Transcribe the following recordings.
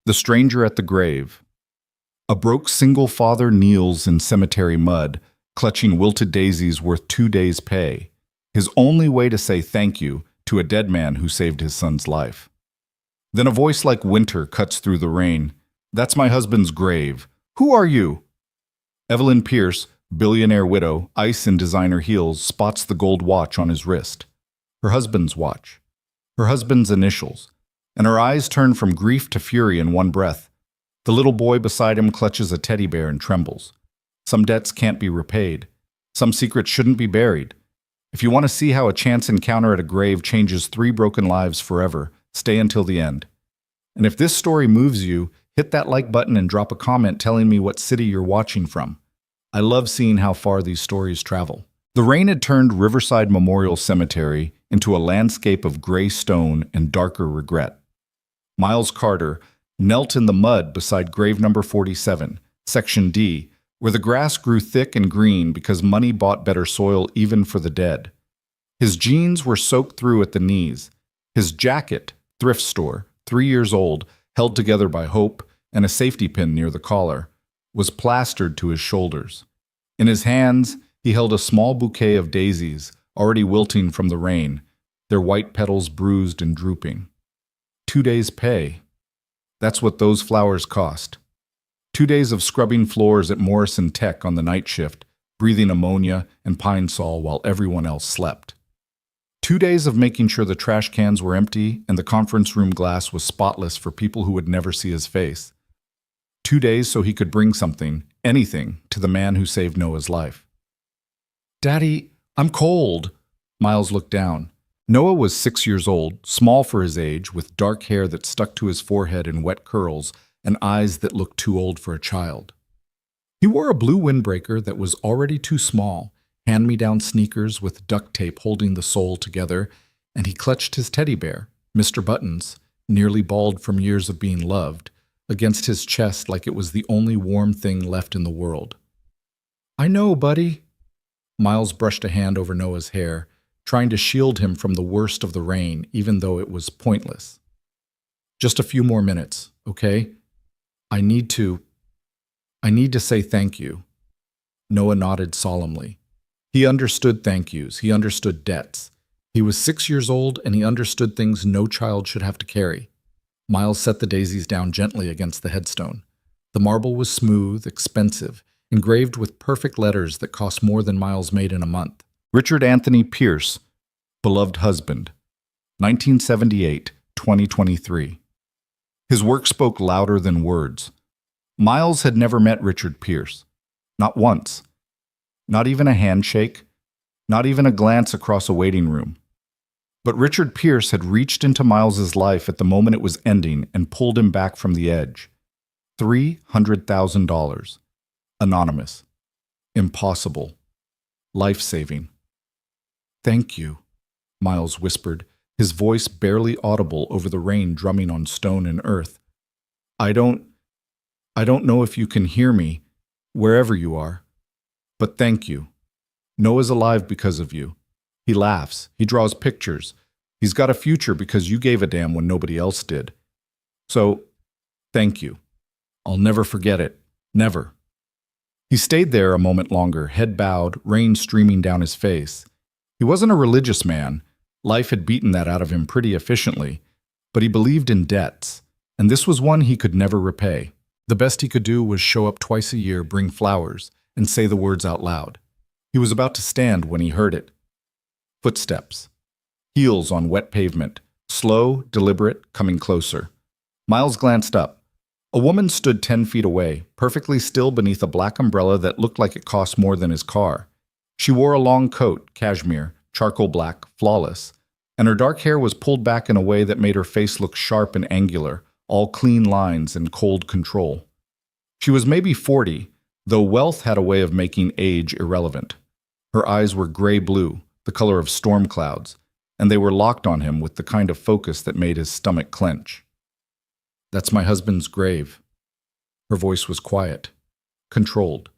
The stranger at the grave. A broke single father kneels in cemetery mud, clutching wilted daisies worth 2 days' pay, his only way to say thank you to a dead man who saved his son's life. Then a voice like winter cuts through the rain. That's my husband's grave. Who are you? Evelyn Pierce, billionaire widow, ice in designer heels, spots the gold watch on his wrist. Her husband's watch. Her husband's initials. And her eyes turn from grief to fury in one breath. The little boy beside him clutches a teddy bear and trembles. Some debts can't be repaid. Some secrets shouldn't be buried. If you want to see how a chance encounter at a grave changes 3 broken lives forever, stay until the end. And if this story moves you, hit that like button and drop a comment telling me what city you're watching from. I love seeing how far these stories travel. The rain had turned Riverside Memorial Cemetery into a landscape of gray stone and darker regret. Miles Carter knelt in the mud beside grave number 47, Section D, where the grass grew thick and green because money bought better soil even for the dead. His jeans were soaked through at the knees. His jacket, thrift store, 3 years old, held together by hope and a safety pin near the collar, was plastered to his shoulders. In his hands, he held a small bouquet of daisies, already wilting from the rain, their white petals bruised and drooping. 2 days' pay. That's what those flowers cost. 2 days of scrubbing floors at Morrison Tech on the night shift, breathing ammonia and pine sol while everyone else slept. 2 days of making sure the trash cans were empty and the conference room glass was spotless for people who would never see his face. 2 days so he could bring something, anything, to the man who saved Noah's life. "Daddy, I'm cold." Miles looked down. Noah was 6 years old, small for his age, with dark hair that stuck to his forehead in wet curls and eyes that looked too old for a child. He wore a blue windbreaker that was already too small, hand-me-down sneakers with duct tape holding the sole together, and he clutched his teddy bear, Mr. Buttons, nearly bald from years of being loved, against his chest like it was the only warm thing left in the world. "I know, buddy." Miles brushed a hand over Noah's hair, trying to shield him from the worst of the rain, even though it was pointless. "Just a few more minutes, okay? I need to say thank you." Noah nodded solemnly. He understood thank yous. He understood debts. He was 6 years old, and he understood things no child should have to carry. Miles set the daisies down gently against the headstone. The marble was smooth, expensive, engraved with perfect letters that cost more than Miles made in a month. Richard Anthony Pierce, beloved husband, 1978-2023. His work spoke louder than words. Miles had never met Richard Pierce. Not once. Not even a handshake. Not even a glance across a waiting room. But Richard Pierce had reached into Miles's life at the moment it was ending and pulled him back from the edge. $300,000. Anonymous. Impossible. Life-saving. "Thank you," Miles whispered, his voice barely audible over the rain drumming on stone and earth. I don't know if you can hear me, wherever you are, but thank you. Noah's alive because of you. He laughs. He draws pictures. He's got a future because you gave a damn when nobody else did. So, thank you. I'll never forget it. Never." He stayed there a moment longer, head bowed, rain streaming down his face. He wasn't a religious man. Life had beaten that out of him pretty efficiently. But he believed in debts, and this was one he could never repay. The best he could do was show up twice a year, bring flowers, and say the words out loud. He was about to stand when he heard it. Footsteps. Heels on wet pavement. Slow, deliberate, coming closer. Miles glanced up. A woman stood 10 feet away, perfectly still beneath a black umbrella that looked like it cost more than his car. She wore a long coat, cashmere, charcoal black, flawless, and her dark hair was pulled back in a way that made her face look sharp and angular, all clean lines and cold control. She was maybe 40, though wealth had a way of making age irrelevant. Her eyes were gray-blue, the color of storm clouds, and they were locked on him with the kind of focus that made his stomach clench. "That's my husband's grave." Her voice was quiet, controlled.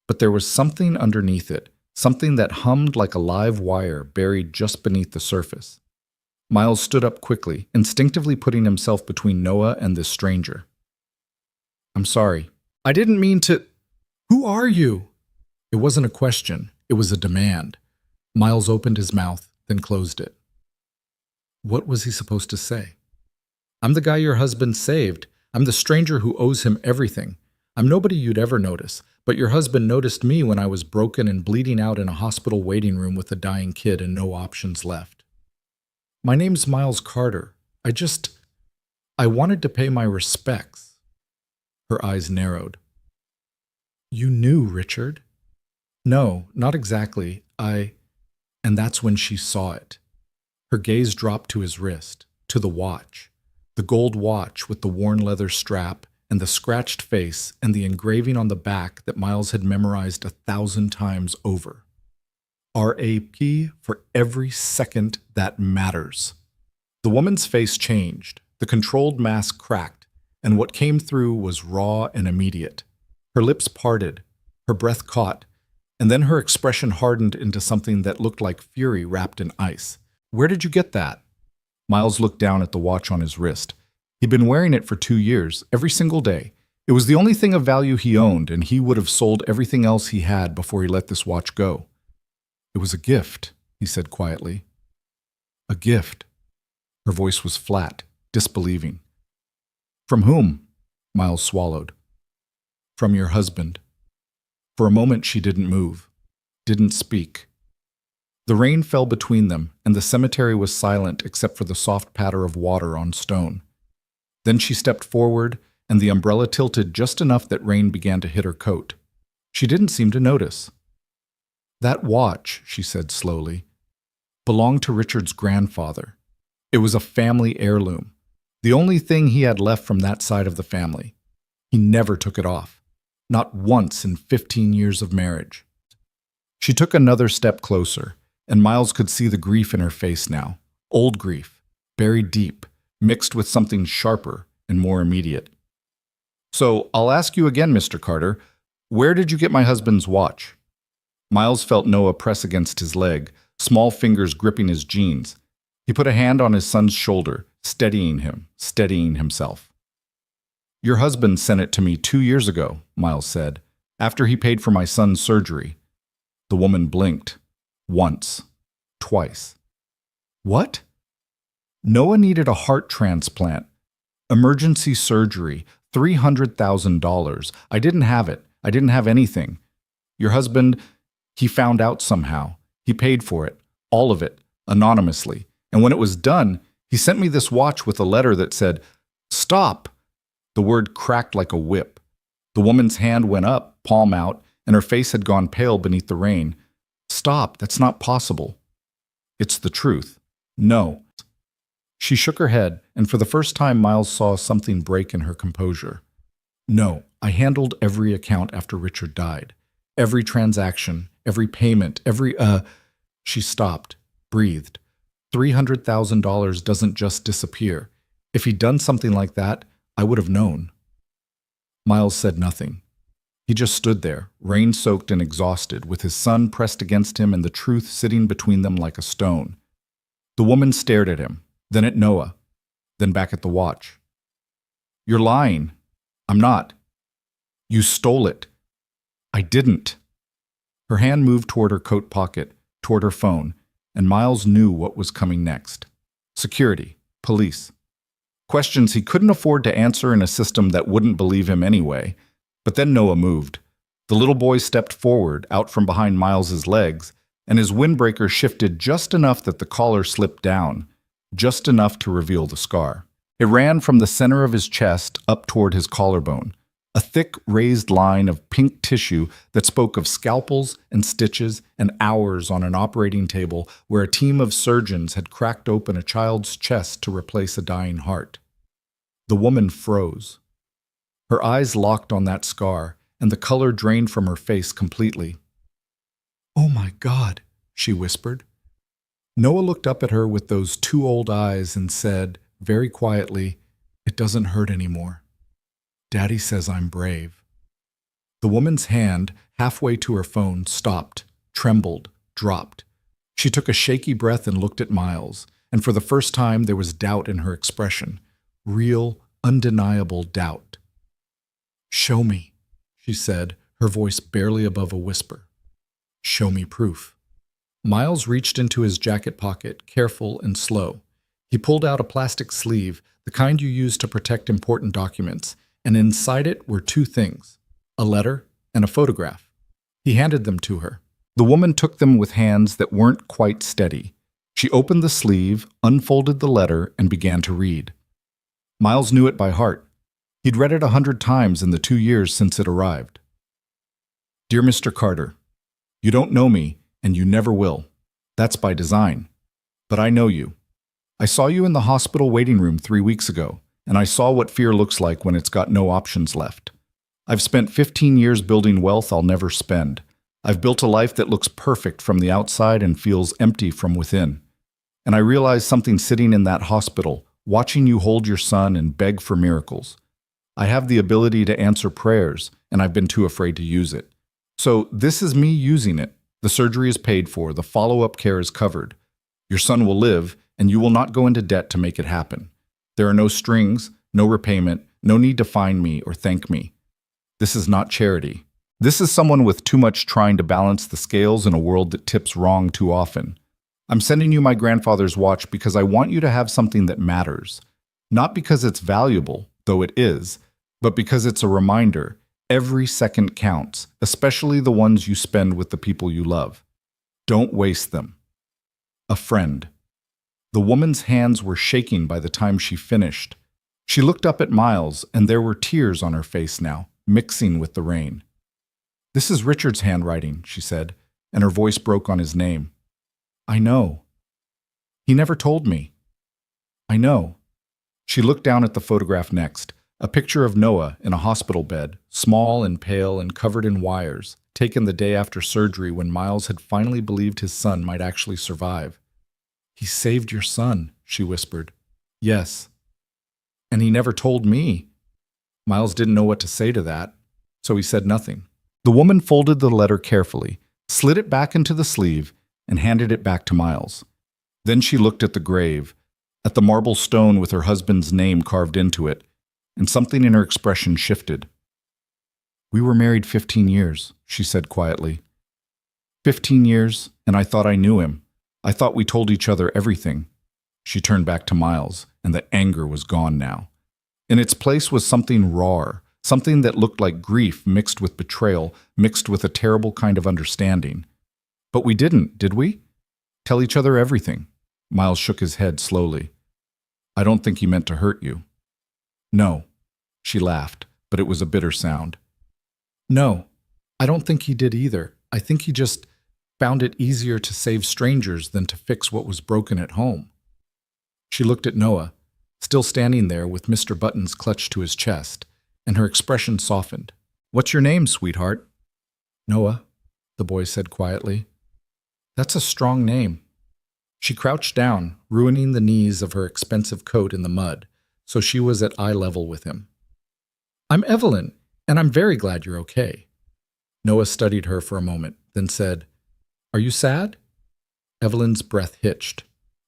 But there was something underneath it, something that hummed like a live wire buried just beneath the surface. Miles stood up quickly, instinctively putting himself between Noah and this stranger. I'm sorry. I didn't mean to. Who are you? It wasn't a question. It was a demand. Miles opened his mouth, then closed it. What was he supposed to say? I'm the guy your husband saved. I'm the stranger who owes him everything. I'm nobody you'd ever notice, but your husband noticed me when I was broken and bleeding out in a hospital waiting room with a dying kid and no options left. My name's Miles Carter. I wanted to pay my respects. Her eyes narrowed. You knew, Richard? No, not exactly. And that's when she saw it. Her gaze dropped to his wrist, to the watch. The gold watch with the worn leather strap and the scratched face and the engraving on the back that Miles had memorized 1,000 times over. RAP for every second that matters. The woman's face changed, the controlled mask cracked, and what came through was raw and immediate. Her lips parted, her breath caught, and then her expression hardened into something that looked like fury wrapped in ice. Where did you get that? Miles looked down at the watch on his wrist. He'd been wearing it for 2 years, every single day. It was the only thing of value he owned, and he would have sold everything else he had before he let this watch go. It was a gift, he said quietly. A gift. Her voice was flat, disbelieving. From whom? Miles swallowed. From your husband. For a moment she didn't move, didn't speak. The rain fell between them, and the cemetery was silent except for the soft patter of water on stone. Then she stepped forward, and the umbrella tilted just enough that rain began to hit her coat. She didn't seem to notice. That watch, she said slowly, belonged to Richard's grandfather. It was a family heirloom, the only thing he had left from that side of the family. He never took it off, not once in 15 years of marriage. She took another step closer, and Miles could see the grief in her face now, old grief, buried deep, mixed with something sharper and more immediate. So, I'll ask you again, Mr. Carter, where did you get my husband's watch? Miles felt Noah press against his leg, small fingers gripping his jeans. He put a hand on his son's shoulder, steadying him, steadying himself. Your husband sent it to me 2 years ago, Miles said, after he paid for my son's surgery. The woman blinked. Once. Twice. What? Noah needed a heart transplant. Emergency surgery. $300,000. I didn't have it. I didn't have anything. Your husband, he found out somehow. He paid for it. All of it. Anonymously. And when it was done, he sent me this watch with a letter that said, "Stop!" The word cracked like a whip. The woman's hand went up, palm out, and her face had gone pale beneath the rain. Stop, that's not possible. It's the truth. No. She shook her head, and for the first time Miles saw something break in her composure. No, I handled every account after Richard died. Every transaction, every payment, She stopped, breathed. $300,000 doesn't just disappear. If he'd done something like that, I would have known. Miles said nothing. He just stood there, rain-soaked and exhausted, with his son pressed against him and the truth sitting between them like a stone. The woman stared at him, then at Noah, then back at the watch. You're lying. I'm not. You stole it. I didn't. Her hand moved toward her coat pocket, toward her phone, and Miles knew what was coming next. Security, police. Questions he couldn't afford to answer in a system that wouldn't believe him anyway. But then Noah moved. The little boy stepped forward, out from behind Miles's legs, and his windbreaker shifted just enough that the collar slipped down, just enough to reveal the scar. It ran from the center of his chest up toward his collarbone, a thick, raised line of pink tissue that spoke of scalpels and stitches and hours on an operating table where a team of surgeons had cracked open a child's chest to replace a dying heart. The woman froze. Her eyes locked on that scar, and the color drained from her face completely. "Oh my God," she whispered. Noah looked up at her with those two old eyes and said, very quietly, "It doesn't hurt anymore. Daddy says I'm brave." The woman's hand, halfway to her phone, stopped, trembled, dropped. She took a shaky breath and looked at Miles. and for the first time there was doubt in her expression. Real, undeniable doubt. "Show me," she said, her voice barely above a whisper. "Show me proof." Miles reached into his jacket pocket, careful and slow. He pulled out a plastic sleeve, the kind you use to protect important documents, and inside it were two things: a letter and a photograph. He handed them to her. The woman took them with hands that weren't quite steady. She opened the sleeve, unfolded the letter, and began to read. Miles knew it by heart. He'd read it 100 times in the 2 years since it arrived. "Dear Mr. Carter, you don't know me, and you never will. That's by design. But I know you. I saw you in the hospital waiting room 3 weeks ago, and I saw what fear looks like when it's got no options left. I've spent 15 years building wealth I'll never spend. I've built a life that looks perfect from the outside and feels empty from within. And I realized something sitting in that hospital, watching you hold your son and beg for miracles. I have the ability to answer prayers, and I've been too afraid to use it. So this is me using it. The surgery is paid for, the follow-up care is covered. Your son will live, and you will not go into debt to make it happen. There are no strings, no repayment, no need to find me or thank me. This is not charity. This is someone with too much trying to balance the scales in a world that tips wrong too often. I'm sending you my grandfather's watch because I want you to have something that matters. Not because it's valuable, though it is, but because it's a reminder. Every second counts, especially the ones you spend with the people you love. Don't waste them. A friend." The woman's hands were shaking by the time she finished. She looked up at Miles, and there were tears on her face now, mixing with the rain. "This is Richard's handwriting," she said, and her voice broke on his name. "I know. He never told me. I know." She looked down at the photograph next, a picture of Noah in a hospital bed, small and pale and covered in wires, taken the day after surgery when Miles had finally believed his son might actually survive. "He saved your son," she whispered. "Yes. And he never told me." Miles didn't know what to say to that, so he said nothing. The woman folded the letter carefully, slid it back into the sleeve, and handed it back to Miles. Then she looked at the grave, at the marble stone with her husband's name carved into it, and something in her expression shifted. "We were married 15 years, she said quietly. 15 years, and I thought I knew him. I thought we told each other everything." She turned back to Miles, and the anger was gone now. In its place was something raw, something that looked like grief mixed with betrayal, mixed with a terrible kind of understanding. "But we didn't, did we? Tell each other everything." Miles shook his head slowly. "I don't think he meant to hurt you." "No." She laughed, but it was a bitter sound. "No, I don't think he did either. I think he just found it easier to save strangers than to fix what was broken at home." She looked at Noah, still standing there with Mr. Buttons clutched to his chest, and her expression softened. "What's your name, sweetheart?" "Noah," the boy said quietly. "That's a strong name." She crouched down, ruining the knees of her expensive coat in the mud, so she was at eye level with him. "I'm Evelyn, and I'm very glad you're okay." Noah studied her for a moment, then said, "Are you sad?" Evelyn's breath hitched.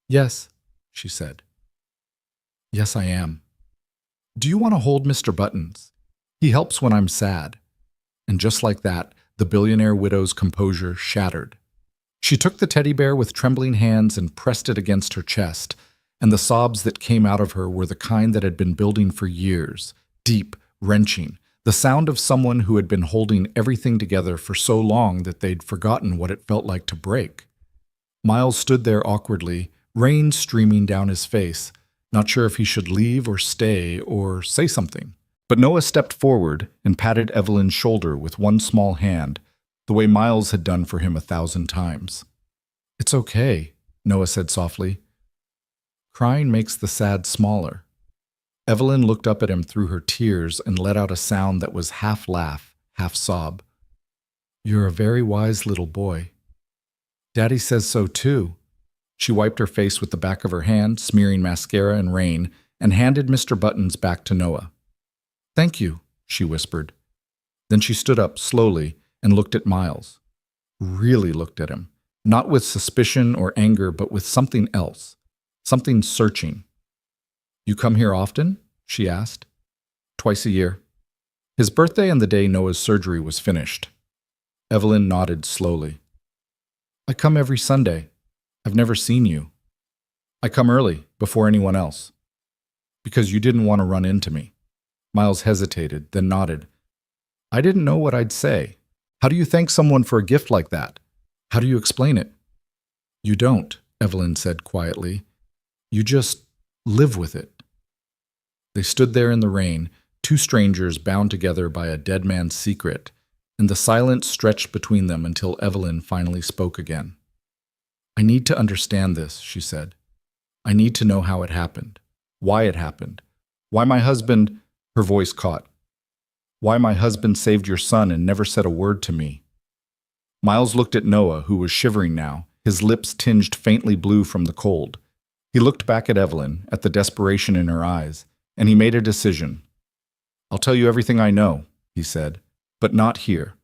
"Yes," she said. "Yes, I am. Do you want to hold Mr. Buttons? He helps when I'm sad." And just like that, the billionaire widow's composure shattered. She took the teddy bear with trembling hands and pressed it against her chest, and the sobs that came out of her were the kind that had been building for years, deep, wrenching, the sound of someone who had been holding everything together for so long that they'd forgotten what it felt like to break. Miles stood there awkwardly, rain streaming down his face, not sure if he should leave or stay or say something. But Noah stepped forward and patted Evelyn's shoulder with one small hand, the way Miles had done for him 1,000 times. "It's okay," Noah said softly. "Crying makes the sad smaller." Evelyn looked up at him through her tears and let out a sound that was half laugh, half sob. "You're a very wise little boy." "Daddy says so too." She wiped her face with the back of her hand, smearing mascara and rain, and handed Mr. Buttons back to Noah. "Thank you," she whispered. Then she stood up slowly and looked at Miles. Really looked at him, not with suspicion or anger, but with something else. something searching. "You come here often?" she asked. "Twice a year." His birthday and the day Noah's surgery was finished. Evelyn nodded slowly. "I come every Sunday. I've never seen you. I come early, before anyone else. Because you didn't want to run into me." Miles hesitated, then nodded. "I didn't know what I'd say. How do you thank someone for a gift like that? How do you explain it?" "You don't," Evelyn said quietly. "You just live with it." They stood there in the rain, two strangers bound together by a dead man's secret, and the silence stretched between them until Evelyn finally spoke again. "I need to understand this," she said. "I need to know how it happened, why it happened, why my husband—" Her voice caught. "Why my husband saved your son and never said a word to me." Miles looked at Noah, who was shivering now, his lips tinged faintly blue from the cold. He looked back at Evelyn, at the desperation in her eyes, and he made a decision. "I'll tell you everything I know," he said, "but not here.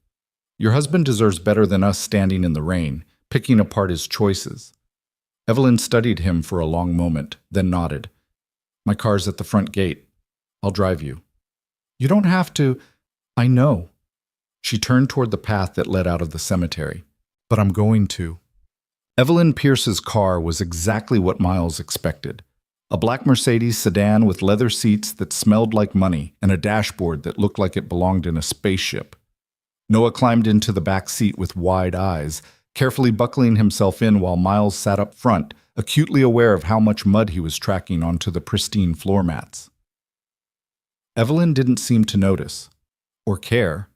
Your husband deserves better than us standing in the rain, picking apart his choices." Evelyn studied him for a long moment, then nodded. "My car's at the front gate. I'll drive you." "You don't have to. I know." She turned toward the path that led out of the cemetery. "But I'm going to." Evelyn Pierce's car was exactly what Miles expected. A black Mercedes sedan with leather seats that smelled like money and a dashboard that looked like it belonged in a spaceship. Noah climbed into the back seat with wide eyes, carefully buckling himself in while Miles sat up front, acutely aware of how much mud he was tracking onto the pristine floor mats. Evelyn didn't seem to notice, or care.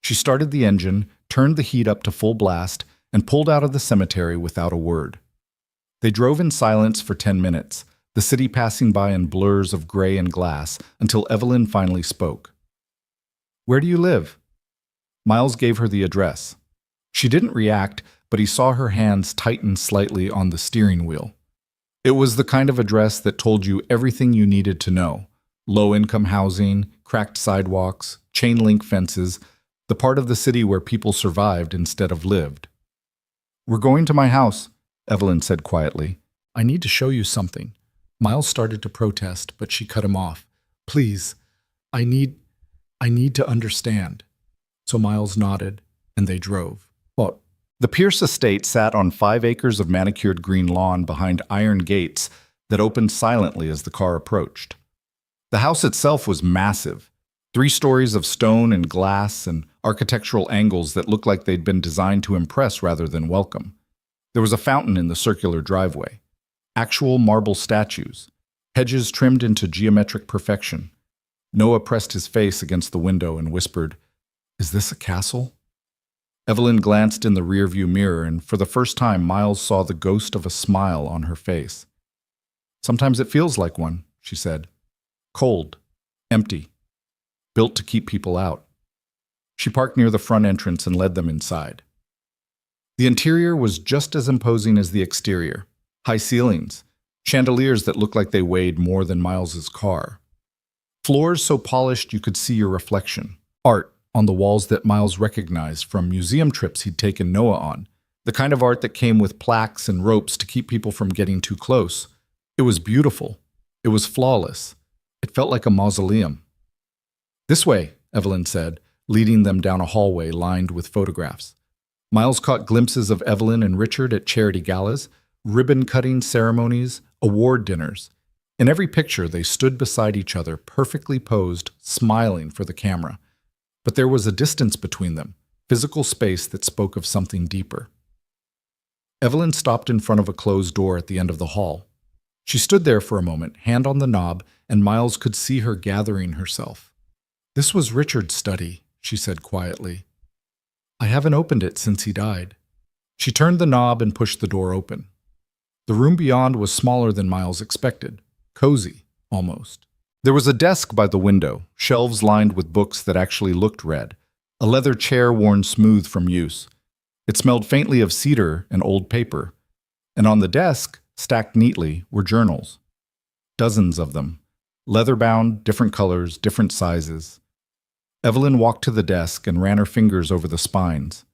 She started the engine, turned the heat up to full blast, and pulled out of the cemetery without a word. They drove in silence for 10 minutes, the city passing by in blurs of gray and glass, until Evelyn finally spoke. "Where do you live?" Miles gave her the address. She didn't react, but he saw her hands tighten slightly on the steering wheel. It was the kind of address that told you everything you needed to know. Low-income housing, cracked sidewalks, chain-link fences, the part of the city where people survived instead of lived. "We're going to my house," Evelyn said quietly. "I need to show you something." Miles started to protest, but she cut him off. "Please, I need to understand." So Miles nodded, and they drove. Well, the Pierce estate sat on 5 acres of manicured green lawn behind iron gates that opened silently as the car approached. The house itself was massive, 3 stories of stone and glass and architectural angles that looked like they'd been designed to impress rather than welcome. There was a fountain in the circular driveway, actual marble statues, hedges trimmed into geometric perfection. Noah pressed his face against the window and whispered, "Is this a castle?" Evelyn glanced in the rearview mirror, and for the first time Miles saw the ghost of a smile on her face. "Sometimes it feels like one," she said. "Cold, empty, built to keep people out." She parked near the front entrance and led them inside. The interior was just as imposing as the exterior. High ceilings, chandeliers that looked like they weighed more than Miles's car. Floors so polished you could see your reflection. Art on the walls that Miles recognized from museum trips he'd taken Noah on. The kind of art that came with plaques and ropes to keep people from getting too close. It was beautiful. It was flawless. It felt like a mausoleum. "This way," Evelyn said, leading them down a hallway lined with photographs. Miles caught glimpses of Evelyn and Richard at charity galas, ribbon-cutting ceremonies, award dinners. In every picture, they stood beside each other, perfectly posed, smiling for the camera. But there was a distance between them, physical space that spoke of something deeper. Evelyn stopped in front of a closed door at the end of the hall. She stood there for a moment, hand on the knob, and Miles could see her gathering herself. "This was Richard's study," she said quietly. "I haven't opened it since he died." She turned the knob and pushed the door open. The room beyond was smaller than Miles expected, cozy, almost. There was a desk by the window, shelves lined with books that actually looked read, a leather chair worn smooth from use. It smelled faintly of cedar and old paper, and on the desk, stacked neatly, were journals. Dozens of them, leather-bound, different colors, different sizes. Evelyn walked to the desk and ran her fingers over the spines.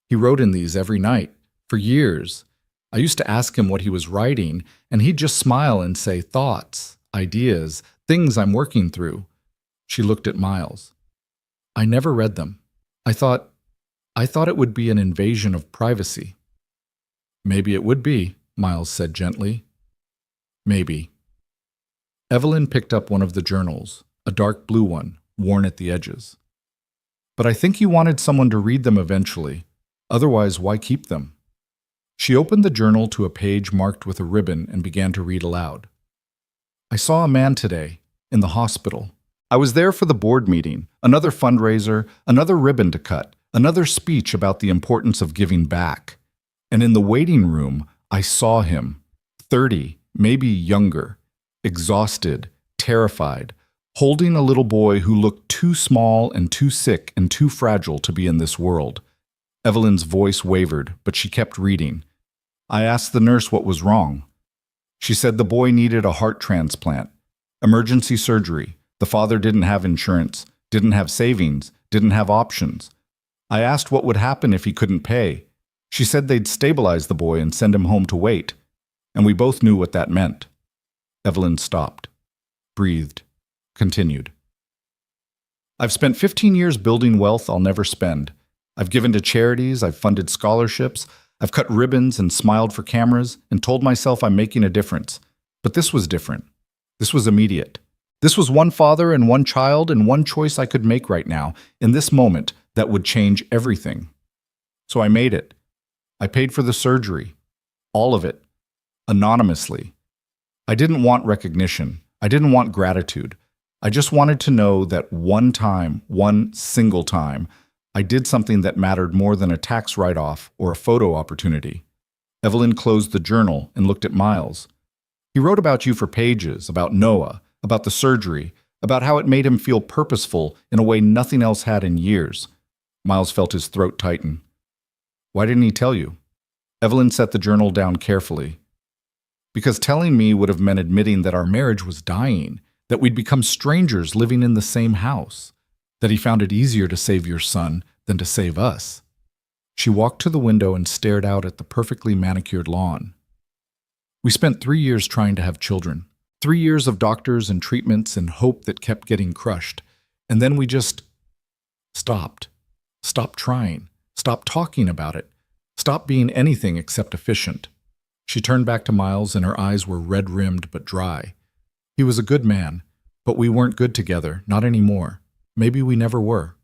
"He wrote in these every night, for years. I used to ask him what he was writing, and he'd just smile and say thoughts, ideas, things I'm working through. She looked at Miles. I never read them. I thought it would be an invasion of privacy. Maybe it would be, Miles said gently. Maybe. Evelyn picked up one of the journals, a dark blue one, worn at the edges. But I think you wanted someone to read them eventually. Otherwise, why keep them? She opened the journal to a page marked with a ribbon and began to read aloud. I saw a man today, in the hospital. I was there for the board meeting, another fundraiser, another ribbon to cut, another speech about the importance of giving back. And in the waiting room, I saw him, 30, maybe younger, exhausted, terrified, holding a little boy who looked too small and too sick and too fragile to be in this world. Evelyn's voice wavered, but she kept reading. I asked the nurse what was wrong. She said the boy needed a heart transplant, emergency surgery. The father didn't have insurance, didn't have savings, didn't have options. I asked what would happen if he couldn't pay. She said they'd stabilize the boy and send him home to wait. And we both knew what that meant. Evelyn stopped, breathed, continued. I've spent 15 years building wealth I'll never spend. I've given to charities, I've funded scholarships, I've cut ribbons and smiled for cameras and told myself I'm making a difference. But this was different. This was immediate. This was one father and one child and one choice I could make right now, in this moment, that would change everything. So I made it. I paid for the surgery. All of it. Anonymously. I didn't want recognition. I didn't want gratitude. I just wanted to know that one time, one single time, I did something that mattered more than a tax write-off or a photo opportunity. Evelyn closed the journal and looked at Miles. He wrote about you for pages, about Noah, about the surgery, about how it made him feel purposeful in a way nothing else had in years. Miles felt his throat tighten. Why didn't he tell you? Evelyn set the journal down carefully. Because telling me would have meant admitting that our marriage was dying, that we'd become strangers living in the same house, that he found it easier to save your son than to save us. She walked to the window and stared out at the perfectly manicured lawn. We spent 3 years trying to have children. 3 years of doctors and treatments and hope that kept getting crushed. And then we just stopped. Stopped trying. Stopped talking about it. Stopped being anything except efficient. She turned back to Miles and her eyes were red-rimmed but dry. He was a good man, but we weren't good together, not anymore. Maybe we never were.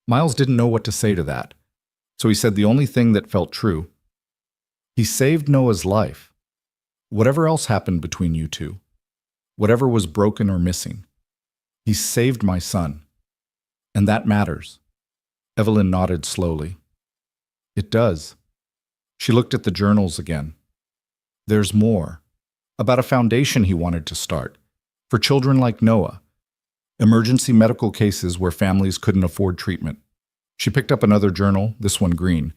Miles didn't know what to say to that, so he said the only thing that felt true. He saved Noah's life. Whatever else happened between you two, whatever was broken or missing, he saved my son. And that matters. Evelyn nodded slowly. It does. She looked at the journals again. There's more. About a foundation he wanted to start, for children like Noah. Emergency medical cases where families couldn't afford treatment. She picked up another journal, this one green.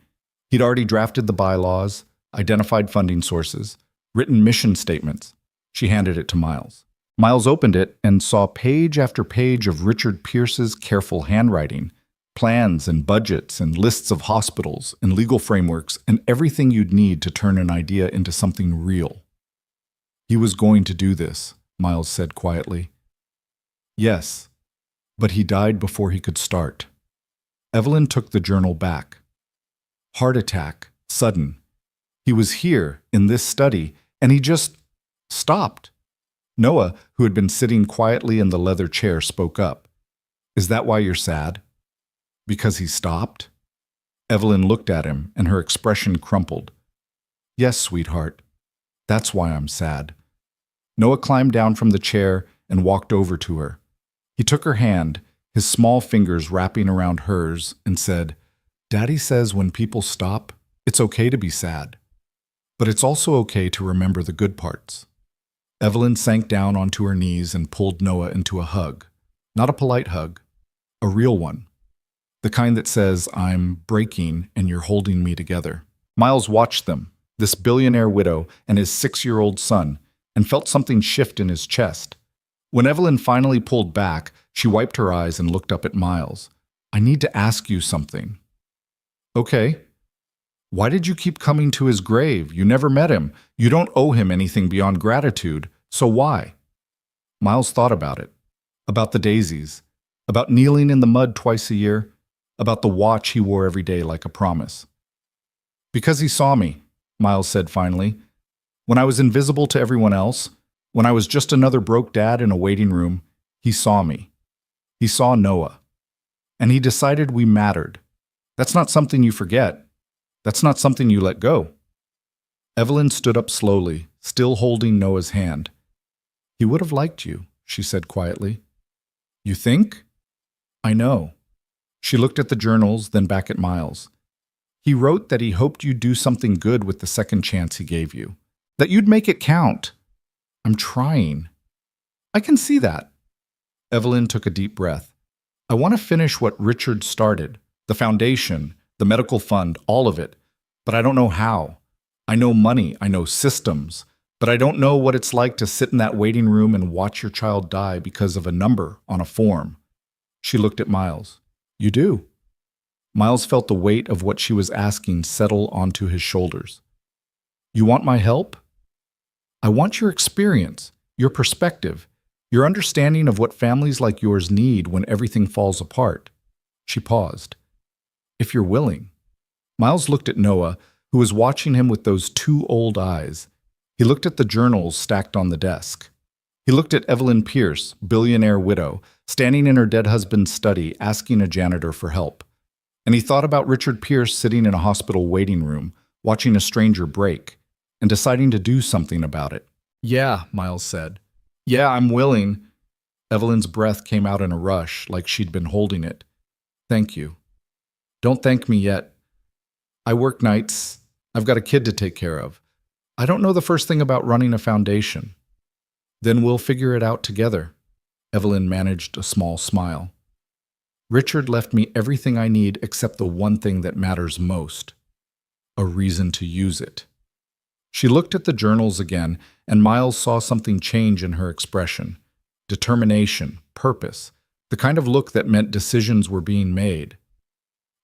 He'd already drafted the bylaws, identified funding sources, written mission statements. She handed it to Miles. Miles opened it and saw page after page of Richard Pierce's careful handwriting, plans and budgets and lists of hospitals and legal frameworks and everything you'd need to turn an idea into something real. He was going to do this, Miles said quietly. Yes, but he died before he could start. Evelyn took the journal back. Heart attack, sudden. He was here, in this study, and he just stopped. Noah, who had been sitting quietly in the leather chair, spoke up. Is that why you're sad? Because he stopped? Evelyn looked at him, and her expression crumpled. Yes, sweetheart. That's why I'm sad. Noah climbed down from the chair and walked over to her. He took her hand, his small fingers wrapping around hers, and said, Daddy says when people stop, it's okay to be sad. But it's also okay to remember the good parts. Evelyn sank down onto her knees and pulled Noah into a hug. Not a polite hug, a real one. The kind that says, I'm breaking and you're holding me together. Miles watched them, this billionaire widow and his 6-year-old son, and felt something shift in his chest. When Evelyn finally pulled back, she wiped her eyes and looked up at Miles. I need to ask you something. Okay. Why did you keep coming to his grave? You never met him. You don't owe him anything beyond gratitude. So why? Miles thought about it. About the daisies. About kneeling in the mud twice a year. About the watch he wore every day like a promise. Because he saw me, Miles said finally. When I was invisible to everyone else, when I was just another broke dad in a waiting room, he saw me. He saw Noah. And he decided we mattered. That's not something you forget. That's not something you let go. Evelyn stood up slowly, still holding Noah's hand. He would have liked you, she said quietly. You think? I know. She looked at the journals, then back at Miles. He wrote that he hoped you'd do something good with the second chance he gave you. That you'd make it count. I'm trying. I can see that. Evelyn took a deep breath. I want to finish what Richard started. The foundation, the medical fund, all of it. But I don't know how. I know money, I know systems. But I don't know what it's like to sit in that waiting room and watch your child die because of a number on a form. She looked at Miles. You do. Miles felt the weight of what she was asking settle onto his shoulders. You want my help? I want your experience, your perspective, your understanding of what families like yours need when everything falls apart. She paused. If you're willing. Miles looked at Noah, who was watching him with those two old eyes. He looked at the journals stacked on the desk. He looked at Evelyn Pierce, billionaire widow, standing in her dead husband's study asking a janitor for help. And he thought about Richard Pierce sitting in a hospital waiting room, watching a stranger break, and deciding to do something about it. Yeah, Miles said. Yeah, I'm willing. Evelyn's breath came out in a rush, like she'd been holding it. Thank you. Don't thank me yet. I work nights. I've got a kid to take care of. I don't know the first thing about running a foundation. Then we'll figure it out together. Evelyn managed a small smile. Richard left me everything I need except the one thing that matters most. A reason to use it. She looked at the journals again, and Miles saw something change in her expression. Determination, purpose, the kind of look that meant decisions were being made.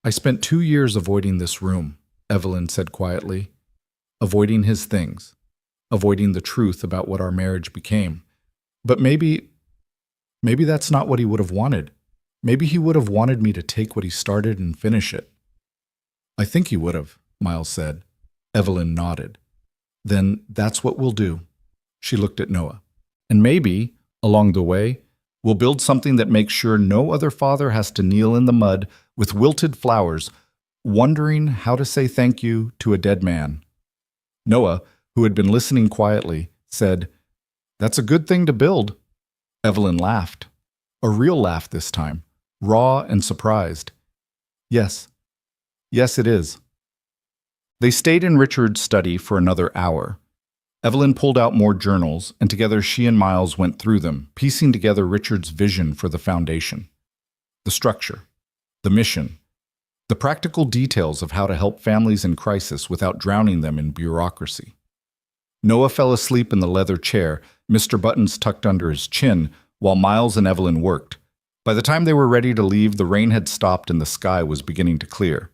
I spent 2 years avoiding this room, Evelyn said quietly. Avoiding his things. Avoiding the truth about what our marriage became. But maybe that's not what he would have wanted. Maybe he would have wanted me to take what he started and finish it. I think he would have, Miles said. Evelyn nodded. Then that's what we'll do. She looked at Noah. And maybe, along the way, we'll build something that makes sure no other father has to kneel in the mud with wilted flowers, wondering how to say thank you to a dead man. Noah, who had been listening quietly, said, That's a good thing to build. Evelyn laughed. A real laugh this time, raw and surprised. Yes. Yes, it is. They stayed in Richard's study for another hour. Evelyn pulled out more journals, and together she and Miles went through them, piecing together Richard's vision for the foundation. The structure, the mission, the practical details of how to help families in crisis without drowning them in bureaucracy. Noah fell asleep in the leather chair, Mr. Buttons tucked under his chin, while Miles and Evelyn worked. By the time they were ready to leave, the rain had stopped and the sky was beginning to clear.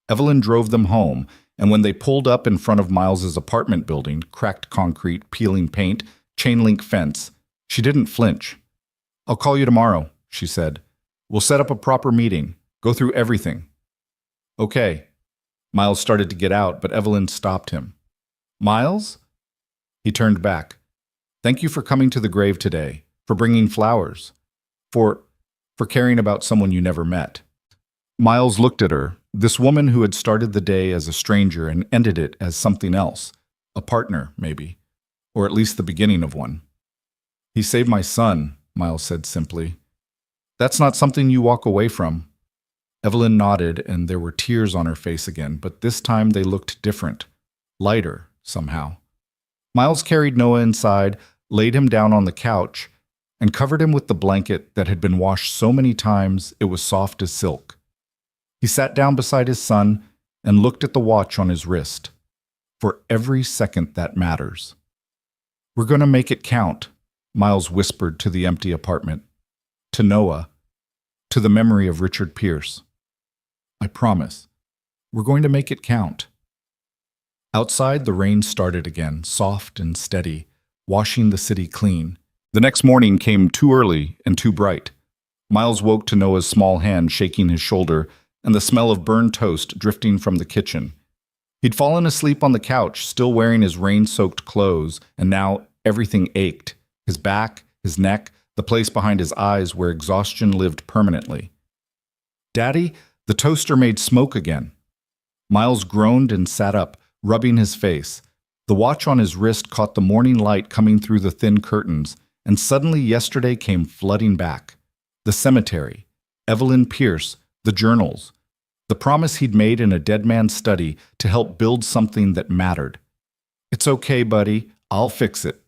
Evelyn drove them home, and when they pulled up in front of Miles's apartment building, cracked concrete, peeling paint, chain-link fence, she didn't flinch. I'll call you tomorrow, she said. We'll set up a proper meeting, go through everything. Okay. Miles started to get out, but Evelyn stopped him. Miles? He turned back. Thank you for coming to the grave today, for bringing flowers, for caring about someone you never met. Miles looked at her, this woman who had started the day as a stranger and ended it as something else, a partner, maybe, or at least the beginning of one. He saved my son, Miles said simply. That's not something you walk away from. Evelyn nodded, and there were tears on her face again, but this time they looked different, lighter, somehow. Miles carried Noah inside, laid him down on the couch, and covered him with the blanket that had been washed so many times it was soft as silk. He sat down beside his son and looked at the watch on his wrist. For every second that matters. We're going to make it count, Miles whispered to the empty apartment. To Noah. To the memory of Richard Pierce. I promise. We're going to make it count. Outside, the rain started again, soft and steady, washing the city clean. The next morning came too early and too bright. Miles woke to Noah's small hand shaking his shoulder and the smell of burned toast drifting from the kitchen. He'd fallen asleep on the couch, still wearing his rain-soaked clothes, and now everything ached. His back, his neck, the place behind his eyes where exhaustion lived permanently. "Daddy, the toaster made smoke again." Miles groaned and sat up, rubbing his face. The watch on his wrist caught the morning light coming through the thin curtains, and suddenly yesterday came flooding back. The cemetery, Evelyn Pierce, the journals, the promise he'd made in a dead man's study to help build something that mattered. "It's okay, buddy. I'll fix it."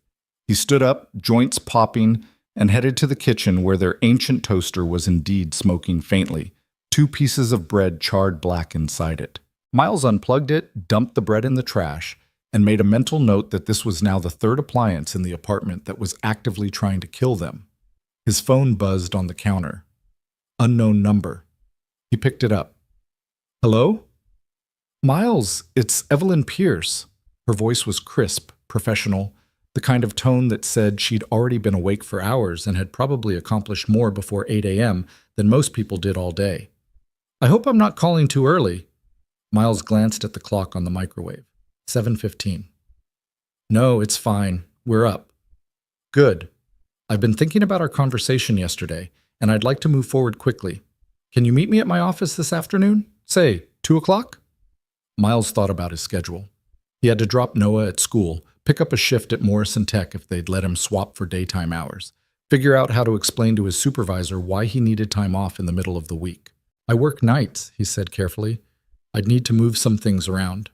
He stood up, joints popping, and headed to the kitchen where their ancient toaster was indeed smoking faintly, 2 pieces of bread charred black inside it. Miles unplugged it, dumped the bread in the trash, and made a mental note that this was now the 3rd appliance in the apartment that was actively trying to kill them. His phone buzzed on the counter. Unknown number. He picked it up. "Hello?" "Miles, it's Evelyn Pierce." Her voice was crisp, professional, the kind of tone that said she'd already been awake for hours and had probably accomplished more before 8 a.m. than most people did all day. "I hope I'm not calling too early." Miles glanced at the clock on the microwave. 7:15. "No, it's fine. We're up." "Good. I've been thinking about our conversation yesterday, and I'd like to move forward quickly. Can you meet me at my office this afternoon? Say, 2 o'clock? Miles thought about his schedule. He had to drop Noah at school, pick up a shift at Morrison Tech if they'd let him swap for daytime hours, figure out how to explain to his supervisor why he needed time off in the middle of the week. "I work nights," he said carefully. "I'd need to move some things around."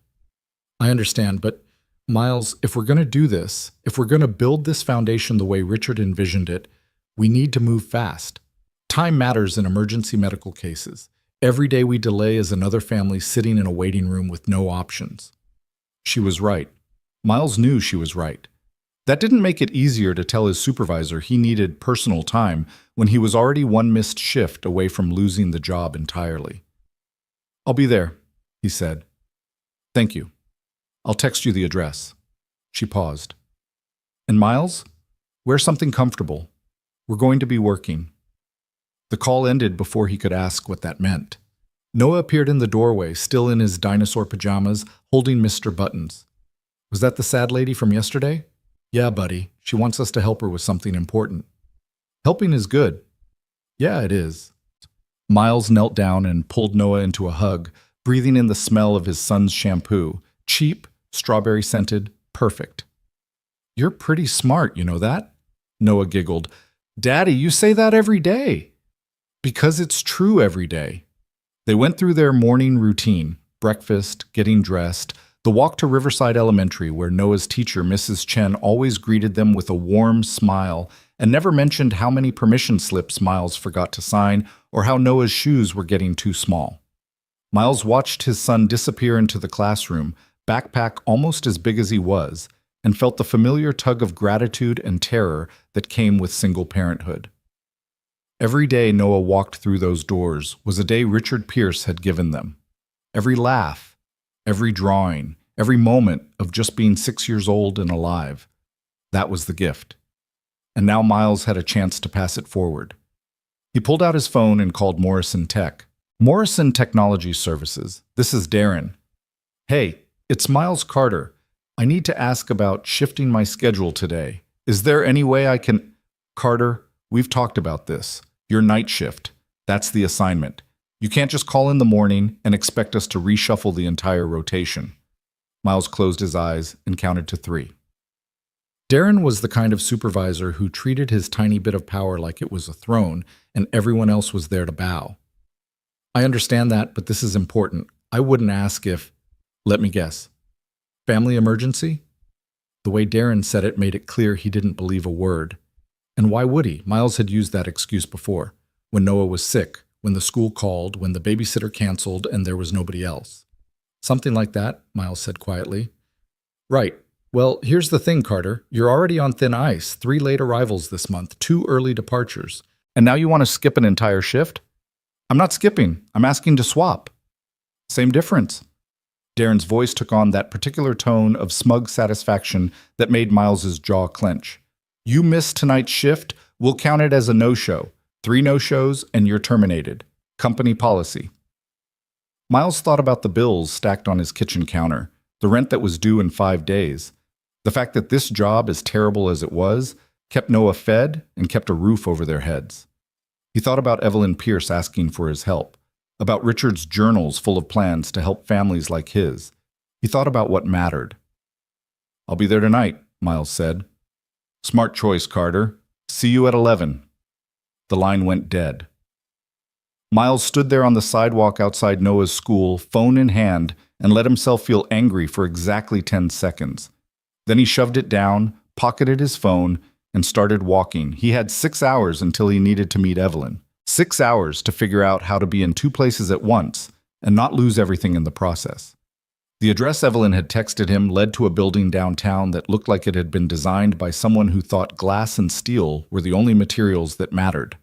"I understand, but Miles, if we're going to do this, if we're going to build this foundation the way Richard envisioned it, we need to move fast. Time matters in emergency medical cases. Every day we delay is another family sitting in a waiting room with no options." She was right. Miles knew she was right. That didn't make it easier to tell his supervisor he needed personal time when he was already one missed shift away from losing the job entirely. "I'll be there," he said. "Thank you. I'll text you the address." She paused. "And Miles, wear something comfortable. We're going to be working." The call ended before he could ask what that meant. Noah appeared in the doorway, still in his dinosaur pajamas, holding Mr. Buttons. "Was that the sad lady from yesterday?" "Yeah, buddy. She wants us to help her with something important." "Helping is good." "Yeah, it is." Miles knelt down and pulled Noah into a hug, breathing in the smell of his son's shampoo. Cheap, strawberry-scented, perfect. "You're pretty smart, you know that?" Noah giggled. "Daddy, you say that every day." "Because it's true every day." They went through their morning routine, breakfast, getting dressed, the walk to Riverside Elementary where Noah's teacher, Mrs. Chen, always greeted them with a warm smile and never mentioned how many permission slips Miles forgot to sign or how Noah's shoes were getting too small. Miles watched his son disappear into the classroom, backpack almost as big as he was, and felt the familiar tug of gratitude and terror that came with single parenthood. Every day Noah walked through those doors was a day Richard Pierce had given them. Every laugh, every drawing, every moment of just being 6 years old and alive. That was the gift. And now Miles had a chance to pass it forward. He pulled out his phone and called Morrison Tech. "Morrison Technology Services. This is Darren." "Hey, it's Miles Carter. I need to ask about shifting my schedule today. Is there any way I can—" "Carter, we've talked about this. Your night shift. That's the assignment. You can't just call in the morning and expect us to reshuffle the entire rotation." Miles closed his eyes and counted to 3. Darren was the kind of supervisor who treated his tiny bit of power like it was a throne and everyone else was there to bow. "I understand that, but this is important. I wouldn't ask if—" "Let me guess. Family emergency?" The way Darren said it made it clear he didn't believe a word. And why would he? Miles had used that excuse before, when Noah was sick, when the school called, when the babysitter canceled and there was nobody else. "Something like that," Miles said quietly. "Right. Well, here's the thing, Carter. You're already on thin ice. 3 late arrivals this month, 2 early departures. And now you want to skip an entire shift?" "I'm not skipping. I'm asking to swap." "Same difference." Darren's voice took on that particular tone of smug satisfaction that made Miles's jaw clench. You miss tonight's shift, we'll count it as a no-show. 3 no-shows and you're terminated. Company policy. Miles thought about the bills stacked on his kitchen counter, the rent that was due in 5 days. The fact that this job, as terrible as it was, kept Noah fed and kept a roof over their heads. He thought about Evelyn Pierce asking for his help, about Richard's journals full of plans to help families like his. He thought about what mattered. I'll be there tonight, Miles said. Smart choice, Carter. See you at 11. The line went dead. Miles stood there on the sidewalk outside Noah's school, phone in hand, and let himself feel angry for exactly 10 seconds. Then he shoved it down, pocketed his phone, and started walking. He had 6 hours until he needed to meet Evelyn. 6 hours to figure out how to be in 2 places at once and not lose everything in the process. The address Evelyn had texted him led to a building downtown that looked like it had been designed by someone who thought glass and steel were the only materials that mattered.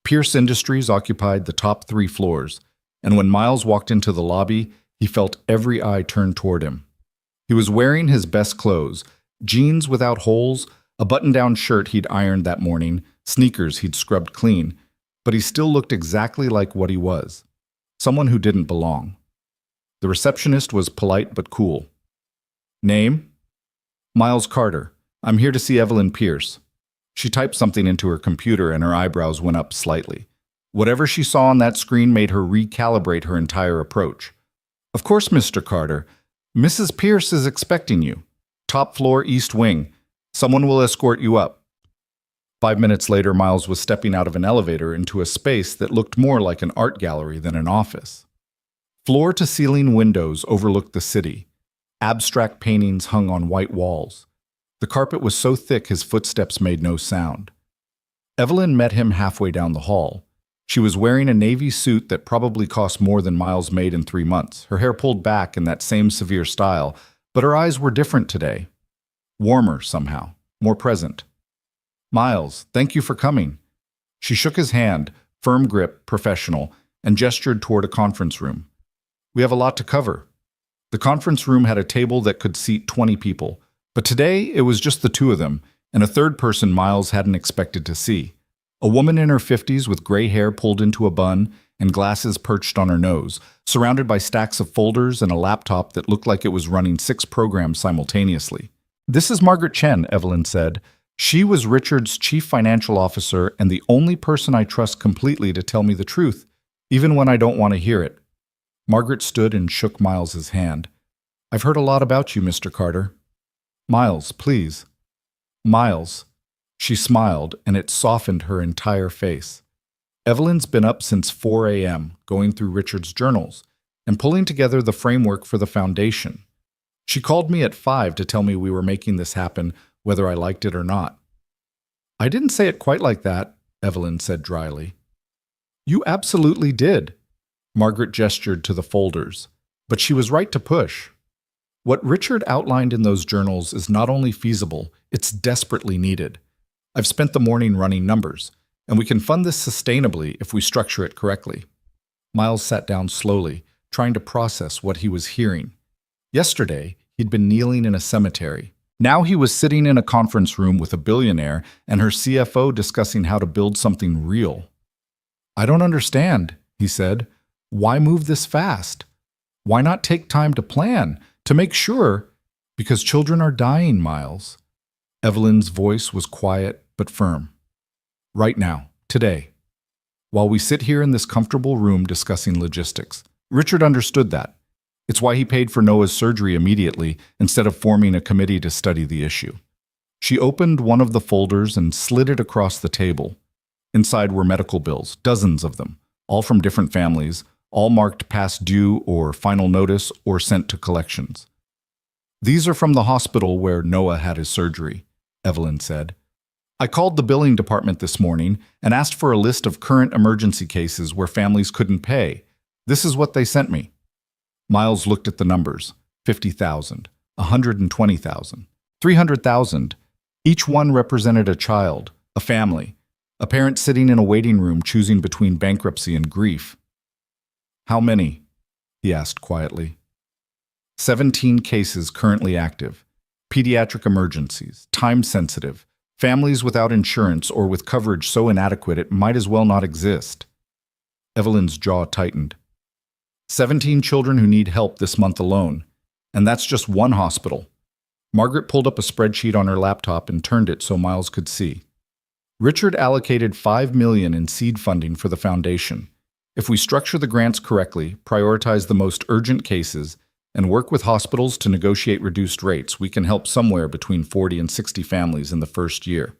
Pierce Industries occupied the top 3 floors, and when Miles walked into the lobby, he felt every eye turn toward him. He was wearing his best clothes, jeans without holes, a button-down shirt he'd ironed that morning, sneakers he'd scrubbed clean, but he still looked exactly like what he was, someone who didn't belong. The receptionist was polite but cool. Name? Miles Carter. I'm here to see Evelyn Pierce. She typed something into her computer and her eyebrows went up slightly. Whatever she saw on that screen made her recalibrate her entire approach. Of course, Mr. Carter. Mrs. Pierce is expecting you. Top floor, east wing. Someone will escort you up. 5 minutes later, Miles was stepping out of an elevator into a space that looked more like an art gallery than an office. Floor-to-ceiling windows overlooked the city. Abstract paintings hung on white walls. The carpet was so thick his footsteps made no sound. Evelyn met him halfway down the hall. She was wearing a navy suit that probably cost more than Miles made in 3 months, her hair pulled back in that same severe style, but her eyes were different today. Warmer somehow, more present. Miles, thank you for coming. She shook his hand, firm grip, professional, and gestured toward a conference room. We have a lot to cover. The conference room had a table that could seat 20 people, but today it was just the 2 of them, and a third person Miles hadn't expected to see. A woman in her 50s with gray hair pulled into a bun and glasses perched on her nose, surrounded by stacks of folders and a laptop that looked like it was running 6 programs simultaneously. This is Margaret Chen, Evelyn said. She was Richard's chief financial officer and the only person I trust completely to tell me the truth, even when I don't want to hear it. Margaret stood and shook Miles's hand. I've heard a lot about you, Mr. Carter. Miles, please. Miles. She smiled, and it softened her entire face. Evelyn's been up since 4 a.m., going through Richard's journals and pulling together the framework for the foundation. She called me at 5 to tell me we were making this happen, whether I liked it or not. I didn't say it quite like that, Evelyn said dryly. You absolutely did. Margaret gestured to the folders, but she was right to push. What Richard outlined in those journals is not only feasible, it's desperately needed. I've spent the morning running numbers, and we can fund this sustainably if we structure it correctly. Miles sat down slowly, trying to process what he was hearing. Yesterday, he'd been kneeling in a cemetery. Now he was sitting in a conference room with a billionaire and her CFO discussing how to build something real. I don't understand, he said. Why move this fast? Why not take time to plan, to make sure? Because children are dying, Miles. Evelyn's voice was quiet but firm. Right now, today. While we sit here in this comfortable room discussing logistics. Richard understood that. It's why he paid for Noah's surgery immediately instead of forming a committee to study the issue. She opened one of the folders and slid it across the table. Inside were medical bills, dozens of them, all from different families, all marked past due or final notice or sent to collections. These are from the hospital where Noah had his surgery, Evelyn said. I called the billing department this morning and asked for a list of current emergency cases where families couldn't pay. This is what they sent me. Miles looked at the numbers, 50,000, 120,000, 300,000. Each one represented a child, a family, a parent sitting in a waiting room choosing between bankruptcy and grief. How many? He asked quietly. 17 cases currently active. Pediatric emergencies, time-sensitive, families without insurance or with coverage so inadequate it might as well not exist. Evelyn's jaw tightened. 17 children who need help this month alone. And that's just one hospital. Margaret pulled up a spreadsheet on her laptop and turned it so Miles could see. Richard allocated $5 million in seed funding for the foundation. If we structure the grants correctly, prioritize the most urgent cases, and work with hospitals to negotiate reduced rates, we can help somewhere between 40 and 60 families in the first year.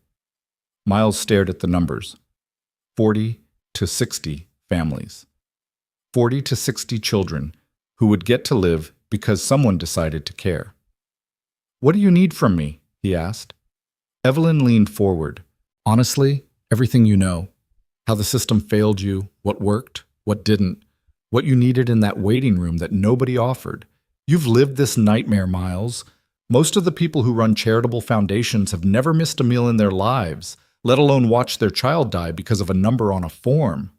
Miles stared at the numbers. 40 to 60 families. 40 to 60 children who would get to live because someone decided to care. "What do you need from me?" he asked. Evelyn leaned forward. "Honestly, everything you know. How the system failed you, what worked, what didn't, what you needed in that waiting room that nobody offered. You've lived this nightmare, Miles. Most of the people who run charitable foundations have never missed a meal in their lives, let alone watch their child die because of a number on a form."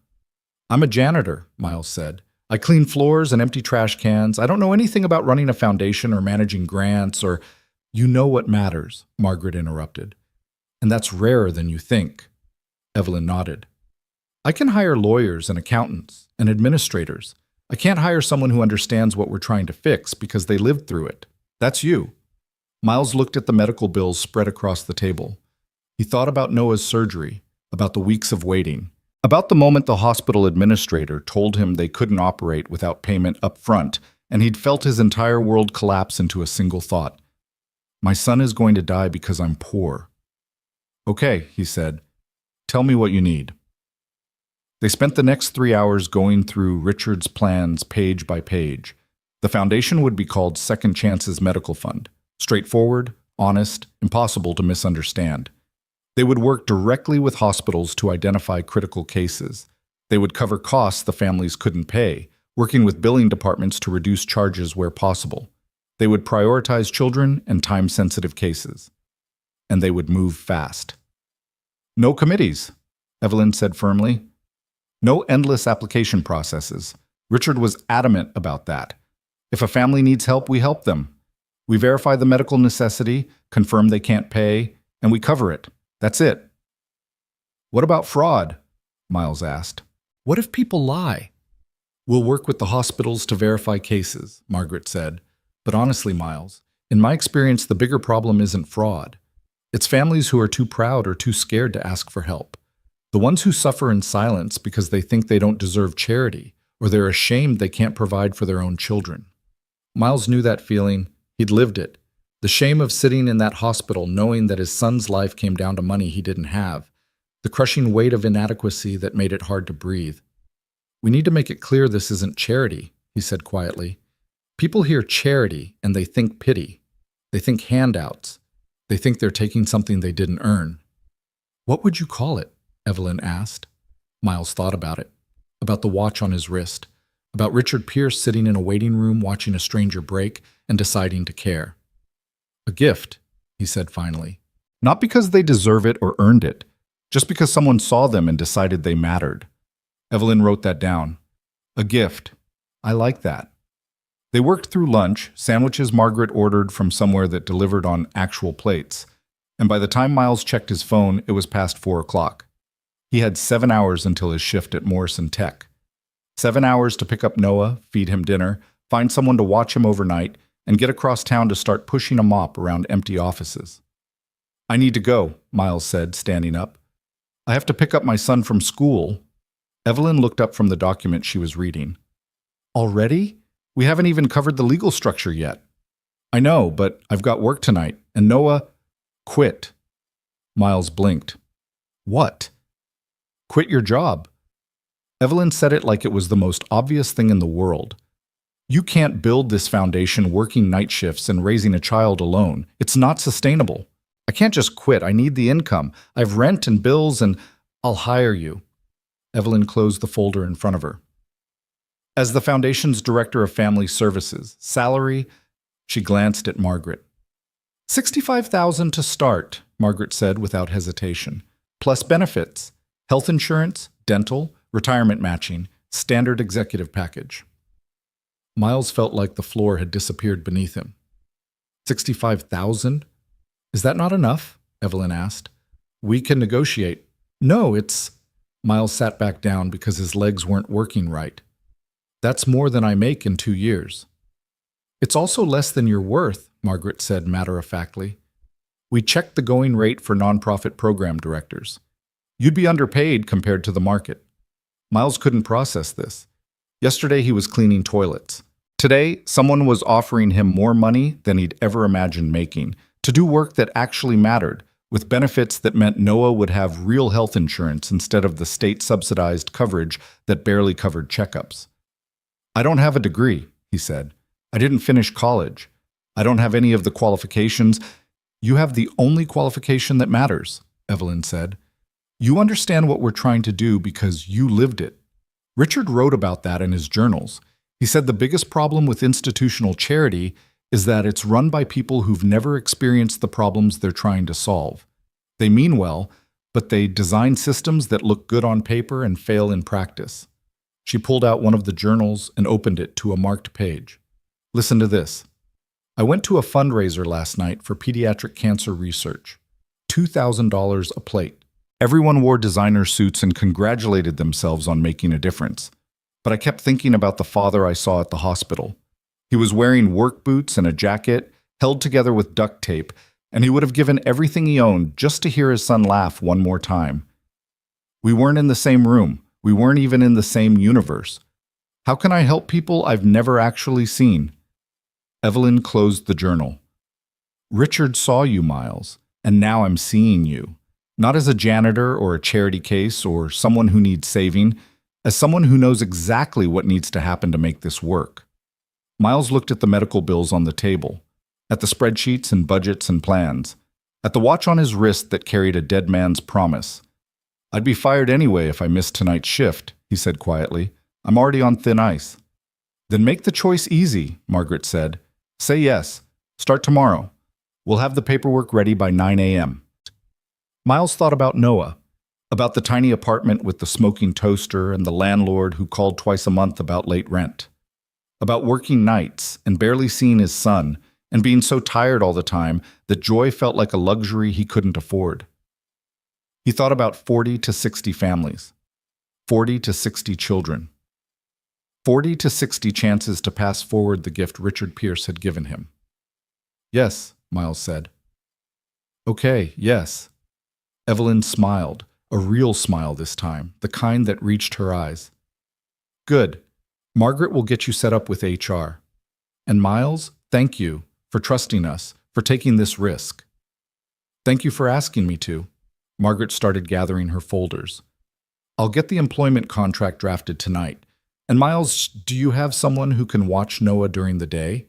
"I'm a janitor," Miles said. "I clean floors and empty trash cans. I don't know anything about running a foundation or managing grants or—" "You know what matters," Margaret interrupted. "And that's rarer than you think." Evelyn nodded. "I can hire lawyers and accountants and administrators. I can't hire someone who understands what we're trying to fix because they lived through it. That's you." Miles looked at the medical bills spread across the table. He thought about Noah's surgery, about the weeks of waiting, about the moment the hospital administrator told him they couldn't operate without payment up front, and he'd felt his entire world collapse into a single thought. "My son is going to die because I'm poor." "Okay," he said. "Tell me what you need." They spent the next 3 hours going through Richard's plans page by page. The foundation would be called Second Chances Medical Fund. Straightforward, honest, impossible to misunderstand. They would work directly with hospitals to identify critical cases. They would cover costs the families couldn't pay, working with billing departments to reduce charges where possible. They would prioritize children and time-sensitive cases. And they would move fast. "No committees," Evelyn said firmly. "No endless application processes." Richard was adamant about that. "If a family needs help, we help them. We verify the medical necessity, confirm they can't pay, and we cover it. That's it." "What about fraud?" Miles asked. "What if people lie?" "We'll work with the hospitals to verify cases," Margaret said. "But honestly, Miles, in my experience, the bigger problem isn't fraud. It's families who are too proud or too scared to ask for help. The ones who suffer in silence because they think they don't deserve charity, or they're ashamed they can't provide for their own children." Miles knew that feeling. He'd lived it. The shame of sitting in that hospital knowing that his son's life came down to money he didn't have. The crushing weight of inadequacy that made it hard to breathe. "We need to make it clear this isn't charity," he said quietly. "People hear charity and they think pity. They think handouts. They think they're taking something they didn't earn." "What would you call it?" Evelyn asked. Miles thought about the watch on his wrist, about Richard Pierce sitting in a waiting room watching a stranger break and deciding to care. "A gift," he said finally. "Not because they deserve it or earned it, just because someone saw them and decided they mattered." Evelyn wrote that down. "A gift. I like that." They worked through lunch, sandwiches Margaret ordered from somewhere that delivered on actual plates, and by the time Miles checked his phone, it was past 4 o'clock. He had 7 hours until his shift at Morrison Tech. 7 hours to pick up Noah, feed him dinner, find someone to watch him overnight, and get across town to start pushing a mop around empty offices. "I need to go," Miles said, standing up. "I have to pick up my son from school." Evelyn looked up from the document she was reading. "Already? We haven't even covered the legal structure yet." "I know, but I've got work tonight, and Noah—" "Quit." Miles blinked. "What?" "Quit your job." Evelyn said it like it was the most obvious thing in the world. "You can't build this foundation working night shifts and raising a child alone. It's not sustainable. I can't just quit. I need the income. I've rent and bills and I'll hire you." Evelyn closed the folder in front of her. "As the foundation's director of family services, salary—" She glanced at Margaret. "$65,000 to start," Margaret said without hesitation, "plus benefits. Health insurance, dental, retirement matching, standard executive package." Miles felt like the floor had disappeared beneath him. 65,000? Is that not enough? Evelyn asked. We can negotiate. No, it's... Miles sat back down because his legs weren't working right. That's more than I make in 2 years. It's also less than you're worth, Margaret said matter-of-factly. We checked the going rate for nonprofit program directors. You'd be underpaid compared to the market. Miles couldn't process this. Yesterday he was cleaning toilets. Today, someone was offering him more money than he'd ever imagined making, to do work that actually mattered, with benefits that meant Noah would have real health insurance instead of the state-subsidized coverage that barely covered checkups. I don't have a degree, he said. I didn't finish college. I don't have any of the qualifications. You have the only qualification that matters, Evelyn said. You understand what we're trying to do because you lived it. Richard wrote about that in his journals. He said the biggest problem with institutional charity is that it's run by people who've never experienced the problems they're trying to solve. They mean well, but they design systems that look good on paper and fail in practice. She pulled out one of the journals and opened it to a marked page. Listen to this. I went to a fundraiser last night for pediatric cancer research. $2,000 a plate. Everyone wore designer suits and congratulated themselves on making a difference. But I kept thinking about the father I saw at the hospital. He was wearing work boots and a jacket, held together with duct tape, and he would have given everything he owned just to hear his son laugh one more time. We weren't in the same room. We weren't even in the same universe. How can I help people I've never actually seen? Evelyn closed the journal. Richard saw you, Miles, and now I'm seeing you. Not as a janitor or a charity case or someone who needs saving, as someone who knows exactly what needs to happen to make this work. Miles looked at the medical bills on the table, at the spreadsheets and budgets and plans, at the watch on his wrist that carried a dead man's promise. I'd be fired anyway if I missed tonight's shift, he said quietly. I'm already on thin ice. Then make the choice easy, Margaret said. Say yes. Start tomorrow. We'll have the paperwork ready by 9 a.m. Miles thought about Noah, about the tiny apartment with the smoking toaster and the landlord who called twice a month about late rent, about working nights and barely seeing his son and being so tired all the time that joy felt like a luxury he couldn't afford. He thought about 40 to 60 families, 40 to 60 children, 40 to 60 chances to pass forward the gift Richard Pierce had given him. Yes, Miles said. Okay, yes. Evelyn smiled, a real smile this time, the kind that reached her eyes. Good. Margaret will get you set up with HR. And Miles, thank you for trusting us, for taking this risk. Thank you for asking me to. Margaret started gathering her folders. I'll get the employment contract drafted tonight. And Miles, do you have someone who can watch Noah during the day?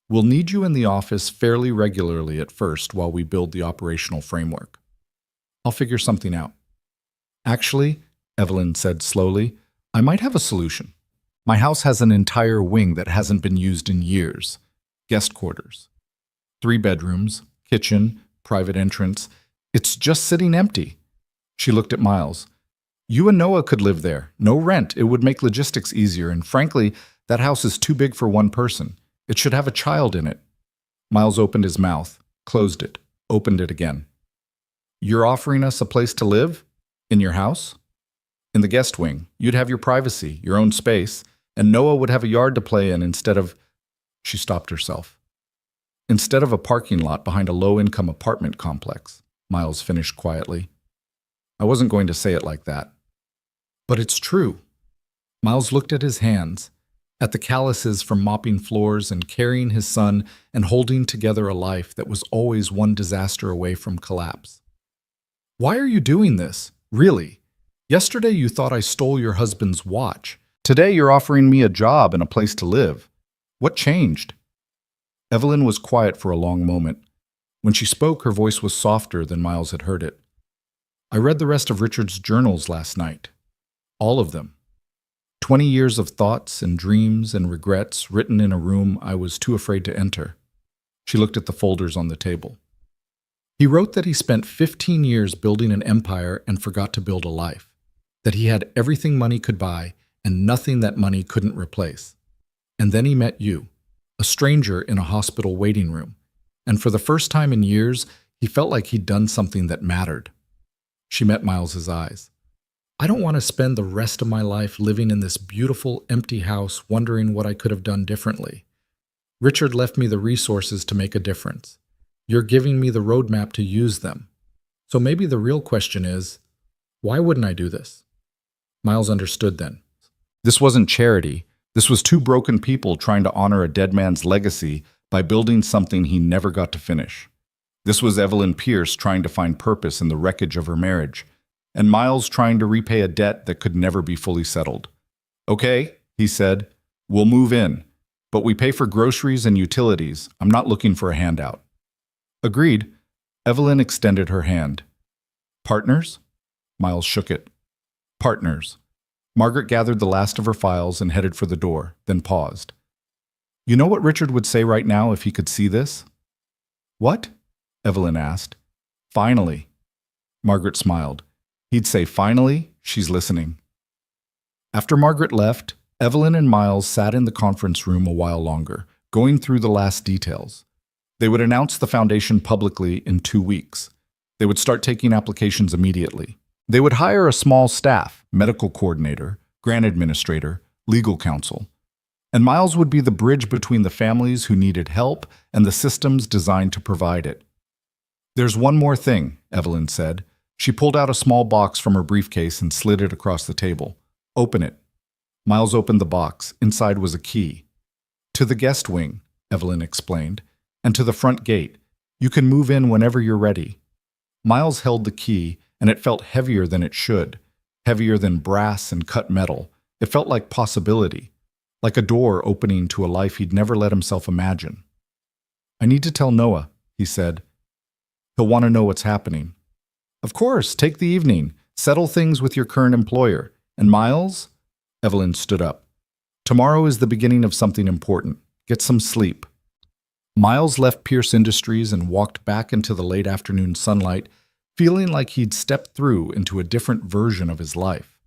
We'll need you in the office fairly regularly at first while we build the operational framework. I'll figure something out. Actually, Evelyn said slowly, I might have a solution. My house has an entire wing that hasn't been used in years. Guest quarters. 3 bedrooms, kitchen, private entrance. It's just sitting empty. She looked at Miles. You and Noah could live there. No rent. It would make logistics easier, and frankly, that house is too big for one person. It should have a child in it. Miles opened his mouth, closed it, opened it again. You're offering us a place to live? In your house? In the guest wing. You'd have your privacy, your own space, and Noah would have a yard to play in instead of... She stopped herself. Instead of a parking lot behind a low-income apartment complex, Miles finished quietly. I wasn't going to say it like that. But it's true. Miles looked at his hands, at the calluses from mopping floors and carrying his son and holding together a life that was always one disaster away from collapse. Why are you doing this? Really? Yesterday you thought I stole your husband's watch. Today you're offering me a job and a place to live. What changed? Evelyn was quiet for a long moment. When she spoke, her voice was softer than Miles had heard it. I read the rest of Richard's journals last night. All of them. 20 years of thoughts and dreams and regrets written in a room I was too afraid to enter. She looked at the folders on the table. He wrote that he spent 15 years building an empire and forgot to build a life, that he had everything money could buy and nothing that money couldn't replace. And then he met you, a stranger in a hospital waiting room. And for the first time in years, he felt like he'd done something that mattered. She met Miles's eyes. I don't want to spend the rest of my life living in this beautiful, empty house wondering what I could have done differently. Richard left me the resources to make a difference. You're giving me the roadmap to use them. So maybe the real question is, why wouldn't I do this? Miles understood then. This wasn't charity. This was two broken people trying to honor a dead man's legacy by building something he never got to finish. This was Evelyn Pierce trying to find purpose in the wreckage of her marriage, and Miles trying to repay a debt that could never be fully settled. Okay, he said, we'll move in, but we pay for groceries and utilities. I'm not looking for a handout. Agreed. Evelyn extended her hand. Partners? Miles shook it. Partners. Margaret gathered the last of her files and headed for the door, then paused. You know what Richard would say right now if he could see this? What? Evelyn asked. Finally. Margaret smiled. He'd say, finally, she's listening. After Margaret left, Evelyn and Miles sat in the conference room a while longer, going through the last details. They would announce the foundation publicly in 2 weeks. They would start taking applications immediately. They would hire a small staff, medical coordinator, grant administrator, legal counsel. And Miles would be the bridge between the families who needed help and the systems designed to provide it. There's one more thing, Evelyn said. She pulled out a small box from her briefcase and slid it across the table. Open it. Miles opened the box. Inside was a key. To the guest wing, Evelyn explained, and to the front gate. You can move in whenever you're ready. Miles held the key, and it felt heavier than it should, heavier than brass and cut metal. It felt like possibility, like a door opening to a life he'd never let himself imagine. I need to tell Noah, he said. He'll want to know what's happening. Of course, take the evening. Settle things with your current employer. And Miles? Evelyn stood up. Tomorrow is the beginning of something important. Get some sleep. Miles left Pierce Industries and walked back into the late afternoon sunlight, feeling like he'd stepped through into a different version of his life.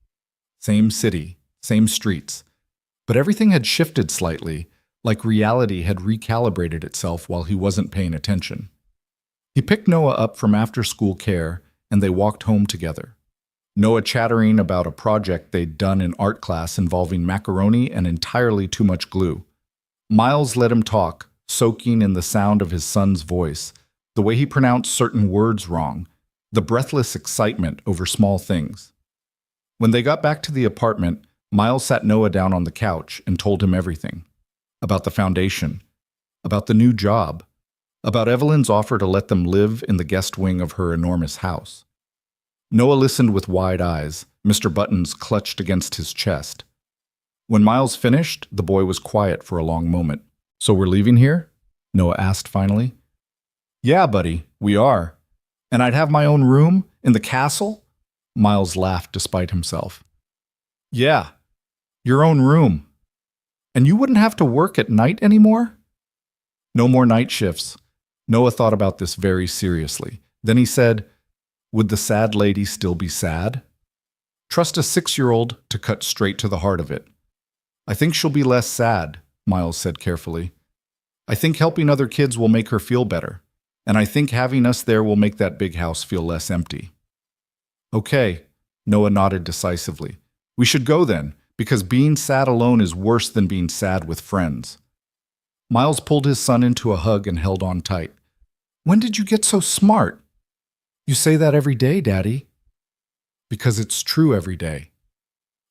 Same city, same streets. But everything had shifted slightly, like reality had recalibrated itself while he wasn't paying attention. He picked Noah up from after-school care, and they walked home together. Noah chattering about a project they'd done in art class involving macaroni and entirely too much glue. Miles let him talk, soaking in the sound of his son's voice, the way he pronounced certain words wrong, the breathless excitement over small things. When they got back to the apartment, Miles sat Noah down on the couch and told him everything. About the foundation, about the new job, about Evelyn's offer to let them live in the guest wing of her enormous house. Noah listened with wide eyes, Mr. Buttons clutched against his chest. When Miles finished, the boy was quiet for a long moment. So we're leaving here? Noah asked finally. Yeah, buddy, we are. And I'd have my own room in the castle? Miles laughed despite himself. Yeah, your own room. And you wouldn't have to work at night anymore? No more night shifts. Noah thought about this very seriously. Then he said, would the sad lady still be sad? Trust a 6-year-old to cut straight to the heart of it. I think she'll be less sad, Miles said carefully. I think helping other kids will make her feel better, and I think having us there will make that big house feel less empty. Okay, Noah nodded decisively. We should go then, because being sad alone is worse than being sad with friends. Miles pulled his son into a hug and held on tight. When did you get so smart? You say that every day, Daddy. Because it's true every day.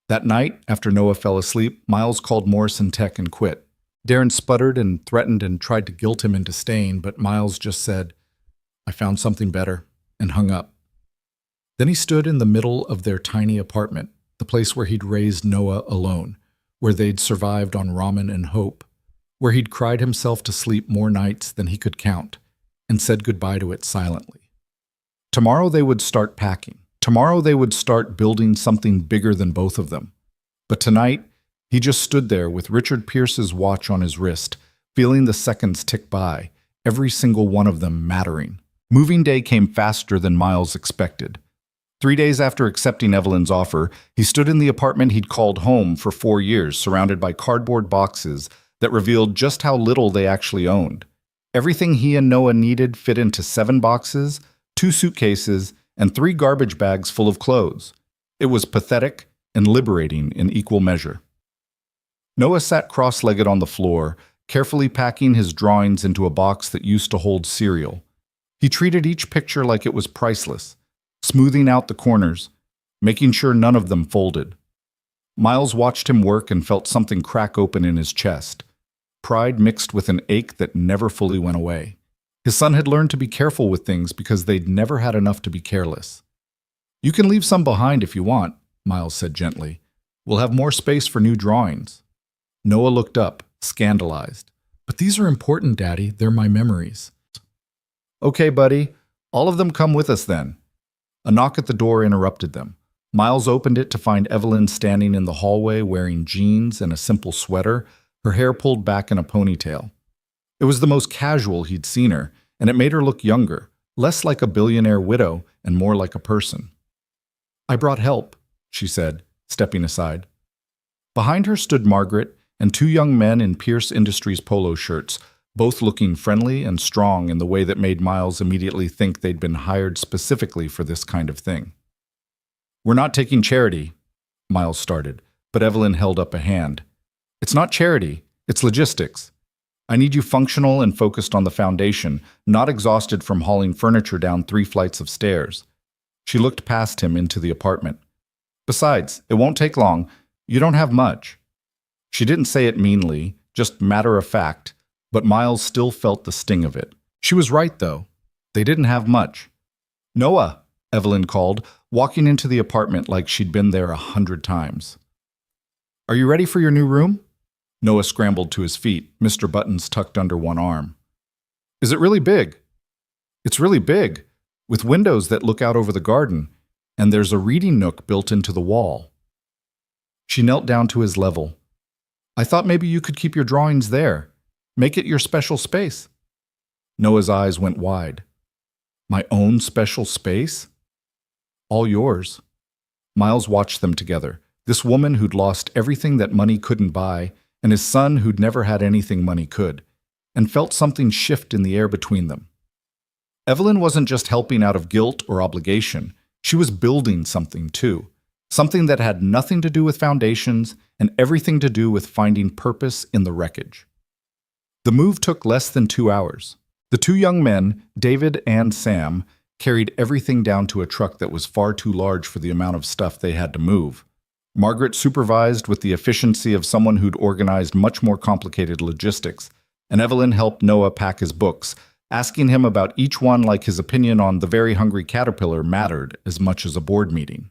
That night, after Noah fell asleep, Miles called Morrison Tech and quit. Darren sputtered and threatened and tried to guilt him into staying, but Miles just said, I found something better, and hung up. Then he stood in the middle of their tiny apartment, the place where he'd raised Noah alone, where they'd survived on ramen and hope, where he'd cried himself to sleep more nights than he could count, and said goodbye to it silently. Tomorrow they would start packing. Tomorrow they would start building something bigger than both of them. But tonight, he just stood there with Richard Pierce's watch on his wrist, feeling the seconds tick by, every single one of them mattering. Moving day came faster than Miles expected. 3 days after accepting Evelyn's offer, he stood in the apartment he'd called home for 4 years, surrounded by cardboard boxes, that revealed just how little they actually owned. Everything he and Noah needed fit into 7 boxes, 2 suitcases, and 3 garbage bags full of clothes. It was pathetic and liberating in equal measure. Noah sat cross-legged on the floor, carefully packing his drawings into a box that used to hold cereal. He treated each picture like it was priceless, smoothing out the corners, making sure none of them folded. Miles watched him work and felt something crack open in his chest. Pride mixed with an ache that never fully went away. His son had learned to be careful with things because they'd never had enough to be careless. "You can leave some behind if you want," Miles said gently. "We'll have more space for new drawings." Noah looked up, scandalized. "But these are important, Daddy. They're my memories." "Okay, buddy. All of them come with us then." A knock at the door interrupted them. Miles opened it to find Evelyn standing in the hallway wearing jeans and a simple sweater, her hair pulled back in a ponytail. It was the most casual he'd seen her, and it made her look younger, less like a billionaire widow and more like a person. "I brought help," she said, stepping aside. Behind her stood Margaret and 2 young men in Pierce Industries polo shirts, both looking friendly and strong in the way that made Miles immediately think they'd been hired specifically for this kind of thing. "We're not taking charity," Miles started, but Evelyn held up a hand. "It's not charity, it's logistics. I need you functional and focused on the foundation, not exhausted from hauling furniture down 3 flights of stairs." She looked past him into the apartment. "Besides, it won't take long. You don't have much." She didn't say it meanly, just matter of fact, but Miles still felt the sting of it. She was right, though. They didn't have much. "Noah," Evelyn called, walking into the apartment like she'd been there 100 times. "Are you ready for your new room?" Noah scrambled to his feet, Mr. Buttons tucked under one arm. "Is it really big?" "It's really big, with windows that look out over the garden, and there's a reading nook built into the wall." She knelt down to his level. "I thought maybe you could keep your drawings there. Make it your special space." Noah's eyes went wide. "My own special space?" "All yours." Miles watched them together, this woman who'd lost everything that money couldn't buy, and his son who'd never had anything money could, and felt something shift in the air between them. Evelyn wasn't just helping out of guilt or obligation, she was building something too. Something that had nothing to do with foundations and everything to do with finding purpose in the wreckage. The move took less than 2 hours. The 2 young men, David and Sam, carried everything down to a truck that was far too large for the amount of stuff they had to move. Margaret supervised with the efficiency of someone who'd organized much more complicated logistics, and Evelyn helped Noah pack his books, asking him about each one like his opinion on The Very Hungry Caterpillar mattered as much as a board meeting.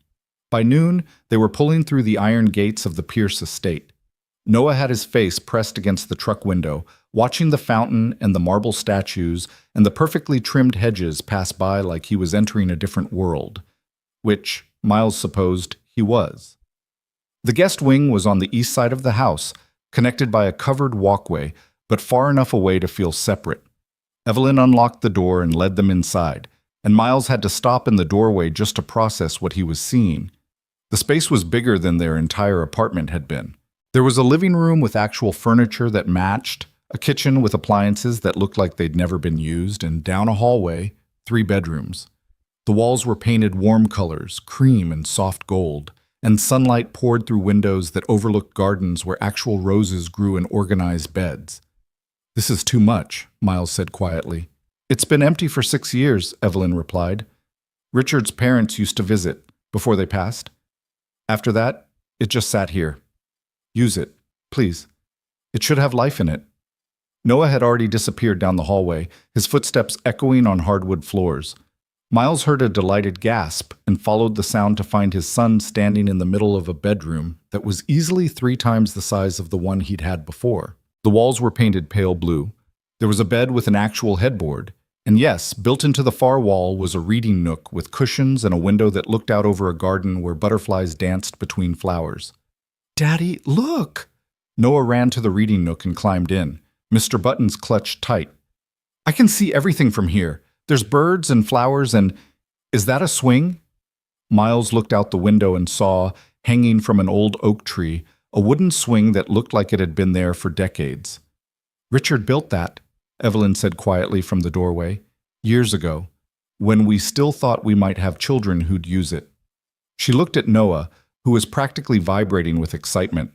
By noon, they were pulling through the iron gates of the Pierce estate. Noah had his face pressed against the truck window, watching the fountain and the marble statues and the perfectly trimmed hedges pass by like he was entering a different world, which, Miles supposed, he was. The guest wing was on the east side of the house, connected by a covered walkway, but far enough away to feel separate. Evelyn unlocked the door and led them inside, and Miles had to stop in the doorway just to process what he was seeing. The space was bigger than their entire apartment had been. There was a living room with actual furniture that matched, a kitchen with appliances that looked like they'd never been used, and down a hallway, 3 bedrooms. The walls were painted warm colors, cream and soft gold, and sunlight poured through windows that overlooked gardens where actual roses grew in organized beds. "This is too much," Miles said quietly. "It's been empty for 6 years," Evelyn replied. "Richard's parents used to visit, before they passed. After that, it just sat here. Use it, please. It should have life in it." Noah had already disappeared down the hallway, his footsteps echoing on hardwood floors. Miles heard a delighted gasp and followed the sound to find his son standing in the middle of a bedroom that was easily 3 times the size of the one he'd had before. The walls were painted pale blue. There was a bed with an actual headboard. And yes, built into the far wall was a reading nook with cushions and a window that looked out over a garden where butterflies danced between flowers. "Daddy, look!" Noah ran to the reading nook and climbed in. Mr. Buttons clutched tight. "I can see everything from here. There's birds and flowers and... Is that a swing?" Miles looked out the window and saw, hanging from an old oak tree, a wooden swing that looked like it had been there for decades. "Richard built that," Evelyn said quietly from the doorway, "years ago, when we still thought we might have children who'd use it." She looked at Noah, who was practically vibrating with excitement.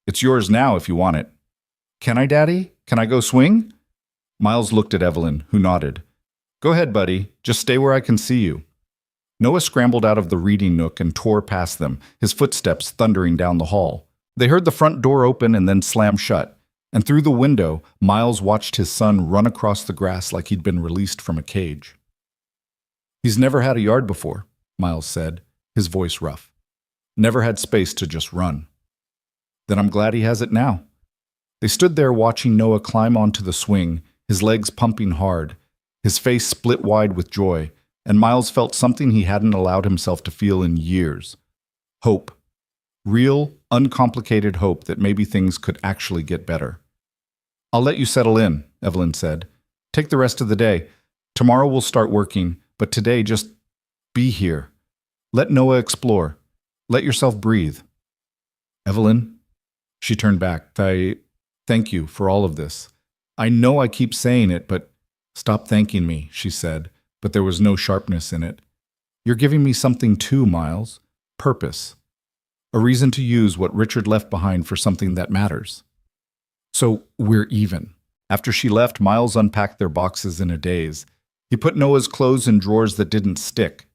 "It's yours now if you want it." "Can I, Daddy? Can I go swing?" Miles looked at Evelyn, who nodded. "Go ahead, buddy. Just stay where I can see you." Noah scrambled out of the reading nook and tore past them, his footsteps thundering down the hall. They heard the front door open and then slam shut, and through the window, Miles watched his son run across the grass like he'd been released from a cage. "He's never had a yard before," Miles said, his voice rough. "Never had space to just run." "Then I'm glad he has it now." They stood there watching Noah climb onto the swing, his legs pumping hard, his face split wide with joy, and Miles felt something he hadn't allowed himself to feel in years. Hope. Real, uncomplicated hope that maybe things could actually get better. "I'll let you settle in," Evelyn said. "Take the rest of the day. Tomorrow we'll start working, but today just be here. Let Noah explore. Let yourself breathe." "Evelyn," she turned back, Thank you for all of this. I know I keep saying it, but..." "Stop thanking me," she said, but there was no sharpness in it. "You're giving me something too, Miles. Purpose. A reason to use what Richard left behind for something that matters." "So we're even." After she left, Miles unpacked their boxes in a daze. He put Noah's clothes in drawers that didn't stick.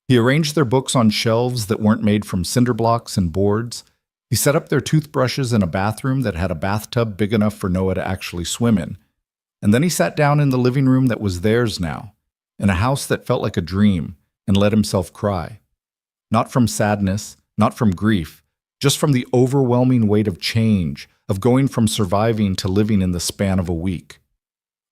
He arranged their books on shelves that weren't made from cinder blocks and boards. He set up their toothbrushes in a bathroom that had a bathtub big enough for Noah to actually swim in. And then he sat down in the living room that was theirs now, in a house that felt like a dream, and let himself cry. Not from sadness, not from grief, just from the overwhelming weight of change, of going from surviving to living in the span of a week.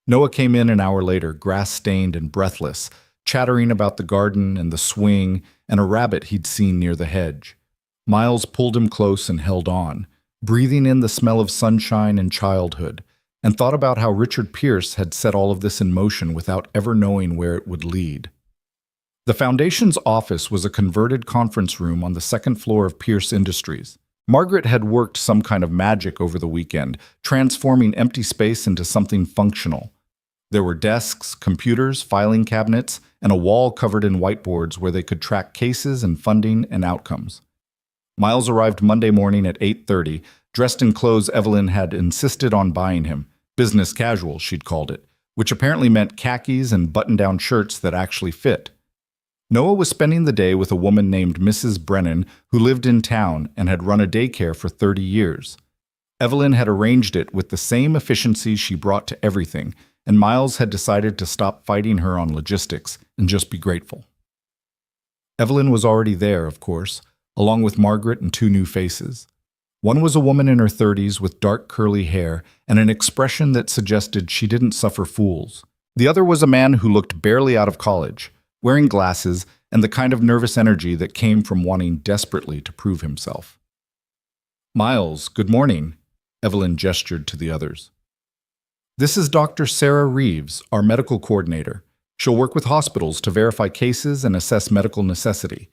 Noah came in an hour later, grass-stained and breathless, chattering about the garden and the swing and a rabbit he'd seen near the hedge. Miles pulled him close and held on, breathing in the smell of sunshine and childhood, and thought about how Richard Pierce had set all of this in motion without ever knowing where it would lead. The Foundation's office was a converted conference room on the second floor of Pierce Industries. Margaret had worked some kind of magic over the weekend, transforming empty space into something functional. There were desks, computers, filing cabinets, and a wall covered in whiteboards where they could track cases and funding and outcomes. Miles arrived Monday morning at 8:30, dressed in clothes Evelyn had insisted on buying him. Business casual, she'd called it, which apparently meant khakis and button-down shirts that actually fit. Noah was spending the day with a woman named Mrs. Brennan who lived in town and had run a daycare for 30 years. Evelyn had arranged it with the same efficiency she brought to everything, and Miles had decided to stop fighting her on logistics and just be grateful. Evelyn was already there, of course, along with Margaret and two new faces. One was a woman in her 30s with dark curly hair and an expression that suggested she didn't suffer fools. The other was a man who looked barely out of college, wearing glasses and the kind of nervous energy that came from wanting desperately to prove himself. "Miles, good morning," Evelyn gestured to the others. "This is Dr. Sarah Reeves, our medical coordinator. She'll work with hospitals to verify cases and assess medical necessity.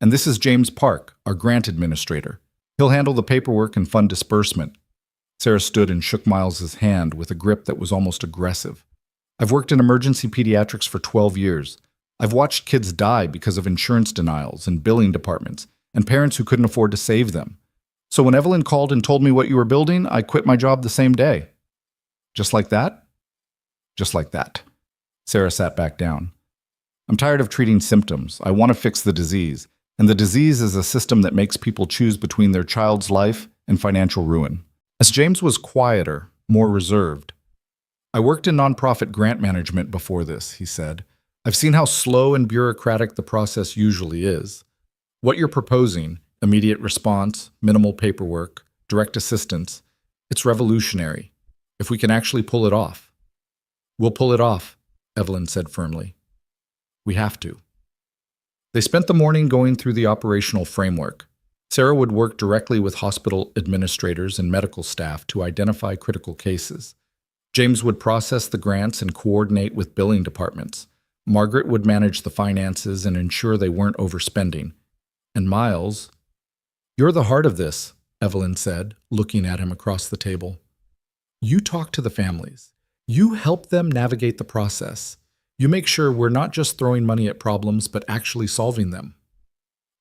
And this is James Park, our grant administrator. He'll handle the paperwork and fund disbursement." Sarah stood and shook Miles's hand with a grip that was almost aggressive. "I've worked in emergency pediatrics for 12 years. I've watched kids die because of insurance denials and billing departments, and parents who couldn't afford to save them. So when Evelyn called and told me what you were building, I quit my job the same day." "Just like that?" "Just like that." Sarah sat back down. "I'm tired of treating symptoms. I want to fix the disease. And the disease is a system that makes people choose between their child's life and financial ruin." As James was quieter, more reserved. "I worked in nonprofit grant management before this," he said. "I've seen how slow and bureaucratic the process usually is. What you're proposing, immediate response, minimal paperwork, direct assistance, it's revolutionary, if we can actually pull it off." "We'll pull it off," Evelyn said firmly. "We have to." They spent the morning going through the operational framework. Sarah would work directly with hospital administrators and medical staff to identify critical cases. James would process the grants and coordinate with billing departments. Margaret would manage the finances and ensure they weren't overspending. And Miles, "You're the heart of this," Evelyn said, looking at him across the table. You talk to the families. You help them navigate the process. You make sure we're not just throwing money at problems, but actually solving them.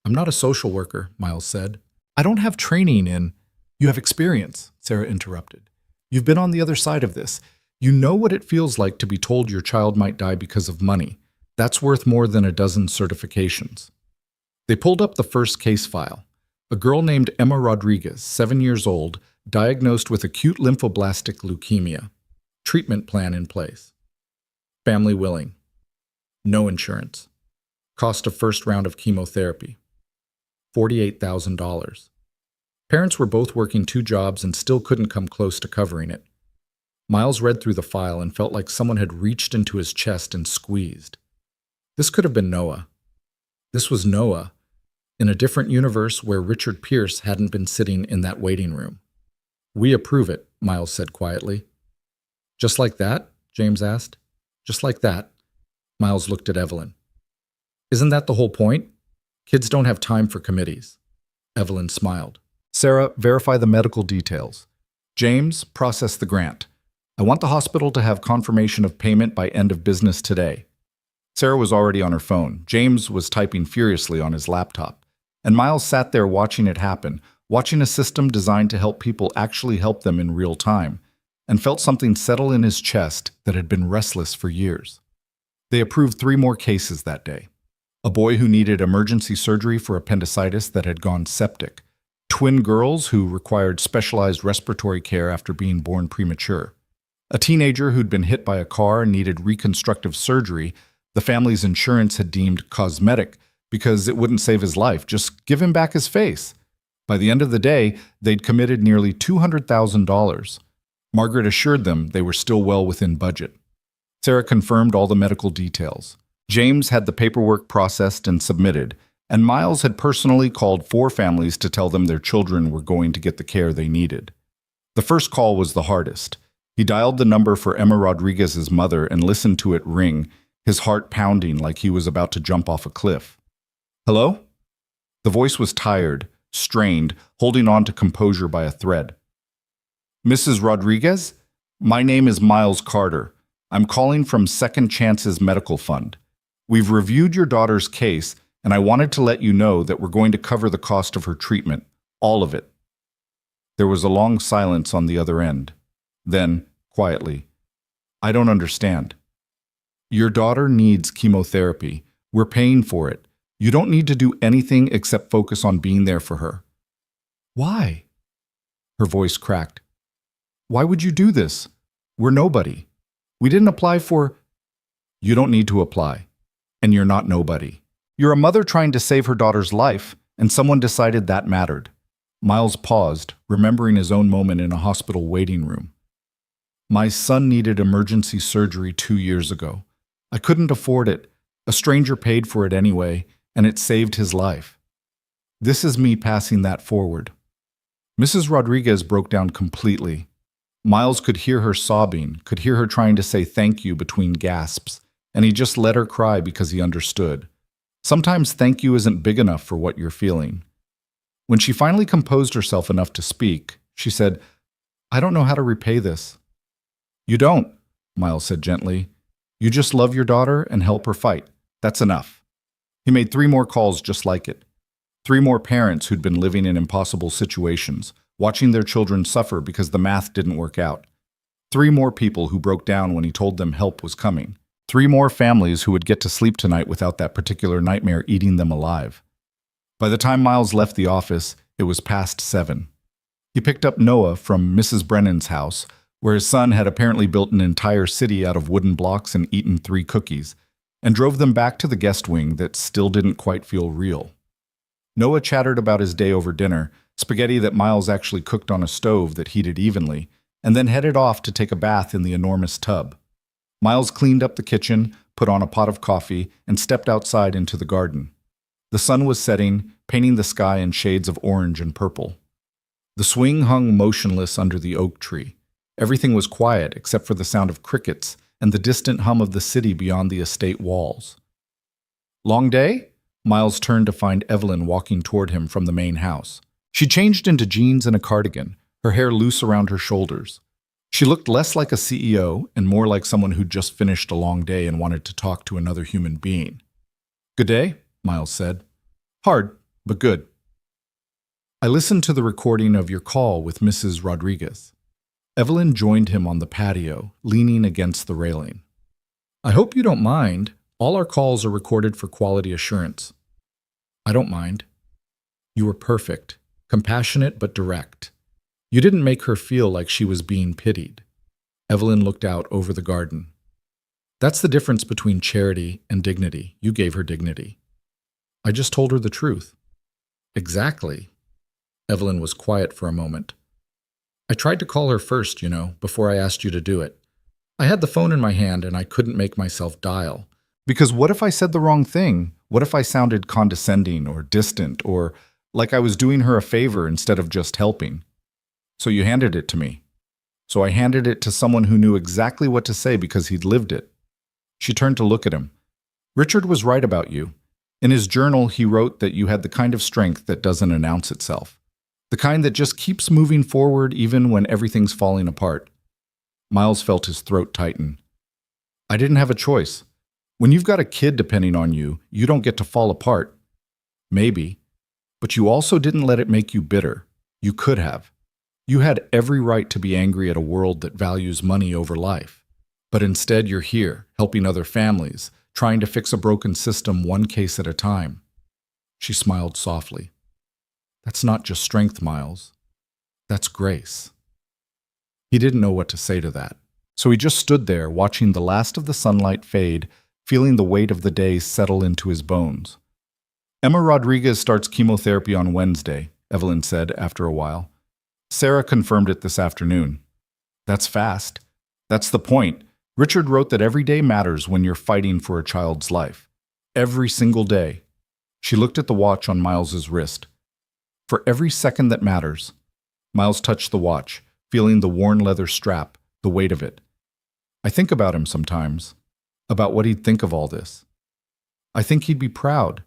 I'm not a social worker, Miles said. I don't have training in... You have experience, Sarah interrupted. You've been on the other side of this. You know what it feels like to be told your child might die because of money. That's worth more than a dozen certifications. They pulled up the first case file. A girl named Emma Rodriguez, 7 years old, diagnosed with acute lymphoblastic leukemia. Treatment plan in place. Family willing. No insurance. Cost of first round of chemotherapy. $48,000. Parents were both working 2 jobs and still couldn't come close to covering it. Miles read through the file and felt like someone had reached into his chest and squeezed. This could have been Noah. This was Noah, in a different universe where Richard Pierce hadn't been sitting in that waiting room. We approve it, Miles said quietly. Just like that? James asked. Just like that. Miles looked at Evelyn. Isn't that the whole point? Kids don't have time for committees. Evelyn smiled. Sarah, verify the medical details. James, process the grant. I want the hospital to have confirmation of payment by end of business today. Sarah was already on her phone. James was typing furiously on his laptop. And Miles sat there watching it happen, watching a system designed to help people actually help them in real time, and felt something settle in his chest that had been restless for years. They approved 3 more cases that day. A boy who needed emergency surgery for appendicitis that had gone septic. Twin girls who required specialized respiratory care after being born premature. A teenager who'd been hit by a car and needed reconstructive surgery the family's insurance had deemed cosmetic because it wouldn't save his life, just give him back his face. By the end of the day, they'd committed nearly $200,000. Margaret assured them they were still well within budget. Sarah confirmed all the medical details. James had the paperwork processed and submitted, and Miles had personally called 4 families to tell them their children were going to get the care they needed. The first call was the hardest. He dialed the number for Emma Rodriguez's mother and listened to it ring, his heart pounding like he was about to jump off a cliff. Hello? The voice was tired, strained, holding on to composure by a thread. Mrs. Rodriguez? My name is Miles Carter. I'm calling from Second Chances Medical Fund. We've reviewed your daughter's case, and I wanted to let you know that we're going to cover the cost of her treatment, all of it. There was a long silence on the other end. Then, quietly, I don't understand. Your daughter needs chemotherapy. We're paying for it. You don't need to do anything except focus on being there for her. Why? Her voice cracked. Why would you do this? We're nobody. We didn't apply for... You don't need to apply. And you're not nobody. You're a mother trying to save her daughter's life, and someone decided that mattered. Miles paused, remembering his own moment in a hospital waiting room. My son needed emergency surgery 2 years ago. I couldn't afford it. A stranger paid for it anyway, and it saved his life. This is me passing that forward. Mrs. Rodriguez broke down completely. Miles could hear her sobbing, could hear her trying to say thank you between gasps, and he just let her cry because he understood. Sometimes thank you isn't big enough for what you're feeling. When she finally composed herself enough to speak, she said, I don't know how to repay this. You don't, Miles said gently. You just love your daughter and help her fight. That's enough. He made 3 more calls just like it. 3 more parents who'd been living in impossible situations, watching their children suffer because the math didn't work out. 3 more people who broke down when he told them help was coming. 3 more families who would get to sleep tonight without that particular nightmare eating them alive. By the time Miles left the office, it was past 7. He picked up Noah from Mrs. Brennan's house, where his son had apparently built an entire city out of wooden blocks and eaten 3 cookies, and drove them back to the guest wing that still didn't quite feel real. Noah chattered about his day over dinner, spaghetti that Miles actually cooked on a stove that heated evenly, and then headed off to take a bath in the enormous tub. Miles cleaned up the kitchen, put on a pot of coffee, and stepped outside into the garden. The sun was setting, painting the sky in shades of orange and purple. The swing hung motionless under the oak tree. Everything was quiet except for the sound of crickets and the distant hum of the city beyond the estate walls. Long day? Miles turned to find Evelyn walking toward him from the main house. She changed into jeans and a cardigan, her hair loose around her shoulders. She looked less like a CEO and more like someone who'd just finished a long day and wanted to talk to another human being. "Good day," Miles said. "Hard, but good." "I listened to the recording of your call with Mrs. Rodriguez." Evelyn joined him on the patio, leaning against the railing. "I hope you don't mind. All our calls are recorded for quality assurance." "I don't mind." "You were perfect, compassionate but direct. You didn't make her feel like she was being pitied." Evelyn looked out over the garden. "That's the difference between charity and dignity. You gave her dignity." "I just told her the truth." "Exactly." Evelyn was quiet for a moment. "I tried to call her first, before I asked you to do it. I had the phone in my hand and I couldn't make myself dial. Because what if I said the wrong thing? What if I sounded condescending or distant or like I was doing her a favor instead of just helping? So you handed it to me. So I handed it to someone who knew exactly what to say because he'd lived it." She turned to look at him. "Richard was right about you. In his journal, he wrote that you had the kind of strength that doesn't announce itself. The kind that just keeps moving forward even when everything's falling apart." Miles felt his throat tighten. "I didn't have a choice. When you've got a kid depending on you, you don't get to fall apart. Maybe. But you also didn't let it make you bitter. You could have. You had every right to be angry at a world that values money over life. But instead you're here, helping other families, trying to fix a broken system one case at a time." She smiled softly. "That's not just strength, Miles. That's grace." He didn't know what to say to that, so he just stood there watching the last of the sunlight fade, feeling the weight of the day settle into his bones. "Emma Rodriguez starts chemotherapy on Wednesday," Evelyn said after a while. "Sarah confirmed it this afternoon." "That's fast. That's the point. Richard wrote that every day matters when you're fighting for a child's life. Every single day." She looked at the watch on Miles's wrist. "For every second that matters." Miles touched the watch, feeling the worn leather strap, the weight of it. "I think about him sometimes, about what he'd think of all this. I think he'd be proud.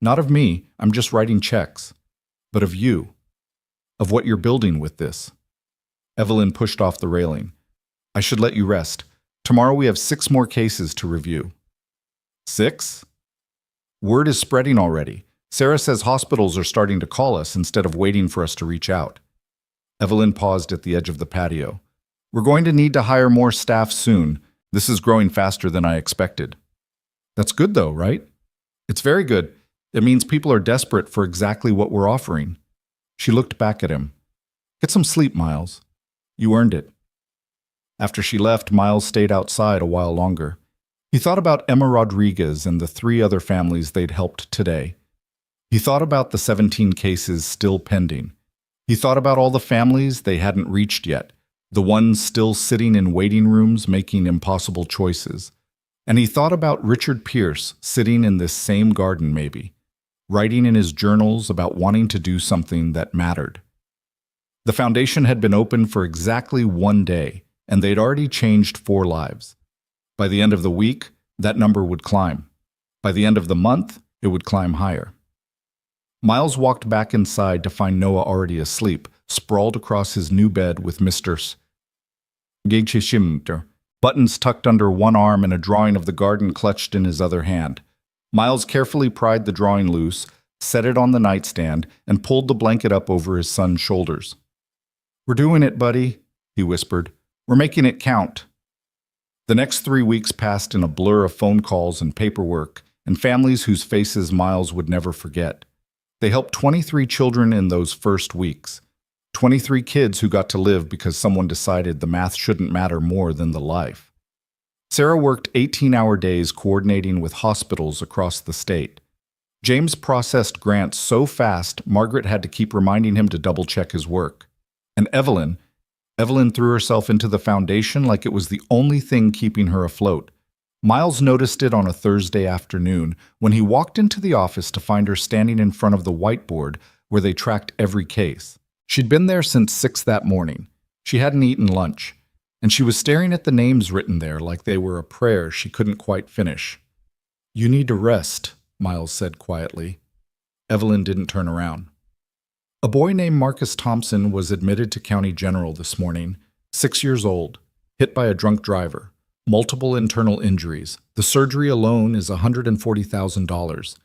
Not of me, I'm just writing checks, but of you, of what you're building with this." Evelyn pushed off the railing. "I should let you rest. Tomorrow we have 6 more cases to review." 6? Word is spreading already. Sarah says hospitals are starting to call us instead of waiting for us to reach out. Evelyn paused at the edge of the patio. "We're going to need to hire more staff soon. This is growing faster than I expected." "That's good though, right?" "It's very good. It means people are desperate for exactly what we're offering." She looked back at him. "Get some sleep, Miles. You earned it." After she left, Miles stayed outside a while longer. He thought about Emma Rodriguez and the 3 other families they'd helped today. He thought about the 17 cases still pending. He thought about all the families they hadn't reached yet, the ones still sitting in waiting rooms making impossible choices. And he thought about Richard Pierce sitting in this same garden maybe, writing in his journals about wanting to do something that mattered. The foundation had been open for exactly 1 day, and they'd already changed 4 lives. By the end of the week, that number would climb. By the end of the month, it would climb higher. Miles walked back inside to find Noah already asleep, sprawled across his new bed with Mr. Gageshimter, buttons tucked under one arm and a drawing of the garden clutched in his other hand. Miles carefully pried the drawing loose, set it on the nightstand, and pulled the blanket up over his son's shoulders. "We're doing it, buddy," he whispered. "We're making it count." The next 3 weeks passed in a blur of phone calls and paperwork, and families whose faces Miles would never forget. They helped 23 children in those first weeks. 23 kids who got to live because someone decided the math shouldn't matter more than the life. Sarah worked 18-hour days coordinating with hospitals across the state. James processed grants so fast, Margaret had to keep reminding him to double-check his work. And Evelyn threw herself into the foundation like it was the only thing keeping her afloat. Miles noticed it on a Thursday afternoon when he walked into the office to find her standing in front of the whiteboard where they tracked every case. She'd been there since 6 that morning. She hadn't eaten lunch, and she was staring at the names written there like they were a prayer she couldn't quite finish. "You need to rest," Miles said quietly. Evelyn didn't turn around. A boy named Marcus Thompson was admitted to County General this morning, 6 years old, hit by a drunk driver, multiple internal injuries. The surgery alone is $140,000.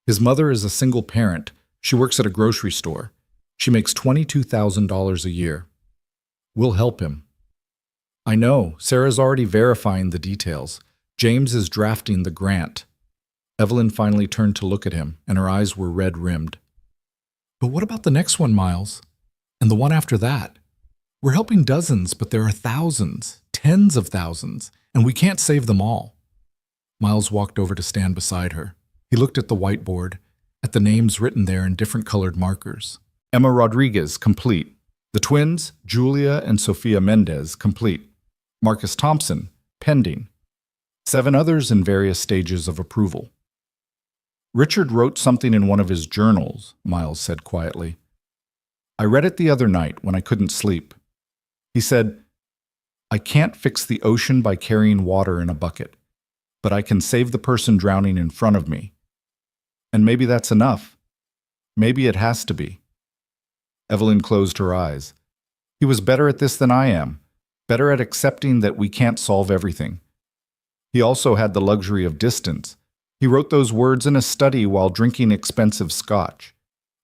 His mother is a single parent. She works at a grocery store. She makes $22,000 a year. We'll help him. I know. Sarah's already verifying the details. James is drafting the grant. Evelyn finally turned to look at him, and her eyes were red-rimmed. But what about the next one, Miles? And the one after that? We're helping dozens, but there are thousands, tens of thousands, and we can't save them all. Miles walked over to stand beside her. He looked at the whiteboard, at the names written there in different colored markers. Emma Rodriguez, complete. The twins, Julia and Sofia Mendez, complete. Marcus Thompson, pending. 7 others in various stages of approval. Richard wrote something in one of his journals, Miles said quietly. I read it the other night when I couldn't sleep. He said, I can't fix the ocean by carrying water in a bucket, but I can save the person drowning in front of me. And maybe that's enough. Maybe it has to be. Evelyn closed her eyes. He was better at this than I am, better at accepting that we can't solve everything. He also had the luxury of distance. He wrote those words in a study while drinking expensive scotch.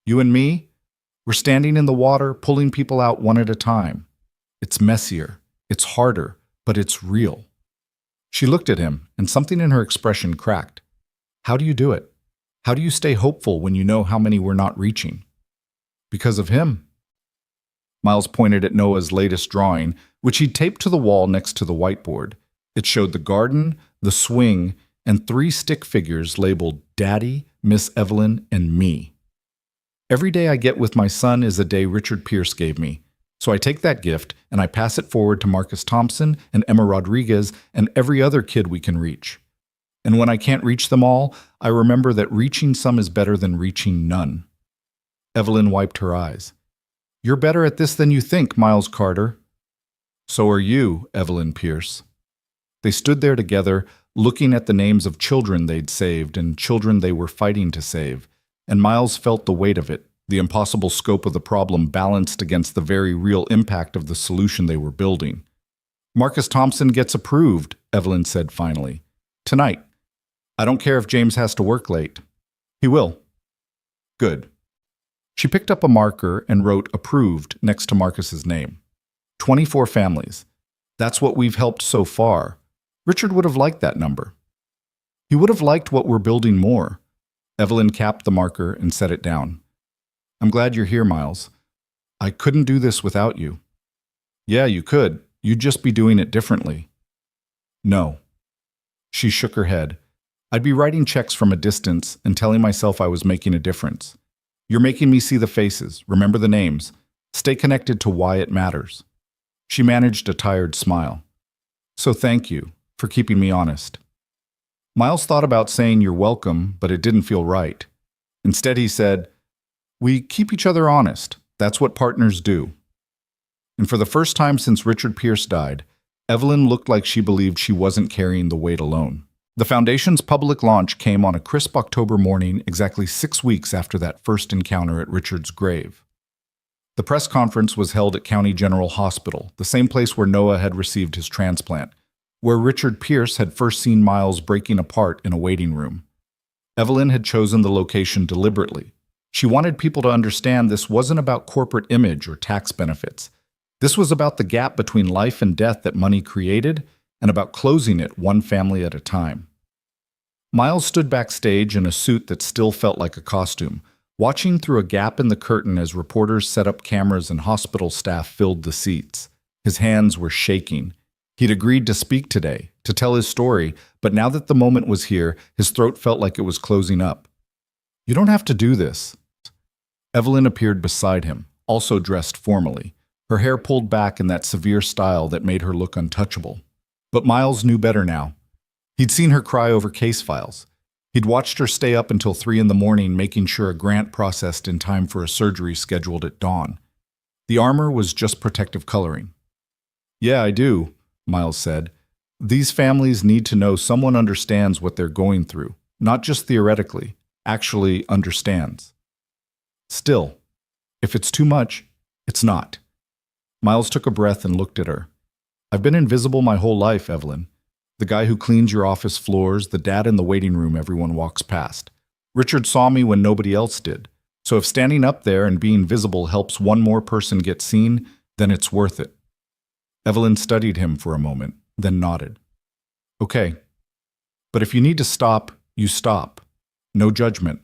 You and me, we're standing in the water, pulling people out one at a time. It's messier, it's harder, but it's real. She looked at him, and something in her expression cracked. How do you do it? How do you stay hopeful when you know how many we're not reaching? Because of him. Miles pointed at Noah's latest drawing, which he'd taped to the wall next to the whiteboard. It showed the garden, the swing, and 3 stick figures labeled Daddy, Miss Evelyn, and me. Every day I get with my son is a day Richard Pierce gave me. So I take that gift and I pass it forward to Marcus Thompson and Emma Rodriguez and every other kid we can reach. And when I can't reach them all, I remember that reaching some is better than reaching none. Evelyn wiped her eyes. You're better at this than you think, Miles Carter. So are you, Evelyn Pierce. They stood there together, looking at the names of children they'd saved and children they were fighting to save, and Miles felt the weight of it, the impossible scope of the problem balanced against the very real impact of the solution they were building. Marcus Thompson gets approved, Evelyn said finally. Tonight. I don't care if James has to work late. He will. Good. She picked up a marker and wrote approved next to Marcus's name. 24 families. That's what we've helped so far. Richard would have liked that number. He would have liked what we're building more. Evelyn capped the marker and set it down. I'm glad you're here, Miles. I couldn't do this without you. Yeah, you could. You'd just be doing it differently. No. She shook her head. I'd be writing checks from a distance and telling myself I was making a difference. You're making me see the faces, remember the names, stay connected to why it matters. She managed a tired smile. So thank you for keeping me honest. Miles thought about saying you're welcome, but it didn't feel right. Instead, he said, we keep each other honest. That's what partners do. And for the first time since Richard Pierce died, Evelyn looked like she believed she wasn't carrying the weight alone. The Foundation's public launch came on a crisp October morning exactly 6 weeks after that first encounter at Richard's grave. The press conference was held at County General Hospital, the same place where Noah had received his transplant, where Richard Pierce had first seen Miles breaking apart in a waiting room. Evelyn had chosen the location deliberately. She wanted people to understand this wasn't about corporate image or tax benefits. This was about the gap between life and death that money created and about closing it one family at a time. Miles stood backstage in a suit that still felt like a costume, watching through a gap in the curtain as reporters set up cameras and hospital staff filled the seats. His hands were shaking. He'd agreed to speak today, to tell his story, but now that the moment was here, his throat felt like it was closing up. You don't have to do this. Evelyn appeared beside him, also dressed formally, her hair pulled back in that severe style that made her look untouchable. But Miles knew better now. He'd seen her cry over case files. He'd watched her stay up until 3 a.m. making sure a grant processed in time for a surgery scheduled at dawn. The armor was just protective coloring. Yeah, I do, Miles said. These families need to know someone understands what they're going through, not just theoretically, actually understands. Still, If it's too much, it's not. Miles took a breath and looked at her. I've been invisible my whole life, Evelyn. The guy who cleans your office floors, the dad in the waiting room everyone walks past. Richard saw me when nobody else did. So if standing up there and being visible helps one more person get seen, then it's worth it. Evelyn studied him for a moment, then nodded. Okay. But if you need to stop, you stop. No judgment.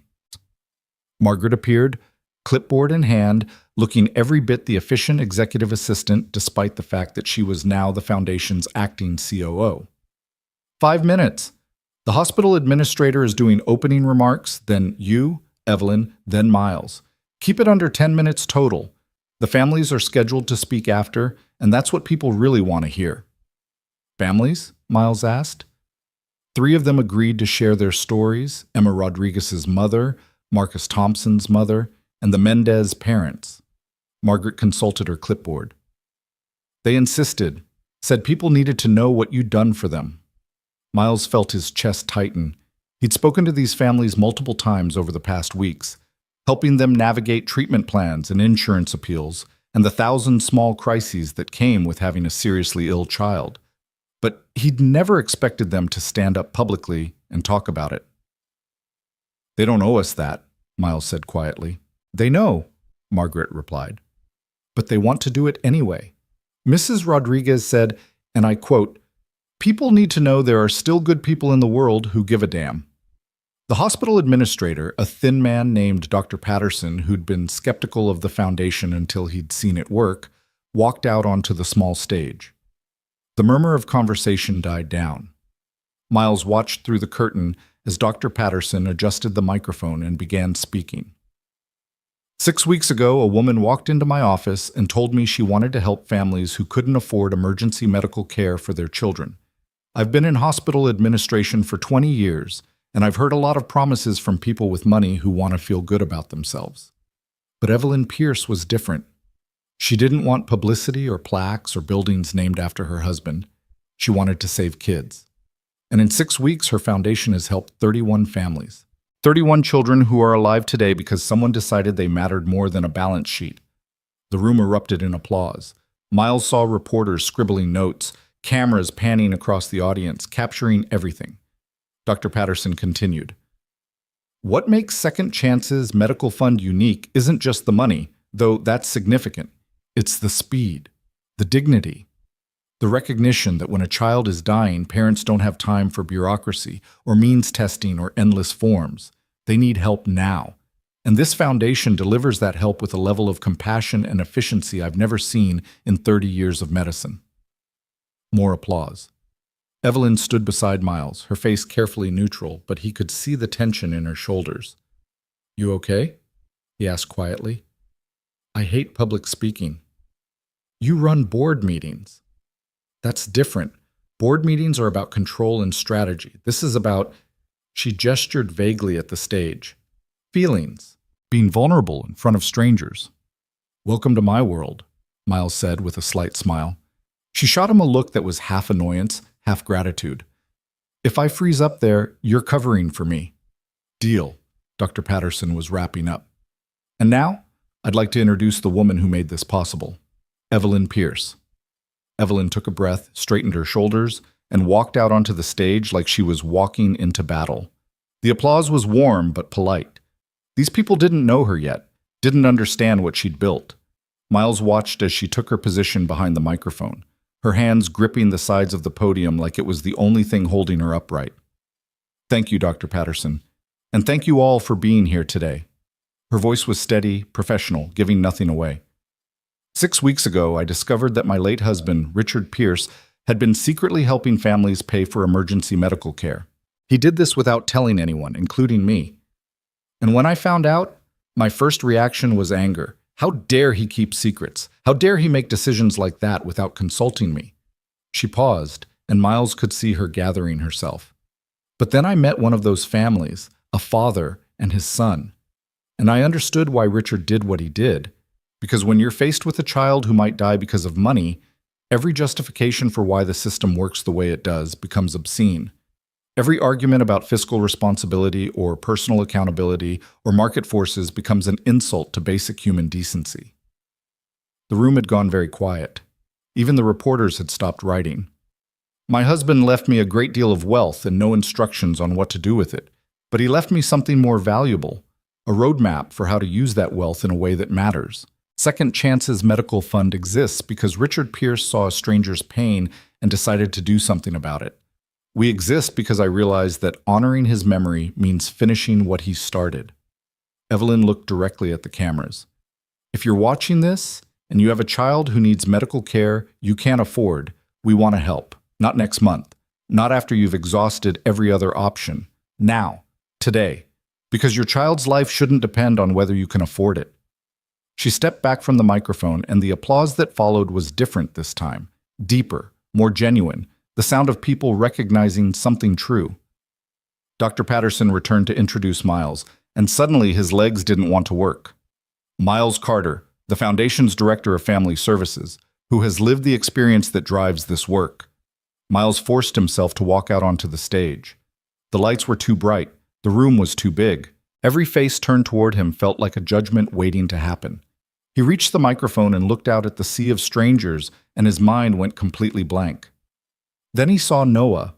Margaret appeared, clipboard in hand, looking every bit the efficient executive assistant despite the fact that she was now the foundation's acting COO. 5 minutes. The hospital administrator is doing opening remarks, then you, Evelyn, then Miles. Keep it under 10 minutes total. The families are scheduled to speak after, and that's what people really want to hear. Families? Miles asked. 3 of them agreed to share their stories, Emma Rodriguez's mother, Marcus Thompson's mother, and the Mendez parents. Margaret consulted her clipboard. They insisted, said people needed to know what you'd done for them. Miles felt his chest tighten. He'd spoken to these families multiple times over the past weeks, helping them navigate treatment plans and insurance appeals, and the 1,000 small crises that came with having a seriously ill child. But he'd never expected them to stand up publicly and talk about it. They don't owe us that, Miles said quietly. They know, Margaret replied. But they want to do it anyway. Mrs. Rodriguez said, and I quote, "People need to know there are still good people in the world who give a damn." The hospital administrator, a thin man named Dr. Patterson, who'd been skeptical of the foundation until he'd seen it work, walked out onto the small stage. The murmur of conversation died down. Miles watched through the curtain as Dr. Patterson adjusted the microphone and began speaking. 6 weeks ago, a woman walked into my office and told me she wanted to help families who couldn't afford emergency medical care for their children. I've been in hospital administration for 20 years, and I've heard a lot of promises from people with money who want to feel good about themselves. But Evelyn Pierce was different. She didn't want publicity or plaques or buildings named after her husband. She wanted to save kids. And in 6 weeks, her foundation has helped 31 families. 31 children who are alive today because someone decided they mattered more than a balance sheet. The room erupted in applause. Miles saw reporters scribbling notes, cameras panning across the audience, capturing everything. Dr. Patterson continued. What makes Second Chance's medical fund unique isn't just the money, though that's significant. It's the speed, the dignity, the recognition that when a child is dying, parents don't have time for bureaucracy or means testing or endless forms. They need help now. And this foundation delivers that help with a level of compassion and efficiency I've never seen in 30 years of medicine. More applause. Evelyn stood beside Miles, her face carefully neutral, but he could see the tension in her shoulders. You okay? He asked quietly. I hate public speaking. You run board meetings. That's different. Board meetings are about control and strategy. This is about, she gestured vaguely at the stage, feelings, being vulnerable in front of strangers. Welcome to my world, Miles said with a slight smile. She shot him a look that was half annoyance, half gratitude. If I freeze up there, you're covering for me. Deal, Dr. Patterson was wrapping up. And now, I'd like to introduce the woman who made this possible, Evelyn Pierce. Evelyn took a breath, straightened her shoulders, and walked out onto the stage like she was walking into battle. The applause was warm but polite. These people didn't know her yet, didn't understand what she'd built. Miles watched as she took her position behind the microphone, her hands gripping the sides of the podium like it was the only thing holding her upright. Thank you, Dr. Patterson, and thank you all for being here today. Her voice was steady, professional, giving nothing away. 6 weeks ago, I discovered that my late husband, Richard Pierce, had been secretly helping families pay for emergency medical care. He did this without telling anyone, including me. And when I found out, my first reaction was anger. How dare he keep secrets? How dare he make decisions like that without consulting me? She paused, and Miles could see her gathering herself. But then I met one of those families, a father and his son. And I understood why Richard did what he did. Because when you're faced with a child who might die because of money, every justification for why the system works the way it does becomes obscene. Every argument about fiscal responsibility or personal accountability or market forces becomes an insult to basic human decency. The room had gone very quiet. Even the reporters had stopped writing. My husband left me a great deal of wealth and no instructions on what to do with it, but he left me something more valuable, a roadmap for how to use that wealth in a way that matters. Second Chance's medical fund exists because Richard Pierce saw a stranger's pain and decided to do something about it. We exist because I realized that honoring his memory means finishing what he started. Evelyn looked directly at the cameras. If you're watching this and you have a child who needs medical care you can't afford, we want to help. Not next month. Not after you've exhausted every other option. Now. Today. Because your child's life shouldn't depend on whether you can afford it. She stepped back from the microphone, and the applause that followed was different this time. Deeper, more genuine, the sound of people recognizing something true. Dr. Patterson returned to introduce Miles, and suddenly his legs didn't want to work. Miles Carter, the Foundation's Director of Family Services, who has lived the experience that drives this work. Miles forced himself to walk out onto the stage. The lights were too bright. The room was too big. Every face turned toward him felt like a judgment waiting to happen. He reached the microphone and looked out at the sea of strangers, and his mind went completely blank. Then he saw Noah,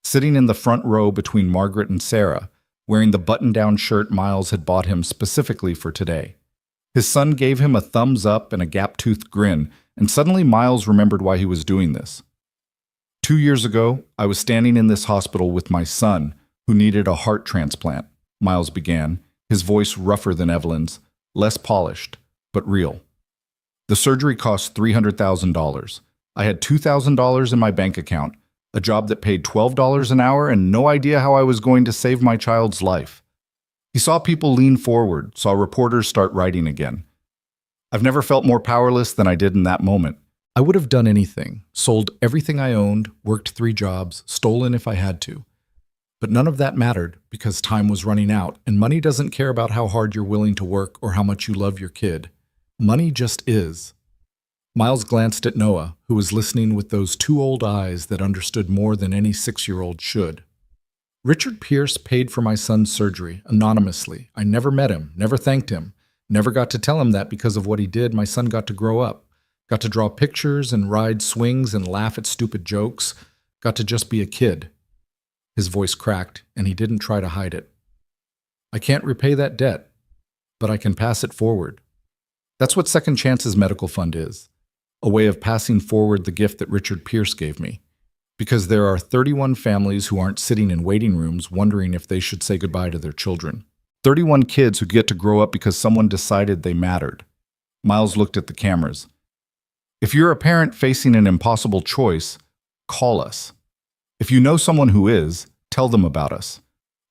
sitting in the front row between Margaret and Sarah, wearing the button-down shirt Miles had bought him specifically for today. His son gave him a thumbs up and a gap-toothed grin, and suddenly Miles remembered why he was doing this. 2 years ago, I was standing in this hospital with my son, who needed a heart transplant, Miles began, his voice rougher than Evelyn's, less polished, but real. The surgery cost $300,000. I had $2,000 in my bank account, a job that paid $12 an hour, and no idea how I was going to save my child's life. He saw people lean forward, saw reporters start writing again. I've never felt more powerless than I did in that moment. I would have done anything, sold everything I owned, worked 3 jobs, stolen if I had to. But none of that mattered because time was running out, and money doesn't care about how hard you're willing to work or how much you love your kid. Money just is. Miles glanced at Noah, who was listening with those 2 old eyes that understood more than any 6-year-old should. Richard Pierce paid for my son's surgery, anonymously. I never met him, never thanked him, never got to tell him that because of what he did, my son got to grow up. Got to draw pictures and ride swings and laugh at stupid jokes. Got to just be a kid. His voice cracked, and he didn't try to hide it. I can't repay that debt, but I can pass it forward. That's what Second Chance's medical fund is, a way of passing forward the gift that Richard Pierce gave me. Because there are 31 families who aren't sitting in waiting rooms wondering if they should say goodbye to their children. 31 kids who get to grow up because someone decided they mattered. Miles looked at the cameras. If you're a parent facing an impossible choice, call us. If you know someone who is, tell them about us.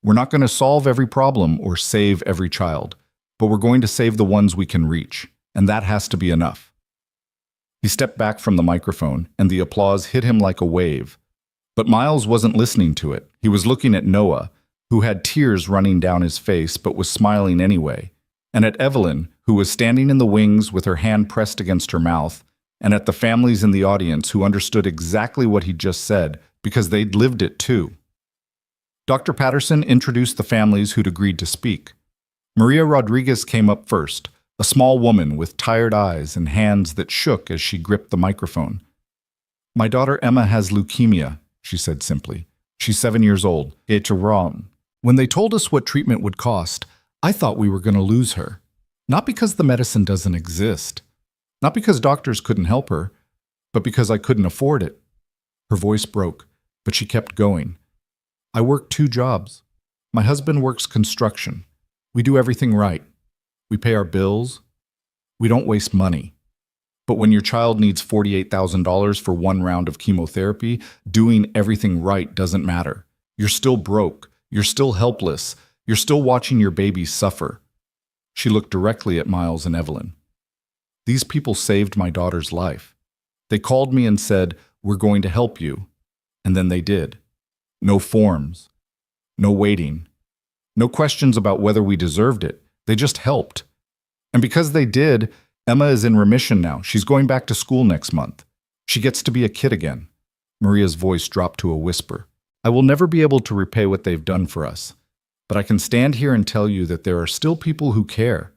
We're not going to solve every problem or save every child, but we're going to save the ones we can reach, and that has to be enough. He stepped back from the microphone, and the applause hit him like a wave. But Miles wasn't listening to it. He was looking at Noah, who had tears running down his face but was smiling anyway, and at Evelyn, who was standing in the wings with her hand pressed against her mouth, and at the families in the audience who understood exactly what he just said because they'd lived it too. Dr. Patterson introduced the families who'd agreed to speak. Maria Rodriguez came up first, a small woman with tired eyes and hands that shook as she gripped the microphone. My daughter Emma has leukemia, she said simply. She's 7 years old. It's wrong. When they told us what treatment would cost, I thought we were going to lose her. Not because the medicine doesn't exist. Not because doctors couldn't help her, but because I couldn't afford it. Her voice broke, but she kept going. I work 2 jobs. My husband works construction. We do everything right. We pay our bills. We don't waste money. But when your child needs $48,000 for 1 round of chemotherapy, doing everything right doesn't matter. You're still broke. You're still helpless. You're still watching your baby suffer. She looked directly at Miles and Evelyn. These people saved my daughter's life. They called me and said, "We're going to help you." And then they did. No forms. No waiting. No questions about whether we deserved it. They just helped. And because they did, Emma is in remission now. She's going back to school next month. She gets to be a kid again. Maria's voice dropped to a whisper. I will never be able to repay what they've done for us, but I can stand here and tell you that there are still people who care.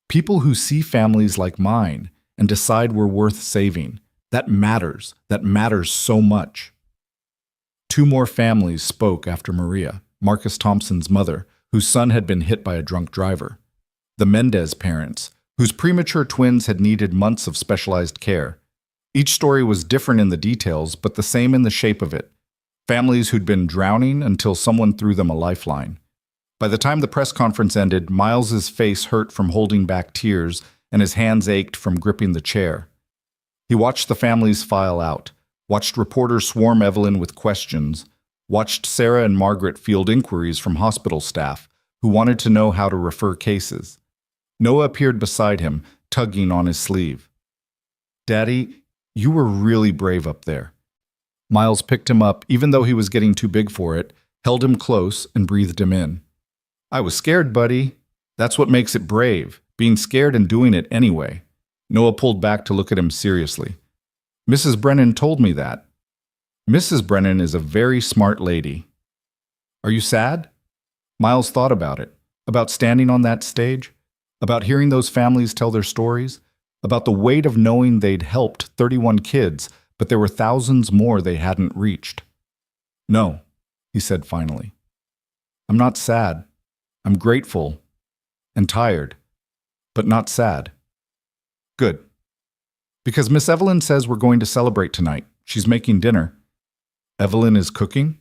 People who see families like mine and decide we're worth saving. That matters. That matters so much. Two more families spoke after Maria, Marcus Thompson's mother, whose son had been hit by a drunk driver. The Mendez parents, whose premature twins had needed months of specialized care. Each story was different in the details, but the same in the shape of it. Families who'd been drowning until someone threw them a lifeline. By the time the press conference ended, Miles's face hurt from holding back tears and his hands ached from gripping the chair. He watched the families file out, watched reporters swarm Evelyn with questions, watched Sarah and Margaret field inquiries from hospital staff who wanted to know how to refer cases. Noah appeared beside him, tugging on his sleeve. "Daddy, you were really brave up there." Miles picked him up, even though he was getting too big for it, held him close, and breathed him in. "I was scared, buddy. That's what makes it brave, being scared and doing it anyway." Noah pulled back to look at him seriously. "Mrs. Brennan told me that." "Mrs. Brennan is a very smart lady." "Are you sad?" Miles thought about it, about standing on that stage, about hearing those families tell their stories, about the weight of knowing they'd helped 31 kids, but there were thousands more they hadn't reached. "No," he said finally. "I'm not sad. I'm grateful and tired, but not sad." "Good. Because Miss Evelyn says we're going to celebrate tonight. She's making dinner." "Evelyn is cooking?"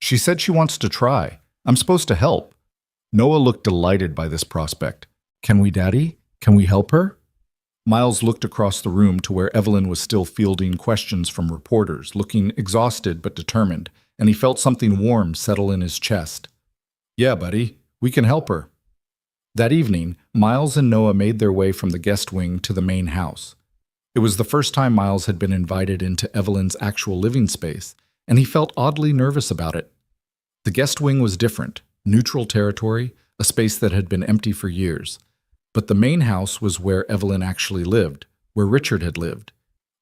"She said she wants to try. I'm supposed to help." Noah looked delighted by this prospect. "Can we, Daddy? Can we help her?" Miles looked across the room to where Evelyn was still fielding questions from reporters, looking exhausted but determined, and he felt something warm settle in his chest. "Yeah, buddy, we can help her." That evening, Miles and Noah made their way from the guest wing to the main house. It was the first time Miles had been invited into Evelyn's actual living space, and he felt oddly nervous about it. The guest wing was different, neutral territory, a space that had been empty for years. But the main house was where Evelyn actually lived, where Richard had lived,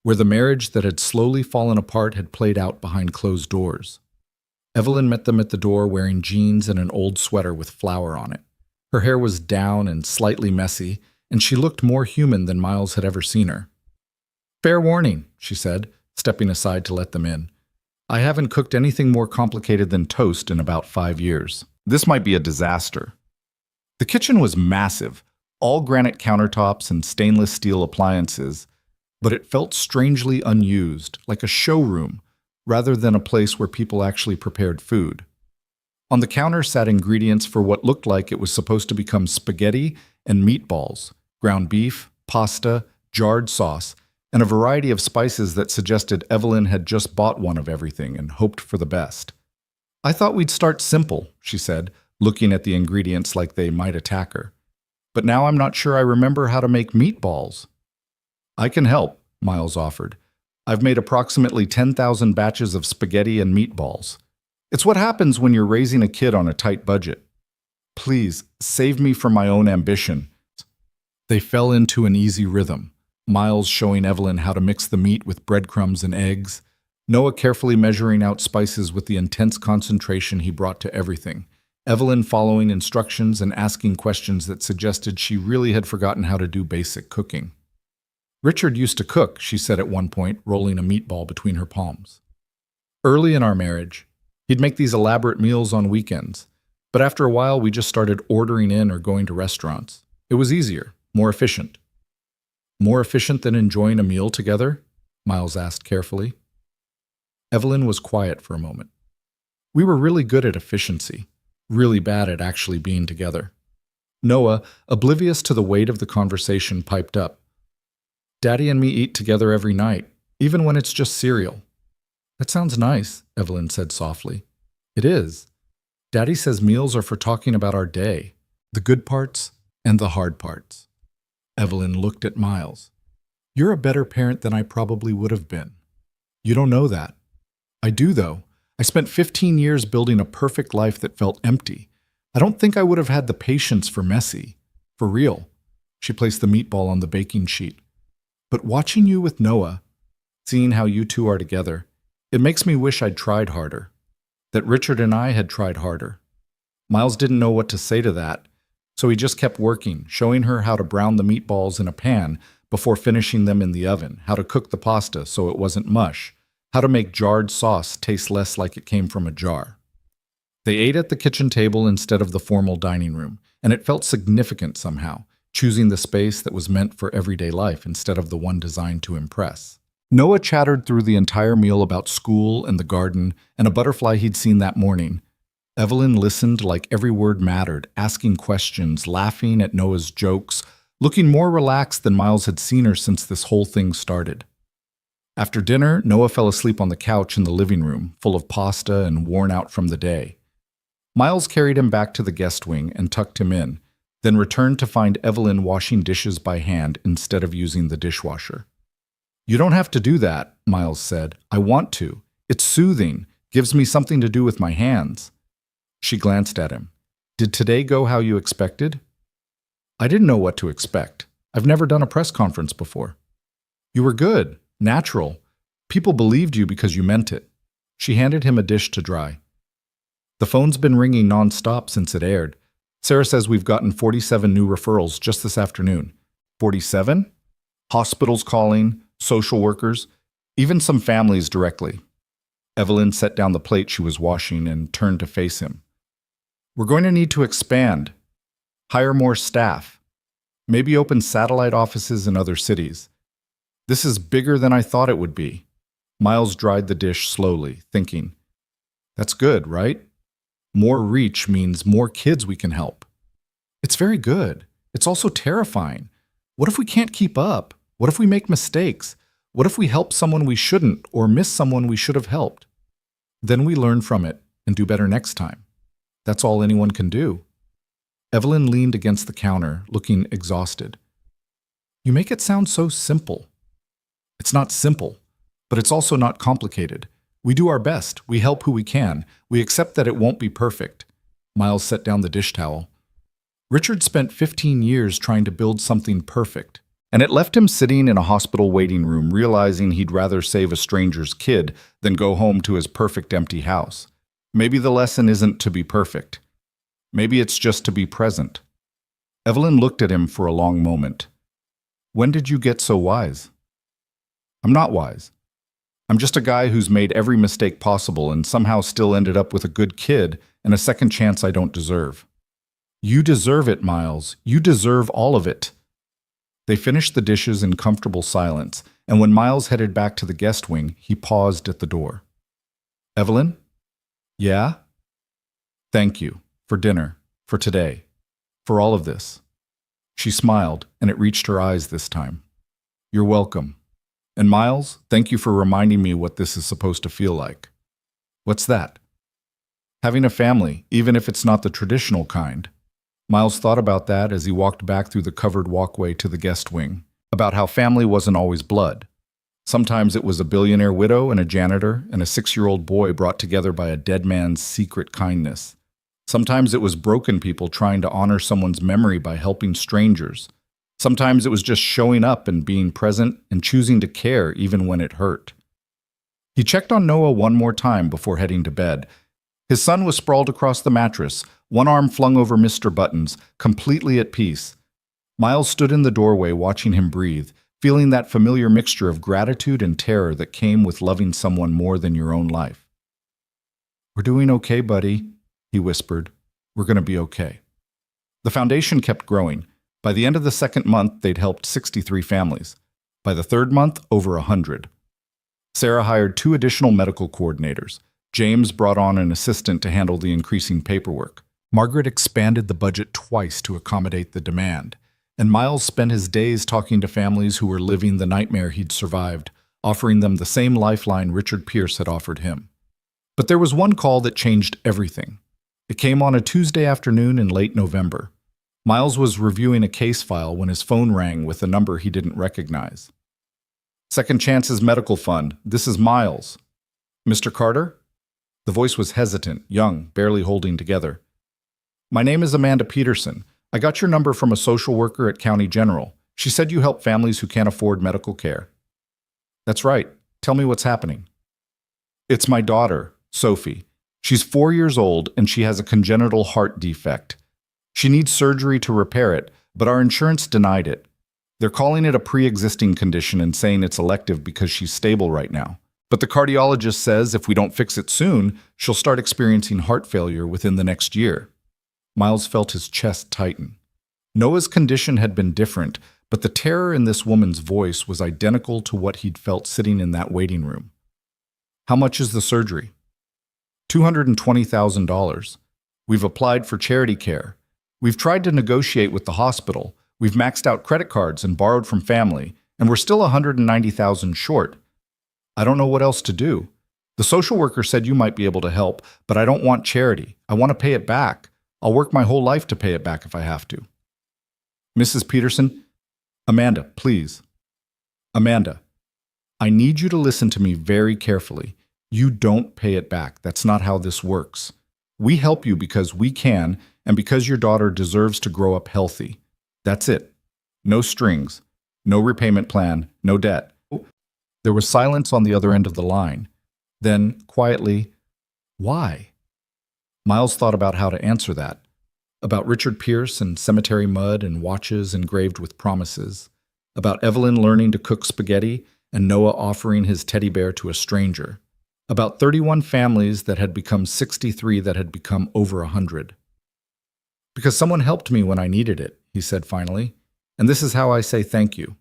where the marriage that had slowly fallen apart had played out behind closed doors. Evelyn met them at the door wearing jeans and an old sweater with flour on it. Her hair was down and slightly messy, and she looked more human than Miles had ever seen her. "Fair warning," she said, stepping aside to let them in. "I haven't cooked anything more complicated than toast in about 5 years. This might be a disaster." The kitchen was massive, all granite countertops and stainless steel appliances, but it felt strangely unused, like a showroom, rather than a place where people actually prepared food. On the counter sat ingredients for what looked like it was supposed to become spaghetti and meatballs, ground beef, pasta, jarred sauce, and a variety of spices that suggested Evelyn had just bought one of everything and hoped for the best. "I thought we'd start simple," she said, looking at the ingredients like they might attack her. "But now I'm not sure I remember how to make meatballs." "I can help," Miles offered. "I've made approximately 10,000 batches of spaghetti and meatballs. It's what happens when you're raising a kid on a tight budget. Please, save me from my own ambition." They fell into an easy rhythm, Miles showing Evelyn how to mix the meat with breadcrumbs and eggs, Noah carefully measuring out spices with the intense concentration he brought to everything, Evelyn following instructions and asking questions that suggested she really had forgotten how to do basic cooking. "Richard used to cook," she said at one point, rolling a meatball between her palms. "Early in our marriage, he'd make these elaborate meals on weekends, but after a while we just started ordering in or going to restaurants. It was easier, more efficient." "More efficient than enjoying a meal together?" Miles asked carefully. Evelyn was quiet for a moment. "We were really good at efficiency, really bad at actually being together." Noah, oblivious to the weight of the conversation, piped up. "Daddy and me eat together every night, even when it's just cereal." "That sounds nice," Evelyn said softly. "It is. Daddy says meals are for talking about our day, the good parts and the hard parts." Evelyn looked at Miles. "You're a better parent than I probably would have been. You don't know that. I do, though. I spent 15 years building a perfect life that felt empty. I don't think I would have had the patience for messy. For real." She placed the meatball on the baking sheet. "But watching you with Noah, seeing how you two are together, it makes me wish I'd tried harder." that Richard and I had tried harder. Miles didn't know what to say to that, so he just kept working, showing her how to brown the meatballs in a pan before finishing them in the oven, how to cook the pasta so it wasn't mush, how to make jarred sauce taste less like it came from a jar. They ate at the kitchen table instead of the formal dining room, and it felt significant somehow, choosing the space that was meant for everyday life instead of the one designed to impress. Noah chattered through the entire meal about school and the garden and a butterfly he'd seen that morning. Evelyn listened like every word mattered, asking questions, laughing at Noah's jokes, looking more relaxed than Miles had seen her since this whole thing started. After dinner, Noah fell asleep on the couch in the living room, full of pasta and worn out from the day. Miles carried him back to the guest wing and tucked him in, then returned to find Evelyn washing dishes by hand instead of using the dishwasher. "You don't have to do that," Miles said. "I want to. It's soothing, gives me something to do with my hands." She glanced at him. "Did today go how you expected?" "I didn't know what to expect. I've never done a press conference before." "You were good, natural. People believed you because you meant it." She handed him a dish to dry. "The phone's been ringing nonstop since it aired. Sarah says we've gotten 47 new referrals just this afternoon." 47? Hospitals calling, social workers, even some families directly. Evelyn set down the plate she was washing and turned to face him. "We're going to need to expand, hire more staff, maybe open satellite offices in other cities. This is bigger than I thought it would be." Miles dried the dish slowly, thinking, "That's good, right? More reach means more kids we can help." "It's very good. It's also terrifying. What if we can't keep up? What if we make mistakes? What if we help someone we shouldn't or miss someone we should have helped? Then we learn from it and do better next time. That's all anyone can do." Evelyn leaned against the counter, looking exhausted. "You make it sound so simple." "It's not simple, but it's also not complicated. We do our best. We help who we can. We accept that it won't be perfect." Miles set down the dish towel. Richard spent 15 years trying to build something perfect, and it left him sitting in a hospital waiting room realizing he'd rather save a stranger's kid than go home to his perfect empty house. Maybe the lesson isn't to be perfect. Maybe it's just to be present. Evelyn looked at him for a long moment. "When did you get so wise?" "I'm not wise. I'm just a guy who's made every mistake possible and somehow still ended up with a good kid and a second chance I don't deserve." "You deserve it, Miles. You deserve all of it." They finished the dishes in comfortable silence, and when Miles headed back to the guest wing, he paused at the door. "Evelyn?" "Yeah?" "Thank you. For dinner. For today. For all of this." She smiled, and it reached her eyes this time. "You're welcome. And Miles, thank you for reminding me what this is supposed to feel like." "What's that?" "Having a family, even if it's not the traditional kind." Miles thought about that as he walked back through the covered walkway to the guest wing, about how family wasn't always blood. Sometimes it was a billionaire widow and a janitor and a 6-year-old boy brought together by a dead man's secret kindness. Sometimes it was broken people trying to honor someone's memory by helping strangers. Sometimes it was just showing up and being present and choosing to care even when it hurt. He checked on Noah one more time before heading to bed. His son was sprawled across the mattress, one arm flung over Mr. Buttons, completely at peace. Miles stood in the doorway watching him breathe, feeling that familiar mixture of gratitude and terror that came with loving someone more than your own life. "We're doing okay, buddy," he whispered. "We're going to be okay." The foundation kept growing. By the end of the second month, they'd helped 63 families. By the third month, over 100. Sarah hired 2 additional medical coordinators. James brought on an assistant to handle the increasing paperwork. Margaret expanded the budget twice to accommodate the demand. And Miles spent his days talking to families who were living the nightmare he'd survived, offering them the same lifeline Richard Pierce had offered him. But there was one call that changed everything. It came on a Tuesday afternoon in late November. Miles was reviewing a case file when his phone rang with a number he didn't recognize. "Second Chances Medical Fund. This is Miles." "Mr. Carter?" The voice was hesitant, young, barely holding together. "My name is Amanda Peterson. I got your number from a social worker at County General. She said you help families who can't afford medical care." "That's right. Tell me what's happening." "It's my daughter, Sophie. She's 4 years old and she has a congenital heart defect. She needs surgery to repair it, but our insurance denied it. They're calling it a pre-existing condition and saying it's elective because she's stable right now. But the cardiologist says if we don't fix it soon, she'll start experiencing heart failure within the next year. Miles felt his chest tighten. Noah's condition had been different, but the terror in this woman's voice was identical to what he'd felt sitting in that waiting room. How much is the surgery? $220,000. We've applied for charity care. We've tried to negotiate with the hospital. We've maxed out credit cards and borrowed from family, and we're still $190,000 short. I don't know what else to do. The social worker said you might be able to help, but I don't want charity. I want to pay it back. I'll work my whole life to pay it back if I have to. Mrs. Peterson, Amanda, please. Amanda, I need you to listen to me very carefully. You don't pay it back. That's not how this works. We help you because we can and because your daughter deserves to grow up healthy. That's it. No strings, no repayment plan, no debt. There was silence on the other end of the line. Then, quietly, why? Miles thought about how to answer that. About Richard Pierce and cemetery mud and watches engraved with promises. About Evelyn learning to cook spaghetti and Noah offering his teddy bear to a stranger. About 31 families that had become 63 that had become over 100. Because someone helped me when I needed it, he said finally, and this is how I say thank you.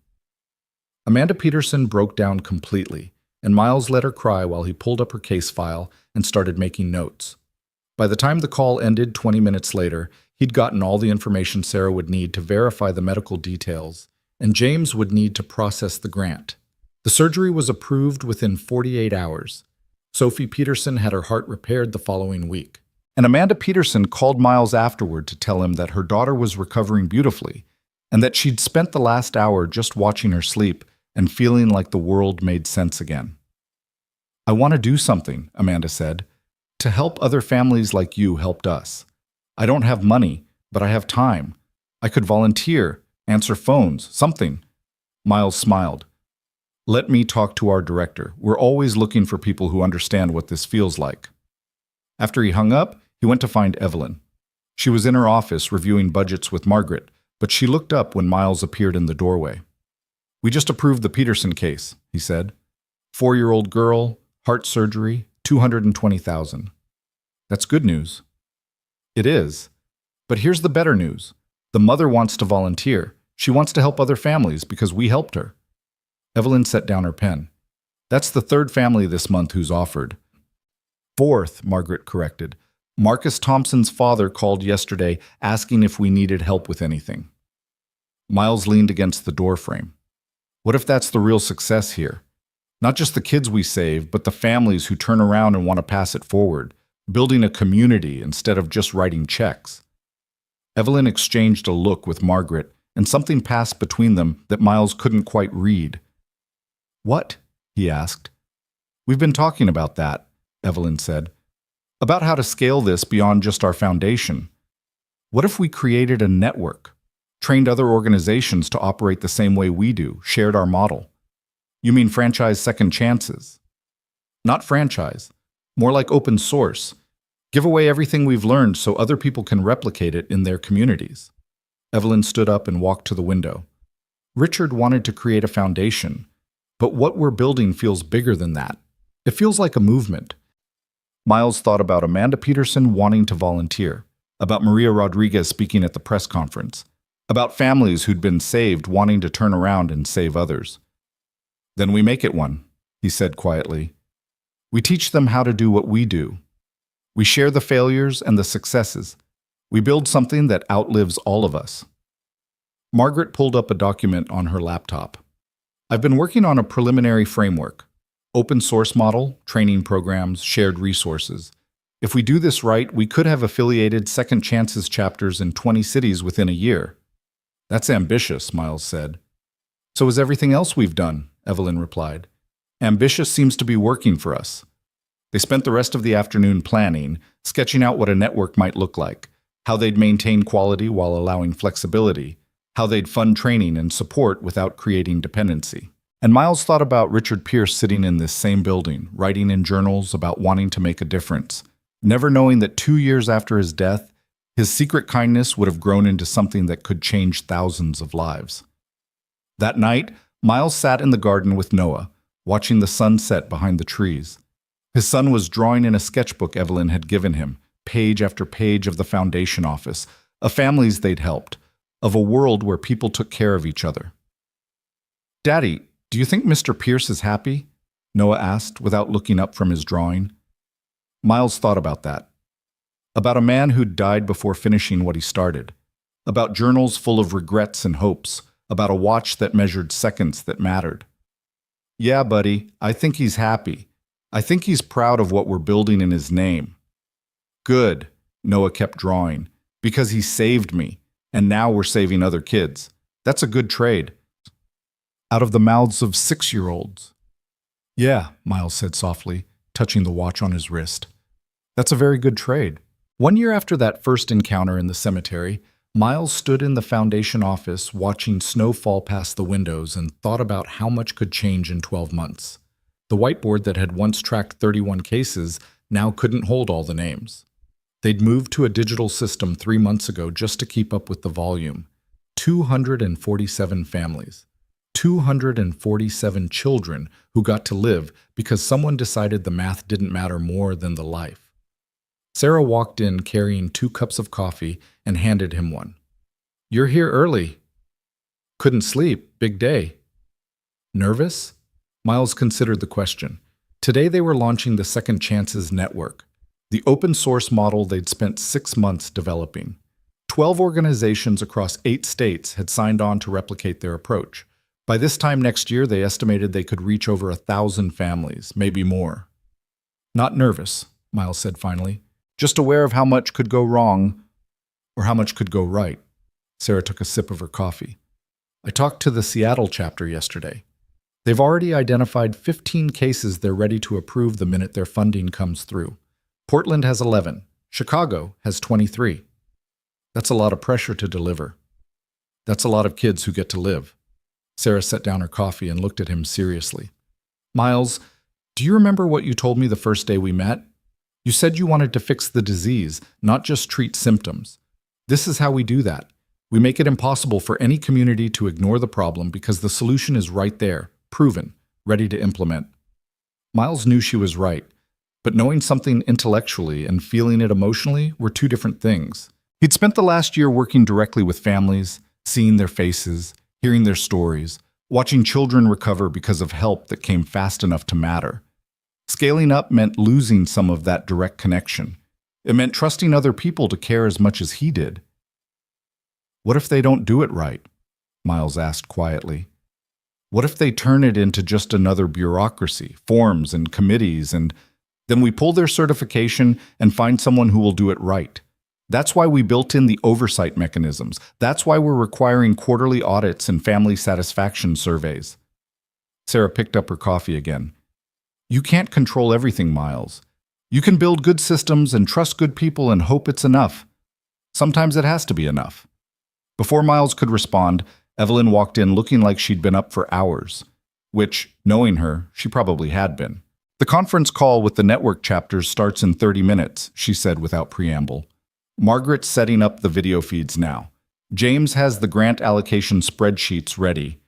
Amanda Peterson broke down completely, and Miles let her cry while he pulled up her case file and started making notes. By the time the call ended 20 minutes later, he'd gotten all the information Sarah would need to verify the medical details, and James would need to process the grant. The surgery was approved within 48 hours. Sophie Peterson had her heart repaired the following week. And Amanda Peterson called Miles afterward to tell him that her daughter was recovering beautifully, and that she'd spent the last hour just watching her sleep and feeling like the world made sense again. I want to do something, Amanda said, to help other families like you helped us. I don't have money, but I have time. I could volunteer, answer phones, something. Miles smiled. Let me talk to our director. We're always looking for people who understand what this feels like. After he hung up, he went to find Evelyn. She was in her office reviewing budgets with Margaret, but she looked up when Miles appeared in the doorway. We just approved the Peterson case, he said. 4-year-old girl, heart surgery, $220,000. That's good news. It is. But here's the better news. The mother wants to volunteer. She wants to help other families because we helped her. Evelyn set down her pen. That's the 3rd family this month who's offered. 4th, Margaret corrected. Marcus Thompson's father called yesterday asking if we needed help with anything. Miles leaned against the doorframe. What if that's the real success here? Not just the kids we save, but the families who turn around and want to pass it forward, building a community instead of just writing checks. Evelyn exchanged a look with Margaret, and something passed between them that Miles couldn't quite read. What? He asked. We've been talking about that, Evelyn said. About how to scale this beyond just our foundation. What if we created a network, trained other organizations to operate the same way we do, shared our model? You mean franchise second chances? Not franchise, more like open source. Give away everything we've learned so other people can replicate it in their communities. Evelyn stood up and walked to the window. Richard wanted to create a foundation, but what we're building feels bigger than that. It feels like a movement. Miles thought about Amanda Peterson wanting to volunteer, about Maria Rodriguez speaking at the press conference, about families who'd been saved wanting to turn around and save others. Then we make it one, he said quietly. We teach them how to do what we do. We share the failures and the successes. We build something that outlives all of us. Margaret pulled up a document on her laptop. I've been working on a preliminary framework. Open source model, training programs, shared resources. If we do this right, we could have affiliated Second Chances chapters in 20 cities within a year. That's ambitious, Miles said. So is everything else we've done, Evelyn replied. Ambitious seems to be working for us. They spent the rest of the afternoon planning, sketching out what a network might look like, how they'd maintain quality while allowing flexibility, how they'd fund training and support without creating dependency. And Miles thought about Richard Pierce sitting in this same building, writing in journals about wanting to make a difference, never knowing that 2 years after his death, his secret kindness would have grown into something that could change thousands of lives. That night, Miles sat in the garden with Noah, watching the sun set behind the trees. His son was drawing in a sketchbook Evelyn had given him, page after page of the foundation office, of families they'd helped, of a world where people took care of each other. "Daddy, do you think Mr. Pierce is happy?" Noah asked without looking up from his drawing. Miles thought about that. About a man who'd died before finishing what he started. About journals full of regrets and hopes. About a watch that measured seconds that mattered. "Yeah, buddy, I think he's happy. I think he's proud of what we're building in his name." "Good," Noah kept drawing, "because he saved me, and now we're saving other kids. That's a good trade." Out of the mouths of 6-year-olds. "Yeah," Miles said softly, touching the watch on his wrist. "That's a very good trade." 1 year after that first encounter in the cemetery, Miles stood in the foundation office watching snow fall past the windows and thought about how much could change in 12 months. The whiteboard that had once tracked 31 cases now couldn't hold all the names. They'd moved to a digital system 3 months ago just to keep up with the volume. 247 families. 247 children who got to live because someone decided the math didn't matter more than the life. Sarah walked in carrying 2 cups of coffee and handed him one. "You're here early." "Couldn't sleep. Big day." "Nervous?" Miles considered the question. Today they were launching the Second Chances Network, the open source model they'd spent 6 months developing. 12 organizations across 8 states had signed on to replicate their approach. By this time next year, they estimated they could reach over 1,000 families, maybe more. "Not nervous," Miles said finally. "Just aware of how much could go wrong, or how much could go right." Sarah took a sip of her coffee. "I talked to the Seattle chapter yesterday. They've already identified 15 cases they're ready to approve the minute their funding comes through. Portland has 11. Chicago has 23. That's a lot of pressure to deliver. That's a lot of kids who get to live." Sarah set down her coffee and looked at him seriously. "Miles, do you remember what you told me the first day we met? You said you wanted to fix the disease, not just treat symptoms. This is how we do that. We make it impossible for any community to ignore the problem because the solution is right there, proven, ready to implement." Miles knew she was right, but knowing something intellectually and feeling it emotionally were 2 different things. He'd spent the last year working directly with families, seeing their faces, hearing their stories, watching children recover because of help that came fast enough to matter. Scaling up meant losing some of that direct connection. It meant trusting other people to care as much as he did. "What if they don't do it right?" Miles asked quietly. "What if they turn it into just another bureaucracy, forms and committees, and then we pull their certification and find someone who will do it right? That's why we built in the oversight mechanisms. That's why we're requiring quarterly audits and family satisfaction surveys." Sarah picked up her coffee again. "You can't control everything, Miles. You can build good systems and trust good people and hope it's enough. Sometimes it has to be enough." Before Miles could respond, Evelyn walked in looking like she'd been up for hours, which, knowing her, she probably had been. "The conference call with the network chapters starts in 30 minutes, she said without preamble. "Margaret's setting up the video feeds now. James has the grant allocation spreadsheets ready.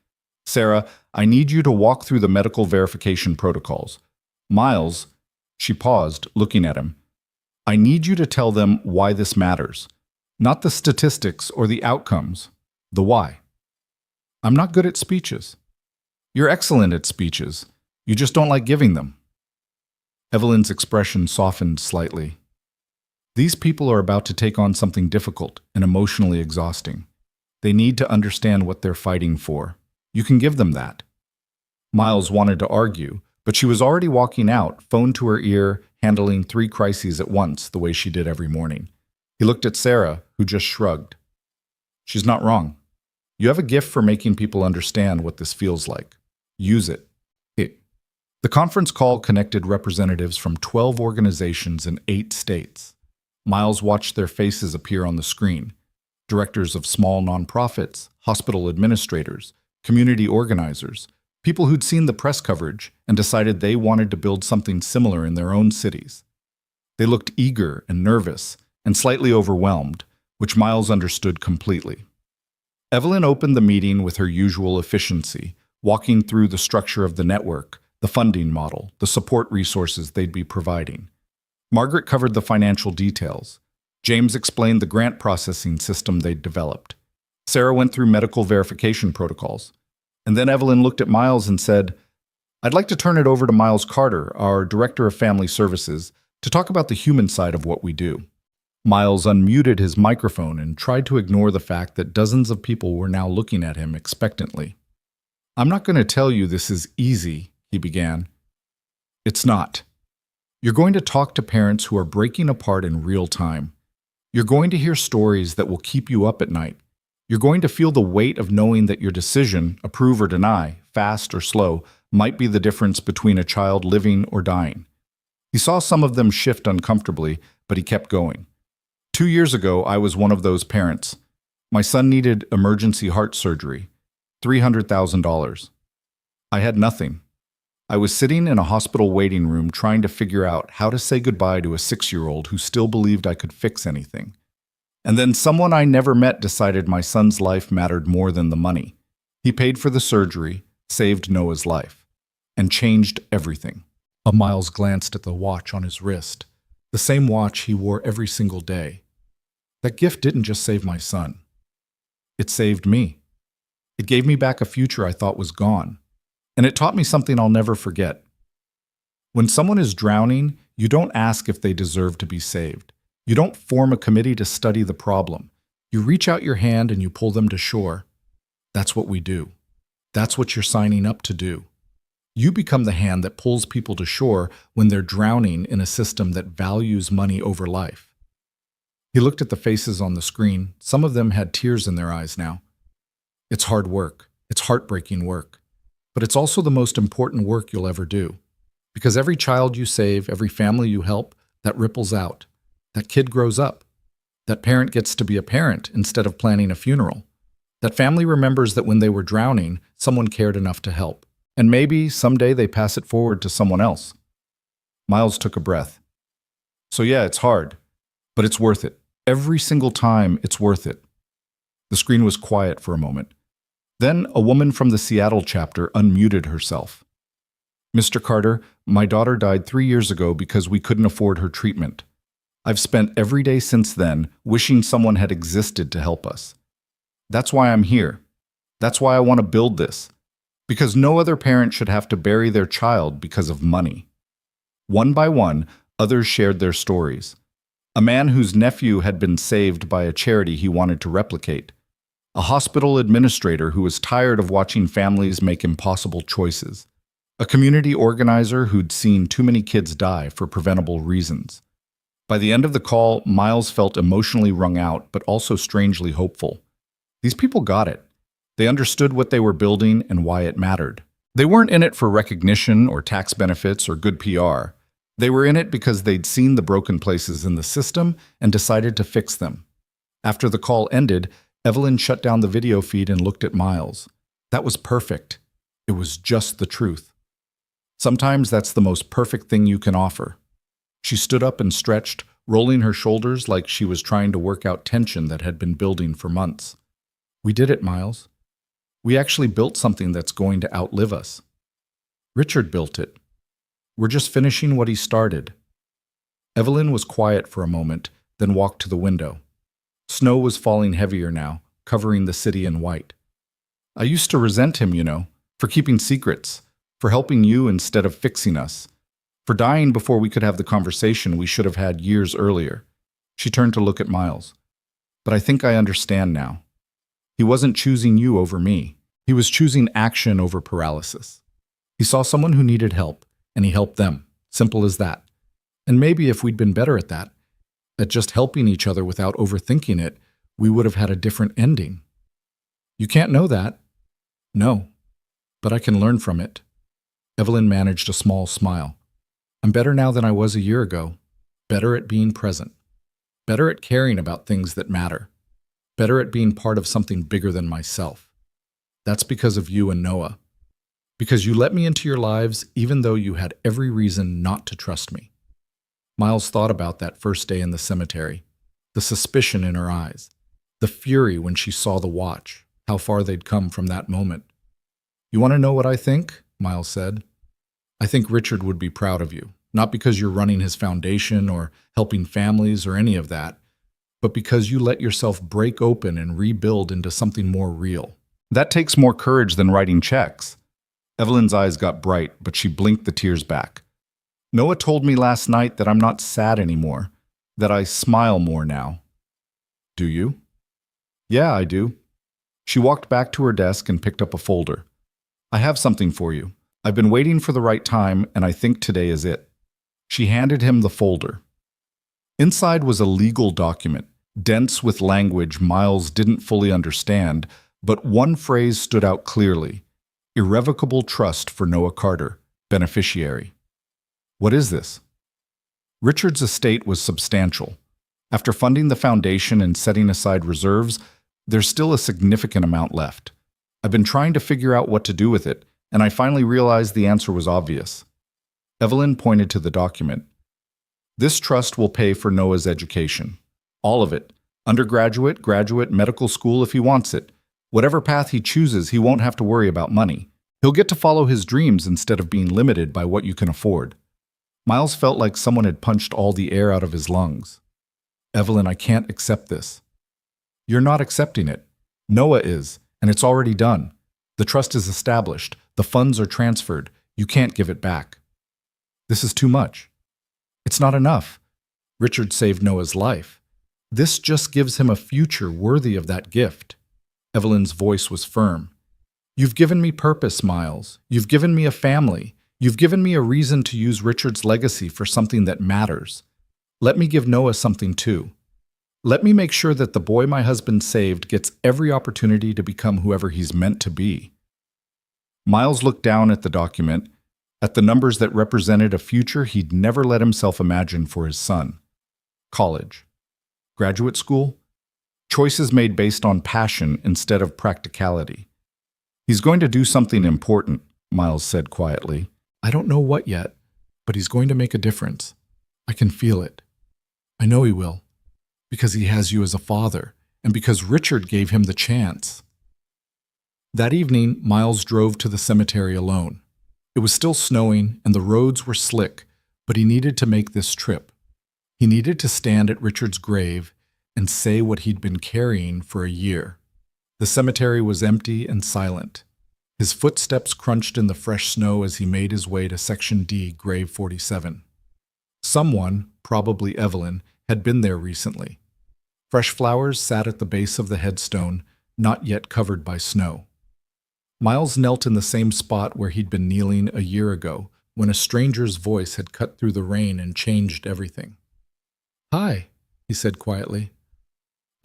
Sarah, I need you to walk through the medical verification protocols. Miles," she paused, looking at him, "I need you to tell them why this matters. Not the statistics or the outcomes, the why." "I'm not good at speeches." "You're excellent at speeches. You just don't like giving them." Evelyn's expression softened slightly. "These people are about to take on something difficult and emotionally exhausting. They need to understand what they're fighting for. You can give them that." Miles wanted to argue, but she was already walking out, phone to her ear, handling 3 crises at once, the way she did every morning. He looked at Sarah, who just shrugged. "She's not wrong. You have a gift for making people understand what this feels like. Use it." The conference call connected representatives from 12 organizations in 8 states. Miles watched their faces appear on the screen. Directors of small nonprofits, hospital administrators, community organizers, people who'd seen the press coverage and decided they wanted to build something similar in their own cities. They looked eager and nervous and slightly overwhelmed, which Miles understood completely. Evelyn opened the meeting with her usual efficiency, walking through the structure of the network, the funding model, the support resources they'd be providing. Margaret covered the financial details. James explained the grant processing system they'd developed. Sarah went through medical verification protocols. And then Evelyn looked at Miles and said, "I'd like to turn it over to Miles Carter, our Director of Family Services, to talk about the human side of what we do." Miles unmuted his microphone and tried to ignore the fact that dozens of people were now looking at him expectantly. "I'm not going to tell you this is easy," he began. "It's not. You're going to talk to parents who are breaking apart in real time. You're going to hear stories that will keep you up at night. You're going to feel the weight of knowing that your decision, approve or deny, fast or slow, might be the difference between a child living or dying." He saw some of them shift uncomfortably, but he kept going. 2 years ago, I was one of those parents. My son needed emergency heart surgery, $300,000. I had nothing. I was sitting in a hospital waiting room trying to figure out how to say goodbye to a 6-year-old who still believed I could fix anything. And then someone I never met decided my son's life mattered more than the money. He paid for the surgery, saved Noah's life, and changed everything. Miles glanced at the watch on his wrist, the same watch he wore every single day. That gift didn't just save my son. It saved me. It gave me back a future I thought was gone. And it taught me something I'll never forget. When someone is drowning, you don't ask if they deserve to be saved. You don't form a committee to study the problem. You reach out your hand and you pull them to shore. That's what we do. That's what you're signing up to do. You become the hand that pulls people to shore when they're drowning in a system that values money over life. He looked at the faces on the screen. Some of them had tears in their eyes now. It's hard work. It's heartbreaking work. But it's also the most important work you'll ever do. Because every child you save, every family you help, that ripples out. That kid grows up. That parent gets to be a parent instead of planning a funeral. That family remembers that when they were drowning, someone cared enough to help. And maybe someday they pass it forward to someone else. Miles took a breath. So yeah, it's hard, but it's worth it. Every single time, it's worth it. The screen was quiet for a moment. Then a woman from the Seattle chapter unmuted herself. "Mr. Carter, my daughter died 3 years ago because we couldn't afford her treatment. I've spent every day since then wishing someone had existed to help us. That's why I'm here. That's why I want to build this. Because no other parent should have to bury their child because of money." One by one, others shared their stories. A man whose nephew had been saved by a charity he wanted to replicate. A hospital administrator who was tired of watching families make impossible choices. A community organizer who'd seen too many kids die for preventable reasons. By the end of the call, Miles felt emotionally wrung out, but also strangely hopeful. These people got it. They understood what they were building and why it mattered. They weren't in it for recognition or tax benefits or good PR. They were in it because they'd seen the broken places in the system and decided to fix them. After the call ended, Evelyn shut down the video feed and looked at Miles. That was perfect. It was just the truth. Sometimes that's the most perfect thing you can offer. She stood up and stretched, rolling her shoulders like she was trying to work out tension that had been building for months. "We did it, Miles. We actually built something that's going to outlive us. Richard built it. We're just finishing what he started." Evelyn was quiet for a moment, then walked to the window. Snow was falling heavier now, covering the city in white. "I used to resent him, for keeping secrets, for helping you instead of fixing us, for dying before we could have the conversation we should have had years earlier." She turned to look at Miles. "But I think I understand now. He wasn't choosing you over me. He was choosing action over paralysis. He saw someone who needed help, and he helped them. Simple as that. And maybe if we'd been better at that, at just helping each other without overthinking it, we would have had a different ending. You can't know that." "No, but I can learn from it." Evelyn managed a small smile. "I'm better now than I was a year ago. Better at being present. Better at caring about things that matter. Better at being part of something bigger than myself. That's because of you and Noah. Because you let me into your lives even though you had every reason not to trust me." Miles thought about that first day in the cemetery, the suspicion in her eyes, the fury when she saw the watch, how far they'd come from that moment. "You want to know what I think?" Miles said. "I think Richard would be proud of you, not because you're running his foundation or helping families or any of that, but because you let yourself break open and rebuild into something more real." That takes more courage than writing checks. Evelyn's eyes got bright, but she blinked the tears back. "Noah told me last night that I'm not sad anymore, that I smile more now." "Do you?" "Yeah, I do." She walked back to her desk and picked up a folder. "I have something for you. I've been waiting for the right time, and I think today is it." She handed him the folder. Inside was a legal document, dense with language Miles didn't fully understand, but one phrase stood out clearly: irrevocable trust for Noah Carter, beneficiary. What is this? Richard's estate was substantial. After funding the foundation and setting aside reserves, there's still a significant amount left. I've been trying to figure out what to do with it, and I finally realized the answer was obvious. Evelyn pointed to the document. "This trust will pay for Noah's education. All of it. Undergraduate, graduate, medical school if he wants it. Whatever path he chooses, he won't have to worry about money. He'll get to follow his dreams instead of being limited by what you can afford." Miles felt like someone had punched all the air out of his lungs. "Evelyn, I can't accept this." "You're not accepting it. Noah is, and it's already done. The trust is established. The funds are transferred. You can't give it back." "This is too much." "It's not enough. Richard saved Noah's life. This just gives him a future worthy of that gift." Evelyn's voice was firm. "You've given me purpose, Miles. You've given me a family. You've given me a reason to use Richard's legacy for something that matters. Let me give Noah something too. Let me make sure that the boy my husband saved gets every opportunity to become whoever he's meant to be." Miles looked down at the document, at the numbers that represented a future he'd never let himself imagine for his son. College. Graduate school. Choices made based on passion instead of practicality. "He's going to do something important," Miles said quietly. "I don't know what yet, but he's going to make a difference. I can feel it. I know he will, because he has you as a father, and because Richard gave him the chance." That evening, Miles drove to the cemetery alone. It was still snowing, and the roads were slick, but he needed to make this trip. He needed to stand at Richard's grave and say what he'd been carrying for a year. The cemetery was empty and silent. His footsteps crunched in the fresh snow as he made his way to Section D, Grave 47. Someone, probably Evelyn, had been there recently. Fresh flowers sat at the base of the headstone, not yet covered by snow. Miles knelt in the same spot where he'd been kneeling a year ago, when a stranger's voice had cut through the rain and changed everything. "Hi," he said quietly.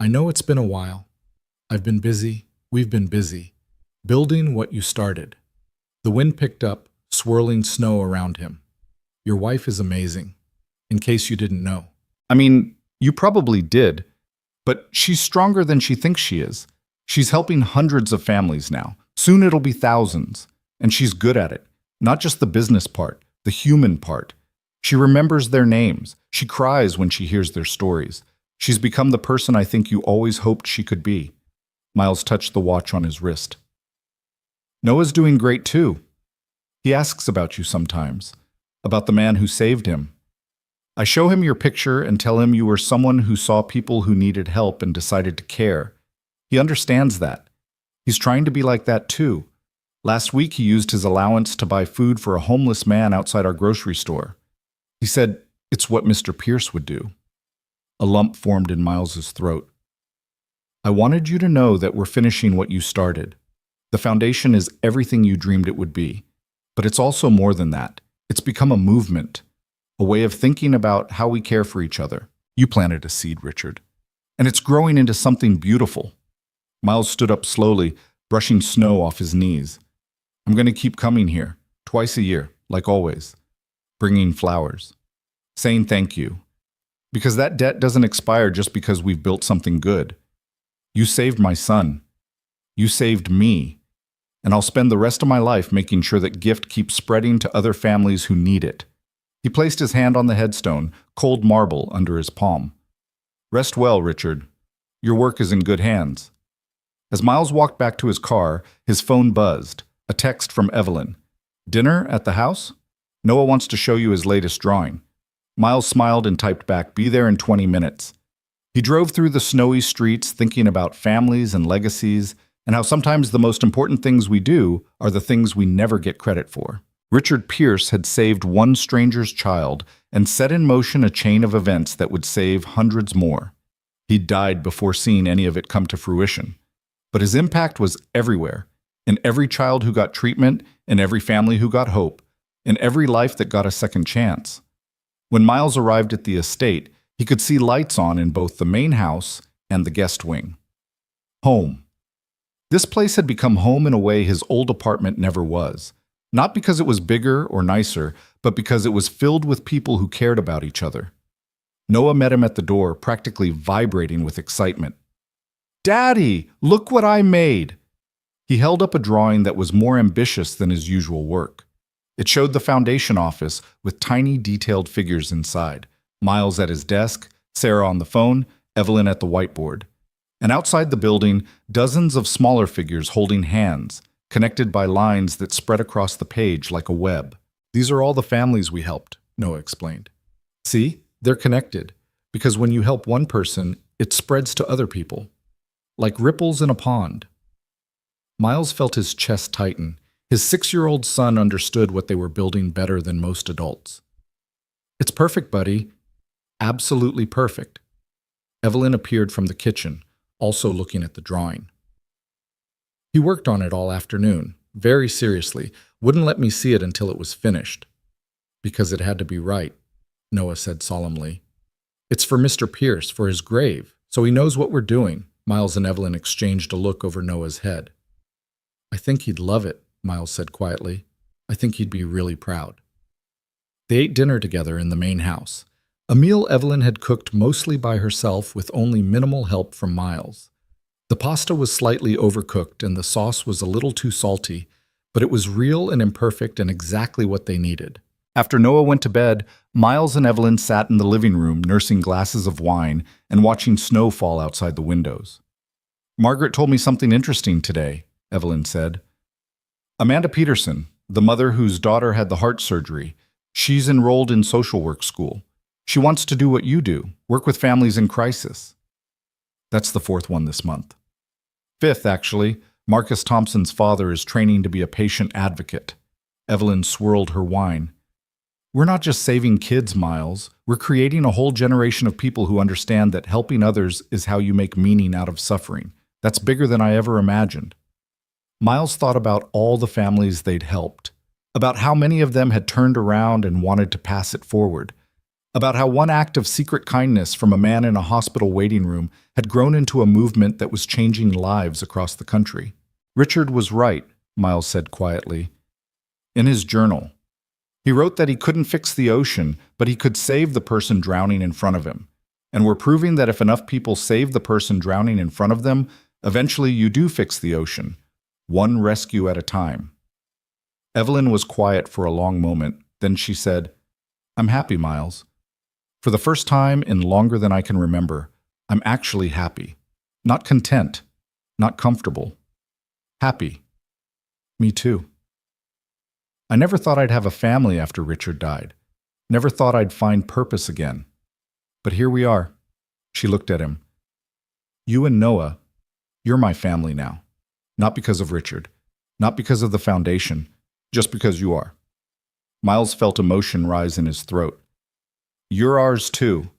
"I know it's been a while. I've been busy, we've been busy, building what you started." The wind picked up, swirling snow around him. "Your wife is amazing, in case you didn't know." "I mean, you probably did, but she's stronger than she thinks she is. She's helping hundreds of families now. Soon it'll be thousands. And she's good at it. Not just the business part, the human part. She remembers their names. She cries when she hears their stories. She's become the person I think you always hoped she could be." Miles touched the watch on his wrist. "Noah's doing great too. He asks about you sometimes, about the man who saved him. I show him your picture and tell him you were someone who saw people who needed help and decided to care. He understands that. He's trying to be like that too. Last week he used his allowance to buy food for a homeless man outside our grocery store. He said it's what Mr. Pierce would do." A lump formed in Miles's throat. "I wanted you to know that we're finishing what you started. The foundation is everything you dreamed it would be. But it's also more than that. It's become a movement, a way of thinking about how we care for each other. You planted a seed, Richard. And it's growing into something beautiful." Miles stood up slowly, brushing snow off his knees. "I'm going to keep coming here, twice a year, like always, bringing flowers, saying thank you. Because that debt doesn't expire just because we've built something good. You saved my son. You saved me. And I'll spend the rest of my life making sure that gift keeps spreading to other families who need it. He placed his hand on the headstone, cold marble under his palm. Rest well, Richard. Your work is in good hands. As Miles walked back to his car, his phone buzzed. A text from Evelyn. Dinner at the house? Noah wants to show you his latest drawing. Miles smiled and typed back, be there in 20 minutes. He drove through the snowy streets thinking about families and legacies, and how sometimes the most important things we do are the things we never get credit for. Richard Pierce had saved one stranger's child and set in motion a chain of events that would save hundreds more. He died before seeing any of it come to fruition. But his impact was everywhere, in every child who got treatment, in every family who got hope, in every life that got a second chance. When Miles arrived at the estate, he could see lights on in both the main house and the guest wing. Home. This place had become home in a way his old apartment never was. Not because it was bigger or nicer, but because it was filled with people who cared about each other. Noah met him at the door, practically vibrating with excitement. Daddy, look what I made! He held up a drawing that was more ambitious than his usual work. It showed the foundation office with tiny detailed figures inside. Miles at his desk, Sarah on the phone, Evelyn at the whiteboard. And outside the building, dozens of smaller figures holding hands, connected by lines that spread across the page like a web. These are all the families we helped, Noah explained. See, they're connected, because when you help one person, it spreads to other people, like ripples in a pond. Miles felt his chest tighten. His 6-year-old son understood what they were building better than most adults. It's perfect, buddy. Absolutely perfect. Evelyn appeared from the kitchen, also looking at the drawing. He worked on it all afternoon, very seriously, wouldn't let me see it until it was finished. Because it had to be right, Noah said solemnly. It's for Mr. Pierce, for his grave, so he knows what we're doing. Miles and Evelyn exchanged a look over Noah's head. I think he'd love it, Miles said quietly. I think he'd be really proud. They ate dinner together in the main house, a meal Evelyn had cooked mostly by herself with only minimal help from Miles. The pasta was slightly overcooked and the sauce was a little too salty, but it was real and imperfect and exactly what they needed. After Noah went to bed, Miles and Evelyn sat in the living room nursing glasses of wine and watching snow fall outside the windows. Margaret told me something interesting today, Evelyn said. Amanda Peterson, the mother whose daughter had the heart surgery, she's enrolled in social work school. She wants to do what you do, work with families in crisis. That's the 4th one this month. 5th, actually. Marcus Thompson's father is training to be a patient advocate. Evelyn swirled her wine. We're not just saving kids, Miles. We're creating a whole generation of people who understand that helping others is how you make meaning out of suffering. That's bigger than I ever imagined. Miles thought about all the families they'd helped, about how many of them had turned around and wanted to pass it forward, about how one act of secret kindness from a man in a hospital waiting room had grown into a movement that was changing lives across the country. Richard was right, Miles said quietly. In his journal, he wrote that he couldn't fix the ocean, but he could save the person drowning in front of him. And we're proving that if enough people save the person drowning in front of them, eventually you do fix the ocean, one rescue at a time. Evelyn was quiet for a long moment. Then she said, I'm happy, Miles. For the first time in longer than I can remember, I'm actually happy. Not content, not comfortable. Happy. Me too. I never thought I'd have a family after Richard died. Never thought I'd find purpose again. But here we are. She looked at him. You and Noah, you're my family now. Not because of Richard. Not because of the foundation. Just because you are. Miles felt emotion rise in his throat. You're ours too.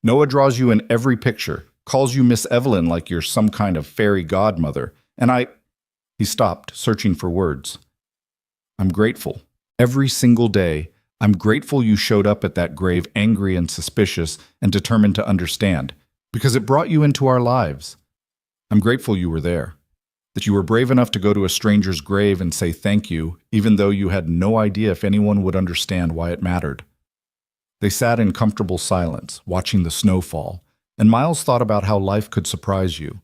Noah draws you in every picture, calls you Miss Evelyn like you're some kind of fairy godmother, and He stopped, searching for words. I'm grateful. Every single day, I'm grateful you showed up at that grave angry and suspicious and determined to understand, because it brought you into our lives. I'm grateful you were there, that you were brave enough to go to a stranger's grave and say thank you, even though you had no idea if anyone would understand why it mattered. They sat in comfortable silence, watching the snow fall, and Miles thought about how life could surprise you,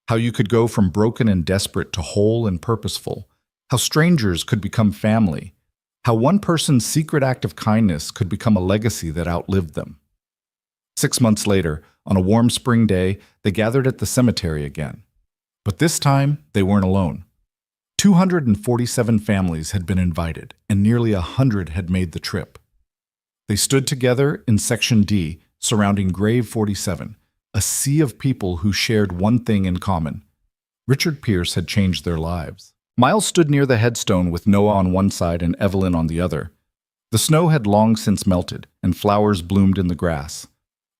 how you could go from broken and desperate to whole and purposeful, how strangers could become family, how one person's secret act of kindness could become a legacy that outlived them. 6 months later, on a warm spring day, they gathered at the cemetery again. But this time, they weren't alone. 247 families had been invited, and nearly 100 had made the trip. They stood together in Section D, surrounding Grave 47, a sea of people who shared one thing in common. Richard Pierce had changed their lives. Miles stood near the headstone with Noah on one side and Evelyn on the other. The snow had long since melted, and flowers bloomed in the grass.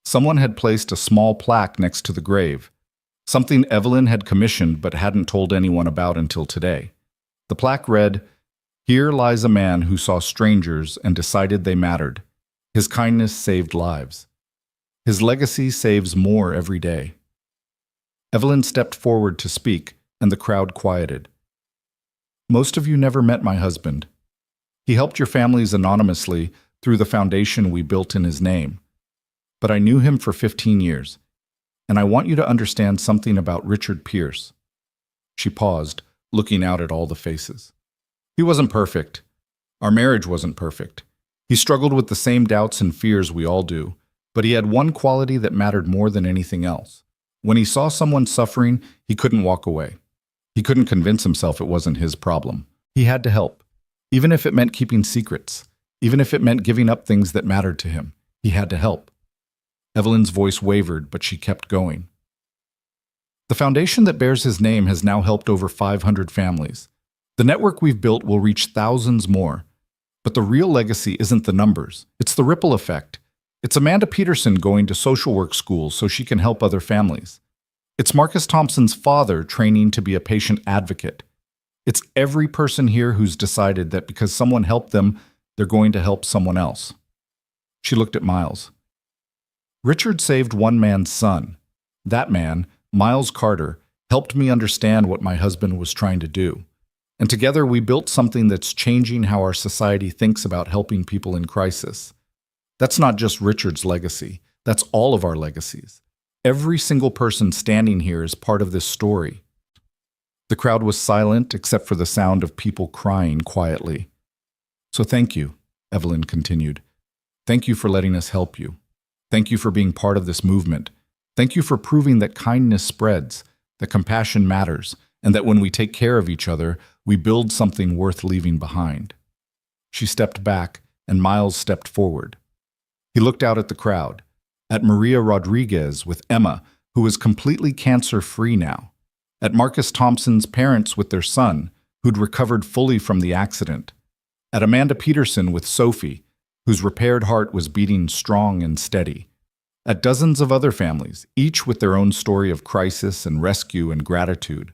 Someone had placed a small plaque next to the grave, something Evelyn had commissioned but hadn't told anyone about until today. The plaque read, "Here lies a man who saw strangers and decided they mattered. His kindness saved lives. His legacy saves more every day." Evelyn stepped forward to speak, and the crowd quieted. "Most of you never met my husband. He helped your families anonymously through the foundation we built in his name. But I knew him for 15 years, and I want you to understand something about Richard Pierce." She paused, looking out at all the faces. "He wasn't perfect. Our marriage wasn't perfect. He struggled with the same doubts and fears we all do, but he had one quality that mattered more than anything else. When he saw someone suffering, he couldn't walk away. He couldn't convince himself it wasn't his problem. He had to help, even if it meant keeping secrets, even if it meant giving up things that mattered to him. He had to help." Evelyn's voice wavered, but she kept going. "The foundation that bears his name has now helped over 500 families. The network we've built will reach thousands more. But the real legacy isn't the numbers. It's the ripple effect. It's Amanda Peterson going to social work school so she can help other families. It's Marcus Thompson's father training to be a patient advocate. It's every person here who's decided that because someone helped them, they're going to help someone else." She looked at Miles. "Richard saved one man's son. That man, Miles Carter, helped me understand what my husband was trying to do. And together we built something that's changing how our society thinks about helping people in crisis. That's not just Richard's legacy. That's all of our legacies. Every single person standing here is part of this story." The crowd was silent except for the sound of people crying quietly. "So thank you," Evelyn continued. "Thank you for letting us help you. Thank you for being part of this movement. Thank you for proving that kindness spreads, that compassion matters, and that when we take care of each other, we build something worth leaving behind." She stepped back, and Miles stepped forward. He looked out at the crowd, at Maria Rodriguez with Emma, who was completely cancer-free now, at Marcus Thompson's parents with their son, who'd recovered fully from the accident, at Amanda Peterson with Sophie, whose repaired heart was beating strong and steady, at dozens of other families, each with their own story of crisis and rescue and gratitude.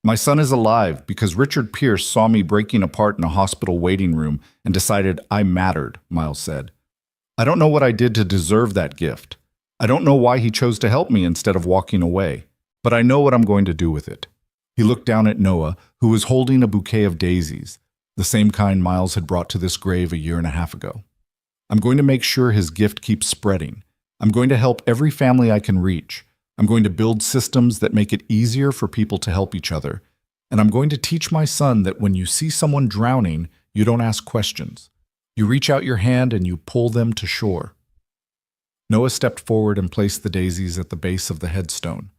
"My son is alive because Richard Pierce saw me breaking apart in a hospital waiting room and decided I mattered," Miles said. "I don't know what I did to deserve that gift. I don't know why he chose to help me instead of walking away, but I know what I'm going to do with it." He looked down at Noah, who was holding a bouquet of daisies, the same kind Miles had brought to this grave a year and a half ago. "I'm going to make sure his gift keeps spreading. I'm going to help every family I can reach. I'm going to build systems that make it easier for people to help each other. And I'm going to teach my son that when you see someone drowning, you don't ask questions. You reach out your hand and you pull them to shore." Noah stepped forward and placed the daisies at the base of the headstone.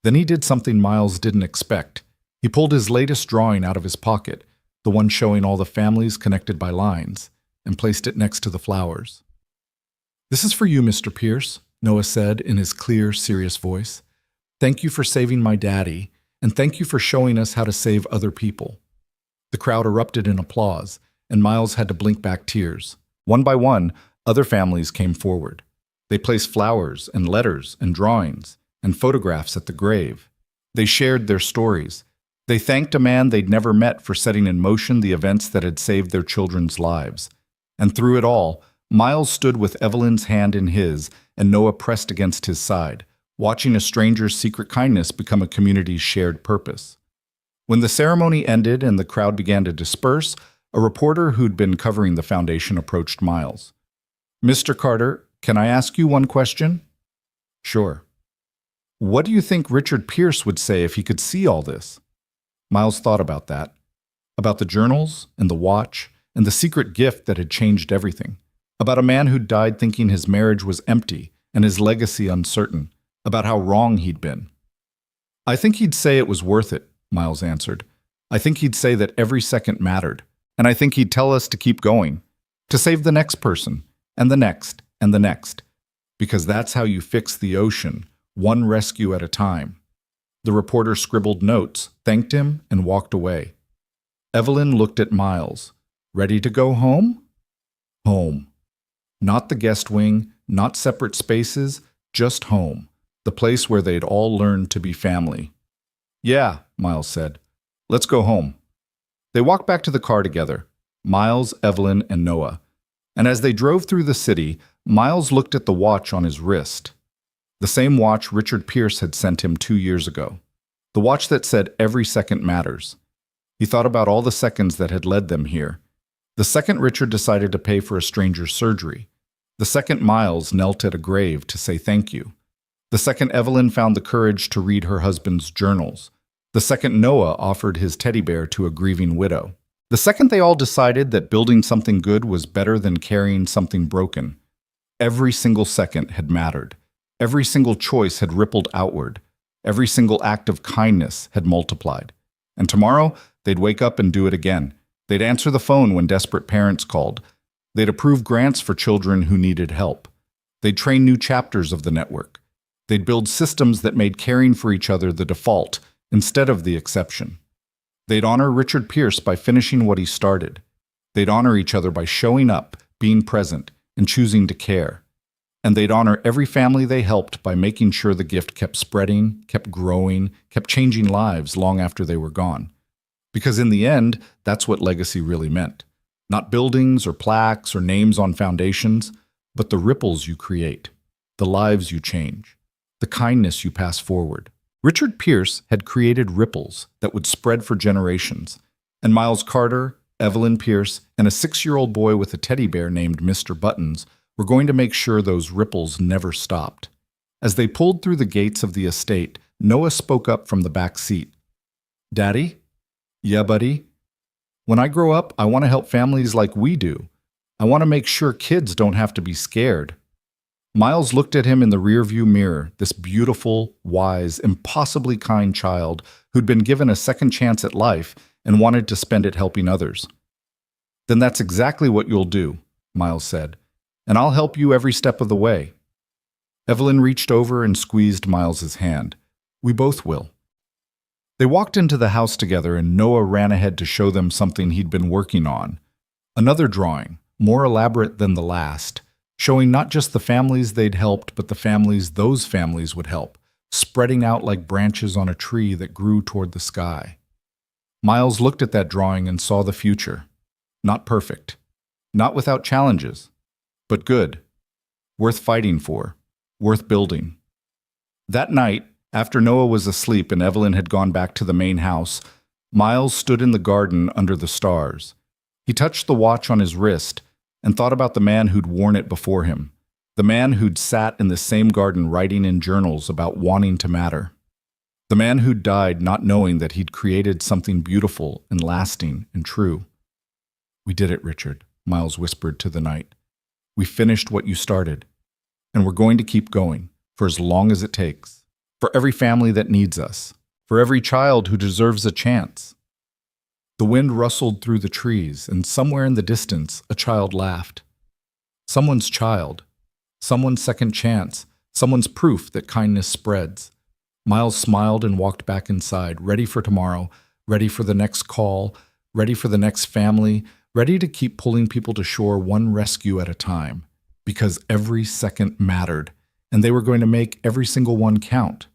Then he did something Miles didn't expect. He pulled his latest drawing out of his pocket, the one showing all the families connected by lines, and placed it next to the flowers. "This is for you, Mr. Pierce," Noah said in his clear, serious voice. "Thank you for saving my daddy, and thank you for showing us how to save other people." The crowd erupted in applause, and Miles had to blink back tears. One by one, other families came forward. They placed flowers and letters and drawings and photographs at the grave. They shared their stories. They thanked a man they'd never met for setting in motion the events that had saved their children's lives. And through it all, Miles stood with Evelyn's hand in his, and Noah pressed against his side, watching a stranger's secret kindness become a community's shared purpose. When the ceremony ended and the crowd began to disperse, a reporter who'd been covering the foundation approached Miles. "Mr. Carter, can I ask you one question?" "Sure." "What do you think Richard Pierce would say if he could see all this?" Miles thought about that, about the journals and the watch and the secret gift that had changed everything. About a man who died thinking his marriage was empty and his legacy uncertain. About how wrong he'd been. "I think he'd say it was worth it," Miles answered. "I think he'd say that every second mattered. And I think he'd tell us to keep going, to save the next person, and the next, and the next. Because that's how you fix the ocean, one rescue at a time." The reporter scribbled notes, thanked him, and walked away. Evelyn looked at Miles. Ready to go home? Home. Not the guest wing, not separate spaces, just home. The place where they'd all learned to be family. "Yeah," Miles said. "Let's go home." They walked back to the car together, Miles, Evelyn, and Noah. And as they drove through the city, Miles looked at the watch on his wrist. The same watch Richard Pierce had sent him 2 years ago. The watch that said every second matters. He thought about all the seconds that had led them here. The second Richard decided to pay for a stranger's surgery. The second Miles knelt at a grave to say thank you. The second Evelyn found the courage to read her husband's journals. The second Noah offered his teddy bear to a grieving widow. The second they all decided that building something good was better than carrying something broken. Every single second had mattered. Every single choice had rippled outward. Every single act of kindness had multiplied. And tomorrow, they'd wake up and do it again. They'd answer the phone when desperate parents called. They'd approve grants for children who needed help. They'd train new chapters of the network. They'd build systems that made caring for each other the default instead of the exception. They'd honor Richard Pierce by finishing what he started. They'd honor each other by showing up, being present, and choosing to care. And they'd honor every family they helped by making sure the gift kept spreading, kept growing, kept changing lives long after they were gone. Because in the end, that's what legacy really meant. Not buildings or plaques or names on foundations, but the ripples you create, the lives you change, the kindness you pass forward. Richard Pierce had created ripples that would spread for generations, and Miles Carter, Evelyn Pierce, and a 6-year-old boy with a teddy bear named Mr. Buttons were going to make sure those ripples never stopped. As they pulled through the gates of the estate, Noah spoke up from the back seat. "Daddy?" "Yeah, buddy?" "When I grow up, I want to help families like we do. I want to make sure kids don't have to be scared." Miles looked at him in the rearview mirror, this beautiful, wise, impossibly kind child who'd been given a second chance at life and wanted to spend it helping others. "Then that's exactly what you'll do," Miles said, "and I'll help you every step of the way." Evelyn reached over and squeezed Miles's hand. "We both will." They walked into the house together and Noah ran ahead to show them something he'd been working on. Another drawing, more elaborate than the last, showing not just the families they'd helped, but the families those families would help, spreading out like branches on a tree that grew toward the sky. Miles looked at that drawing and saw the future. Not perfect, not without challenges, but good, worth fighting for, worth building. That night, after Noah was asleep and Evelyn had gone back to the main house, Miles stood in the garden under the stars. He touched the watch on his wrist and thought about the man who'd worn it before him, the man who'd sat in the same garden writing in journals about wanting to matter, the man who'd died not knowing that he'd created something beautiful and lasting and true. "We did it, Richard," Miles whispered to the night. "We finished what you started, and we're going to keep going for as long as it takes, for every family that needs us, for every child who deserves a chance." The wind rustled through the trees, and somewhere in the distance, a child laughed. Someone's child, someone's second chance, someone's proof that kindness spreads. Miles smiled and walked back inside, ready for tomorrow, ready for the next call, ready for the next family, ready to keep pulling people to shore one rescue at a time, because every second mattered, and they were going to make every single one count.